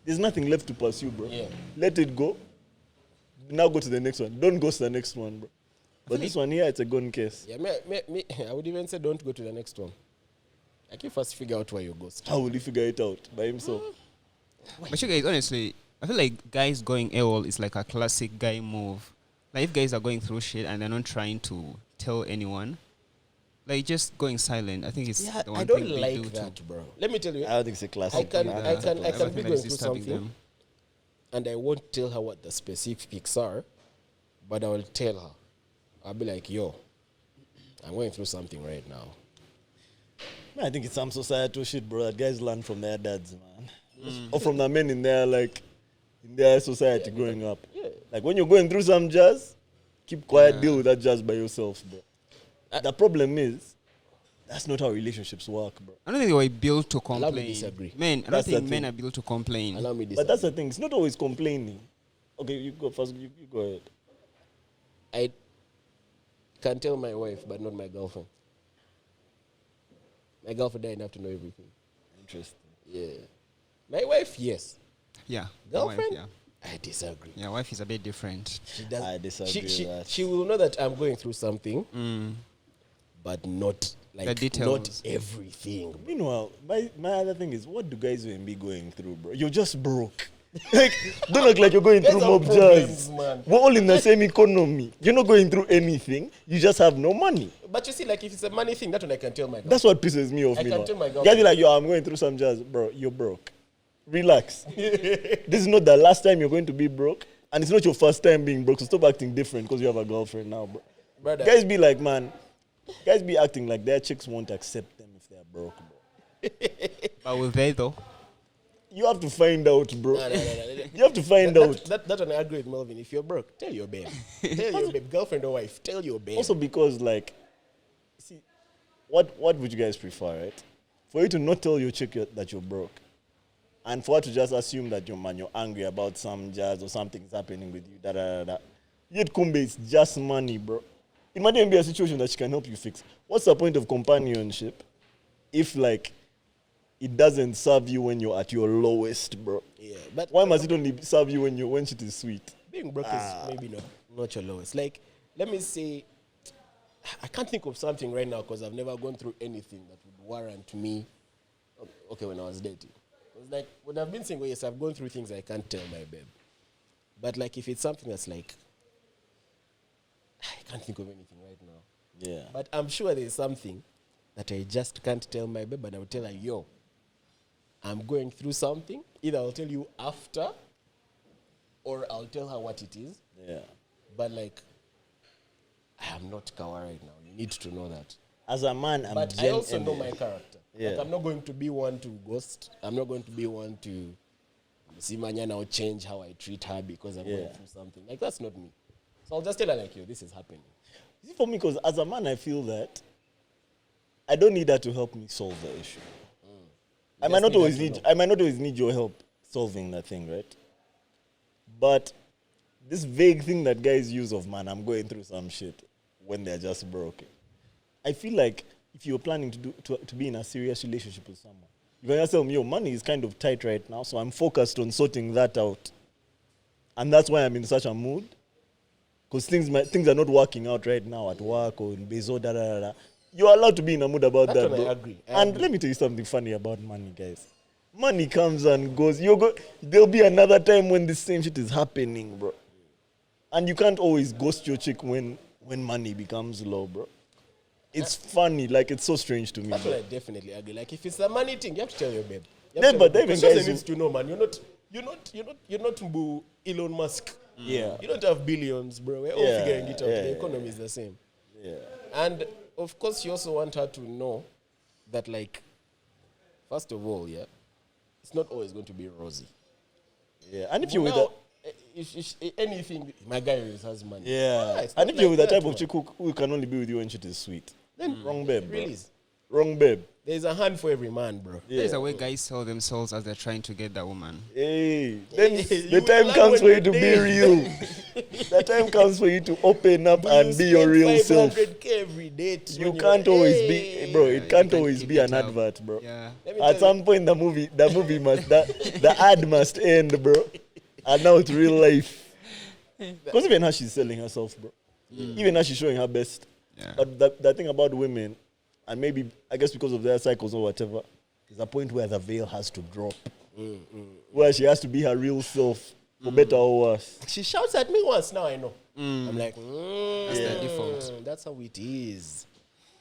Speaker 2: There's nothing left to pursue, bro.
Speaker 3: Yeah.
Speaker 2: Let it go. Now go to the next one. Don't go to the next one, bro. But this one here, it's a gone case.
Speaker 3: Yeah, me, I would even say don't go to the next one. Like, you first figure out where you ghost.
Speaker 2: How will he figure it out? By himself?
Speaker 4: But you guys, honestly, I feel like guys going AWOL is like a classic guy move. Like if guys are going through shit and they're not trying to tell anyone, like just going silent. I think it's
Speaker 3: Yeah,
Speaker 4: the one
Speaker 3: I don't
Speaker 4: thing they
Speaker 3: like
Speaker 4: do
Speaker 3: that,
Speaker 4: too.
Speaker 3: bro. Let me tell you,
Speaker 2: I don't think it's a classic.
Speaker 3: I can
Speaker 2: man.
Speaker 3: be
Speaker 4: Everything
Speaker 3: going
Speaker 4: is
Speaker 3: through
Speaker 4: disturbing
Speaker 3: something,
Speaker 4: them.
Speaker 3: and I won't tell her what the specifics are, but I will tell her. I'll be like, yo, I'm going through something right now.
Speaker 2: Man, I think it's some societal shit, bro, that guys learn from their dads, man. Or from the men in their society growing up.
Speaker 3: Yeah.
Speaker 2: Like when you're going through some jazz, keep quiet, deal with that jazz by yourself, bro. The problem is That's not how relationships work, bro.
Speaker 4: I don't think they were built to
Speaker 3: Allow me
Speaker 4: complain.
Speaker 3: disagree.
Speaker 4: Men, I don't
Speaker 2: That's the
Speaker 4: think men
Speaker 2: thing.
Speaker 4: are built to complain.
Speaker 3: Allow me
Speaker 2: But that's the thing. It's not always complaining. Okay, you go first. You go ahead.
Speaker 3: I can tell my wife, but not my girlfriend. My girlfriend doesn't have to know everything.
Speaker 2: Interesting.
Speaker 3: Yeah. My wife, yes.
Speaker 4: Yeah.
Speaker 3: Girlfriend?
Speaker 4: Wife,
Speaker 3: I disagree.
Speaker 4: yeah. Wife is a bit different.
Speaker 3: She does.
Speaker 2: I disagree
Speaker 3: She,
Speaker 2: with that.
Speaker 3: she will know that I'm going through something,
Speaker 4: Mm.
Speaker 3: but not like
Speaker 4: The details.
Speaker 3: not everything.
Speaker 2: Meanwhile, my other thing is, what do guys even be going through, bro? You're just broke. Like, don't look like you're going
Speaker 3: Guys
Speaker 2: through
Speaker 3: have
Speaker 2: Mobsters.
Speaker 3: problems, man.
Speaker 2: We're all in the same economy. You're not going through anything. You just have no money.
Speaker 3: But you see, like if it's a money thing, that's when I can tell my girl.
Speaker 2: That's what pisses me off.
Speaker 3: I can
Speaker 2: meanwhile.
Speaker 3: tell my girlfriend.
Speaker 2: Guys be like, yo, I'm going through some jazz. Bro, you're broke. Relax. This is not the last time you're going to be broke. And it's not your first time being broke. So stop acting different because you have a girlfriend now, bro.
Speaker 3: Brother.
Speaker 2: Guys be like, man, guys be acting like their chicks won't accept them if they're broke, bro.
Speaker 4: But will they though?
Speaker 2: You have to find out, bro.
Speaker 3: No.
Speaker 2: You have to find out.
Speaker 3: That one I agree with Melvin. If you're broke, tell your babe. Tell your babe, girlfriend or wife. Tell your babe.
Speaker 2: Also because, like, see, what would you guys prefer, right? For you to not tell your chick that you're broke, and for her to just assume that you're angry about some jazz or something's happening with you, Yet kumbe, it's just money, bro. It might even be a situation that she can help you fix. What's the point of companionship if, like, it doesn't serve you when you're at your lowest, bro?
Speaker 3: Yeah, but
Speaker 2: Why must it only serve you when shit is sweet?
Speaker 3: being broke is maybe not your lowest. Like, let me say, I can't think of something right now because I've never gone through anything that would warrant me. Okay, when I was dating, it was like when I've been single, yes, I've gone through things I can't tell my babe. But like, if it's something that's like, I can't think of anything right now.
Speaker 2: Yeah.
Speaker 3: But I'm sure there's something that I just can't tell my babe, but I'll tell her, yo, I'm going through something. Either I'll tell you after, or I'll tell her what it is.
Speaker 2: Yeah.
Speaker 3: But like, I am not Kawa right now. You need to know that.
Speaker 2: As a man, I'm
Speaker 3: But I also know my character.
Speaker 2: Yeah.
Speaker 3: Like, I'm not going to be one to ghost. I'm not going to be one to see Manya now change how I treat her because I'm going through something. Like, that's not me. So I'll just tell her, like, yo, this is happening.
Speaker 2: See, for me, because as a man, I feel that I don't need her to help me solve the issue. I might not always need your help solving that thing, right? But this vague thing that guys use of, man, I'm going through some shit when they're just broke. I feel like if you're planning to be in a serious relationship with someone, you can just tell me, your money is kind of tight right now, so I'm focused on sorting that out. And that's why I'm in such a mood. Because things are not working out right now at work or in Bezo, You're allowed to be in a mood about that, bro.
Speaker 3: I agree.
Speaker 2: And let me tell you something funny about money, guys. Money comes and goes. There'll be another time when the same shit is happening, bro. And you can't always ghost your chick when money becomes low, bro. It's funny, like it's so strange to me.
Speaker 3: That's
Speaker 2: bro.
Speaker 3: what I definitely agree. Like, if it's a money thing, you have to tell your babe.
Speaker 2: Yeah, but even
Speaker 3: guys
Speaker 2: guys
Speaker 3: needs to know, man. You're not Mbu Elon Musk.
Speaker 2: Yeah.
Speaker 3: You don't have billions, bro. We're all figuring it out. The economy is the same.
Speaker 2: Yeah.
Speaker 3: And of course, you also want her to know that, like, first of all, it's not always going to be rosy.
Speaker 2: Yeah. And if you're with
Speaker 3: Now,
Speaker 2: that.
Speaker 3: if anything, my guy always has money.
Speaker 2: Yeah.
Speaker 3: It's
Speaker 2: And
Speaker 3: not
Speaker 2: if you're with
Speaker 3: like
Speaker 2: that type
Speaker 3: that,
Speaker 2: of chick who can only be with you when shit is sweet.
Speaker 3: Then
Speaker 2: Wrong babe, bro.
Speaker 3: release.
Speaker 2: Wrong babe.
Speaker 3: There's a hand for every man, bro.
Speaker 2: Yeah.
Speaker 4: There's a way guys sell themselves as they're trying to get that woman.
Speaker 2: Hey, then
Speaker 3: You
Speaker 2: the
Speaker 3: will
Speaker 2: time
Speaker 3: learn
Speaker 2: comes
Speaker 3: when
Speaker 2: for you
Speaker 3: you're
Speaker 2: to be
Speaker 3: there.
Speaker 2: real. The time comes for you to open up and be your real self.
Speaker 3: 500K every date.
Speaker 2: You
Speaker 3: when
Speaker 2: can't
Speaker 3: you're,
Speaker 2: always
Speaker 3: hey.
Speaker 2: be, bro. It can't
Speaker 4: can
Speaker 2: always
Speaker 4: keep
Speaker 2: be
Speaker 4: it
Speaker 2: an
Speaker 4: up.
Speaker 2: advert, bro.
Speaker 4: Yeah.
Speaker 3: Let me
Speaker 2: At
Speaker 3: tell
Speaker 2: some point, the movie must the ad must end, bro. And now it's real life. Because even how she's selling herself, bro. Even how she's showing her best.
Speaker 4: Yeah.
Speaker 2: But the thing about women, and maybe I guess because of their cycles or whatever, is a point where the veil has to drop, where she has to be her real self, for better or worse.
Speaker 3: She shouts at me once, now I know. I'm like,
Speaker 4: That's the default.
Speaker 3: That's how it is.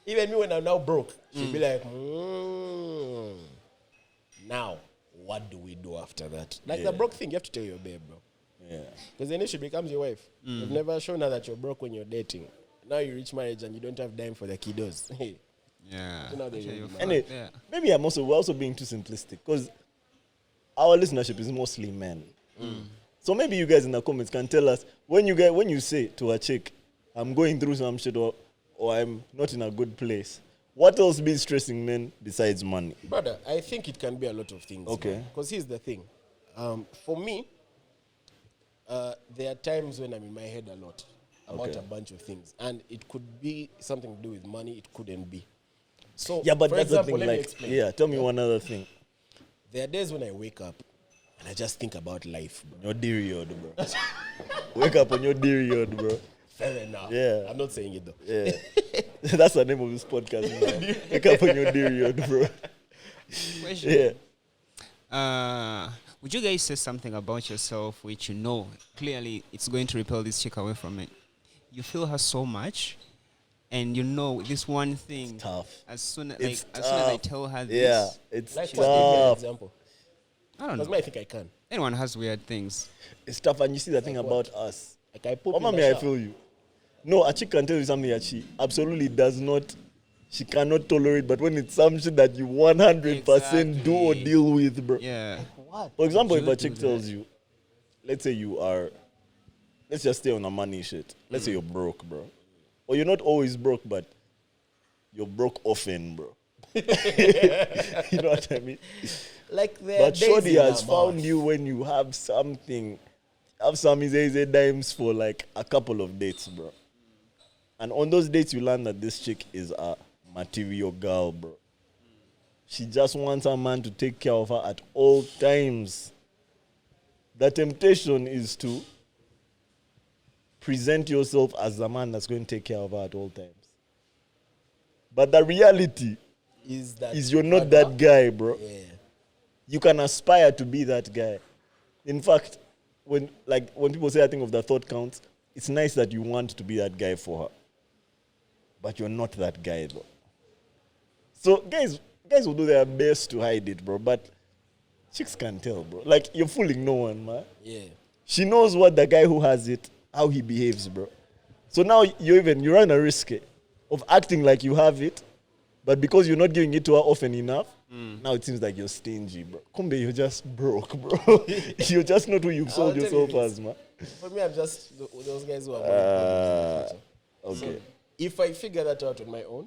Speaker 3: Even me when I'm now broke, she'll be like, now, what do we do after that? Like the broke thing, you have to tell your babe, bro.
Speaker 2: Yeah.
Speaker 3: Because then she becomes your wife. You've never shown her that you're broke when you're dating. Now you reach marriage and you don't have dime for the kiddos. Hey,
Speaker 4: Yeah.
Speaker 3: You know they
Speaker 4: Okay,
Speaker 3: don't
Speaker 4: you're
Speaker 3: do
Speaker 4: fine.
Speaker 2: Anyway,
Speaker 4: Yeah.
Speaker 2: maybe we're also being too simplistic because our listenership is mostly men. So maybe you guys in the comments can tell us when you say to a chick, I'm going through some shit or I'm not in a good place, What else be stressing men besides money?
Speaker 3: Brother, I think it can be a lot of things.
Speaker 2: Okay.
Speaker 3: Because here's the thing. For me, there are times when I'm in my head a lot about a bunch of things. And it could be something to do with money, it couldn't be. So,
Speaker 2: Yeah, but
Speaker 3: for
Speaker 2: that's
Speaker 3: example,
Speaker 2: the thing.
Speaker 3: let me
Speaker 2: Like,
Speaker 3: explain.
Speaker 2: yeah, tell me one other thing.
Speaker 3: There are days when I wake up and I just think about life, bro.
Speaker 2: Your Deriod, bro. Wake up on your Deriod, bro.
Speaker 3: Fair enough.
Speaker 2: Yeah.
Speaker 3: I'm not saying it though.
Speaker 2: Yeah. That's the name of this podcast. Man. Wake up on your Deriod, bro.
Speaker 4: Question.
Speaker 2: Yeah.
Speaker 4: Would you guys say something about yourself which you know clearly it's going to repel this chick away from it? You feel her so much, and you know this one thing.
Speaker 2: It's tough.
Speaker 4: As soon as
Speaker 2: It's
Speaker 4: I
Speaker 2: tough.
Speaker 4: tell her
Speaker 2: Yeah,
Speaker 4: this,
Speaker 2: it's
Speaker 3: Like, what? Give me an
Speaker 2: tough.
Speaker 3: example.
Speaker 4: I don't
Speaker 3: Because
Speaker 4: know.
Speaker 3: I think I can.
Speaker 4: Anyone has weird things.
Speaker 2: It's tough, and you see the thing
Speaker 3: Like
Speaker 2: about us.
Speaker 3: Like I put
Speaker 2: Oh, mommy, I feel you. No, a chick can tell you something that she absolutely does not, she cannot tolerate, but when it's something that you 100% do or
Speaker 4: Exactly.
Speaker 2: deal with, bro.
Speaker 4: Yeah.
Speaker 3: What?
Speaker 2: For example, if
Speaker 4: You
Speaker 2: a
Speaker 4: do
Speaker 2: chick
Speaker 4: that.
Speaker 2: tells you, let's say you are, let's just stay on a money shit. Let's say you're broke, bro. Or you're not always broke, but you're broke often, bro. You know what I mean?
Speaker 3: Like there
Speaker 2: But
Speaker 3: are days
Speaker 2: Shorty
Speaker 3: in
Speaker 2: has
Speaker 3: a
Speaker 2: found
Speaker 3: month.
Speaker 2: you when you have something, have some easy dimes for like a couple of dates, bro. And on those dates, you learn that this chick is a material girl, bro. She just wants a man to take care of her at all times. The temptation is to present yourself as the man that's going to take care of her at all times. But the reality is you're not that guy, bro.
Speaker 3: Yeah.
Speaker 2: You can aspire to be that guy. In fact, when people say I think of the thought counts, it's nice that you want to be that guy for her. But you're not that guy, bro. So guys will do their best to hide it, bro. But chicks can tell, bro. Like, you're fooling no one, man.
Speaker 3: Yeah.
Speaker 2: She knows what the guy who has it, how he behaves, bro. So now you run a risk of acting like you have it, but because you're not giving it to her often enough, now it seems like you're stingy, bro. Kumbe, you're just broke, bro. You're just not who you've sold
Speaker 3: I'll tell you
Speaker 2: yourself
Speaker 3: this.
Speaker 2: as, man.
Speaker 3: For me, I'm just those guys who are
Speaker 2: Okay.
Speaker 3: if I figure that out on my own,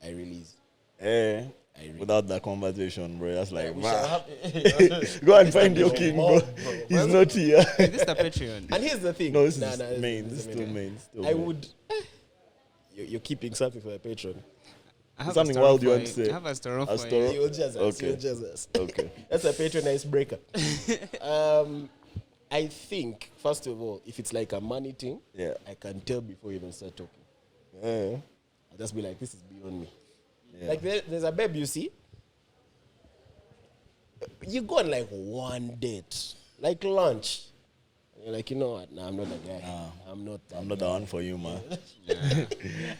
Speaker 3: I release.
Speaker 2: Eh,
Speaker 3: I really-
Speaker 2: without that conversation, bro, that's like,
Speaker 3: We
Speaker 2: man.
Speaker 3: shall have-
Speaker 2: Go and find your king, bro. He's not here.
Speaker 4: Is this the Patreon?
Speaker 3: And here's the thing.
Speaker 2: No, this
Speaker 3: Nah,
Speaker 2: is
Speaker 3: nah,
Speaker 2: main.
Speaker 3: this
Speaker 2: This is
Speaker 3: is
Speaker 2: still
Speaker 3: main.
Speaker 2: main. Still
Speaker 3: I
Speaker 2: main.
Speaker 3: would. You're keeping something for a patron.
Speaker 4: I have
Speaker 2: Something
Speaker 4: a story
Speaker 2: wild you
Speaker 4: for
Speaker 2: want to say?
Speaker 4: I have a story
Speaker 2: A
Speaker 4: for
Speaker 2: story?
Speaker 4: you.
Speaker 3: You'll jazz us.
Speaker 2: Okay.
Speaker 3: You'll jazz us.
Speaker 2: Okay.
Speaker 3: That's a patron icebreaker. I think, first of all, if it's like a money thing,
Speaker 2: Yeah.
Speaker 3: I can tell before you even start talking.
Speaker 2: Eh,
Speaker 3: I'll just be like, this is beyond me.
Speaker 2: yeah.
Speaker 3: Like there's a babe you see. You go on like one date, like lunch. And you're like, you know what? Nah, I'm not the guy. I'm not.
Speaker 2: I'm not the one for you, man.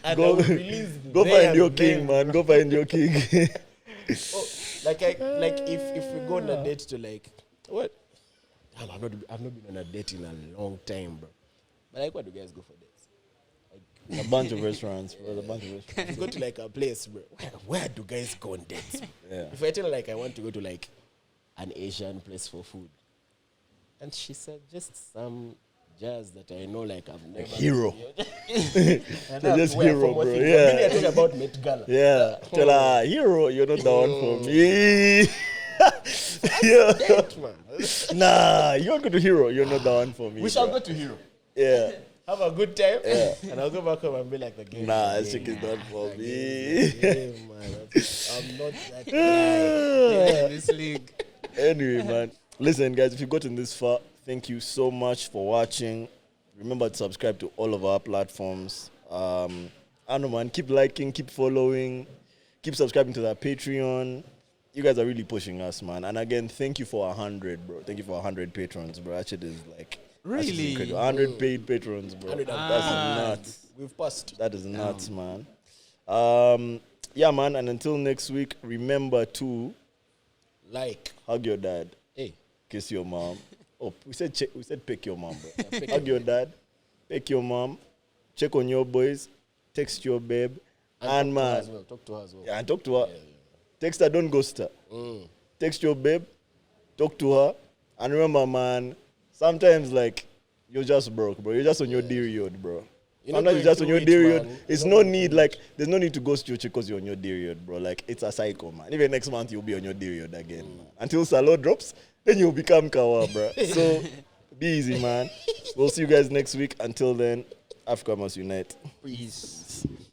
Speaker 3: And
Speaker 2: Go-
Speaker 3: I will release
Speaker 2: Go
Speaker 3: there
Speaker 2: find your
Speaker 3: and
Speaker 2: king,
Speaker 3: then.
Speaker 2: man. Go find your king.
Speaker 3: Oh, like if we go on a date to like what? Damn, I've not been on a date in a long time, bro. But like, where do guys go for dates?
Speaker 2: A bunch of restaurants, bro. A bunch of restaurants.
Speaker 3: If you go to like a place, bro, where do guys go on dates?
Speaker 2: Yeah.
Speaker 3: If I tell her like I want to go to like an Asian place for food, and she suggests some jazz that I know like I've never
Speaker 2: Hero.
Speaker 3: And
Speaker 2: They're just
Speaker 3: where,
Speaker 2: hero,
Speaker 3: from what
Speaker 2: bro.
Speaker 3: thing?
Speaker 2: Yeah.
Speaker 3: Maybe I talking about Met Gala.
Speaker 2: Yeah. Tell her, hero, you're not the one for me. Yeah.
Speaker 3: Date, man.
Speaker 2: Nah, you're going to hero. You're not the one for me.
Speaker 3: We shall
Speaker 2: bro.
Speaker 3: go to Hero.
Speaker 2: Yeah.
Speaker 3: Have a good time, and I'll go back home and be like the game.
Speaker 2: Nah, this chick is not for me.
Speaker 3: Man. I'm not that guy.
Speaker 4: In this league.
Speaker 2: Anyway, man. Listen, guys, if you've gotten this far, thank you so much for watching. Remember to subscribe to all of our platforms. I don't know, man. Keep liking, keep following, keep subscribing to the Patreon. You guys are really pushing us, man. And again, thank you for 100, bro. Thank you for 100 patrons, bro. That shit is like... that shit is
Speaker 4: Really?
Speaker 2: incredible. 100 paid patrons, bro.
Speaker 3: 100
Speaker 2: That's nuts.
Speaker 3: We've passed.
Speaker 2: That is nuts, man. Yeah, man. And until next week, remember to
Speaker 3: Like,
Speaker 2: hug your dad,
Speaker 3: hey,
Speaker 2: kiss your mom. Oh, we said pick your mom, bro. Hug your dad, pick your mom, check on your boys, text your babe, and man,
Speaker 3: talk to her as well.
Speaker 2: yeah, and talk to her. Text her, don't ghost her. Text your babe, talk to her, and remember, man. Sometimes like you're just broke, bro. You're just on your Deriod, bro. Sometimes it's just on your Deriod. It's no need, like, there's no need to go stretch because you're on your Deriod, bro. Like, it's a cycle, man. Even next month, you'll be on your Deriod again, man. Until Salo drops, then you'll become Kawa, bro. So, be easy, man. We'll see you guys next week. Until then, Africa must unite.
Speaker 4: Peace.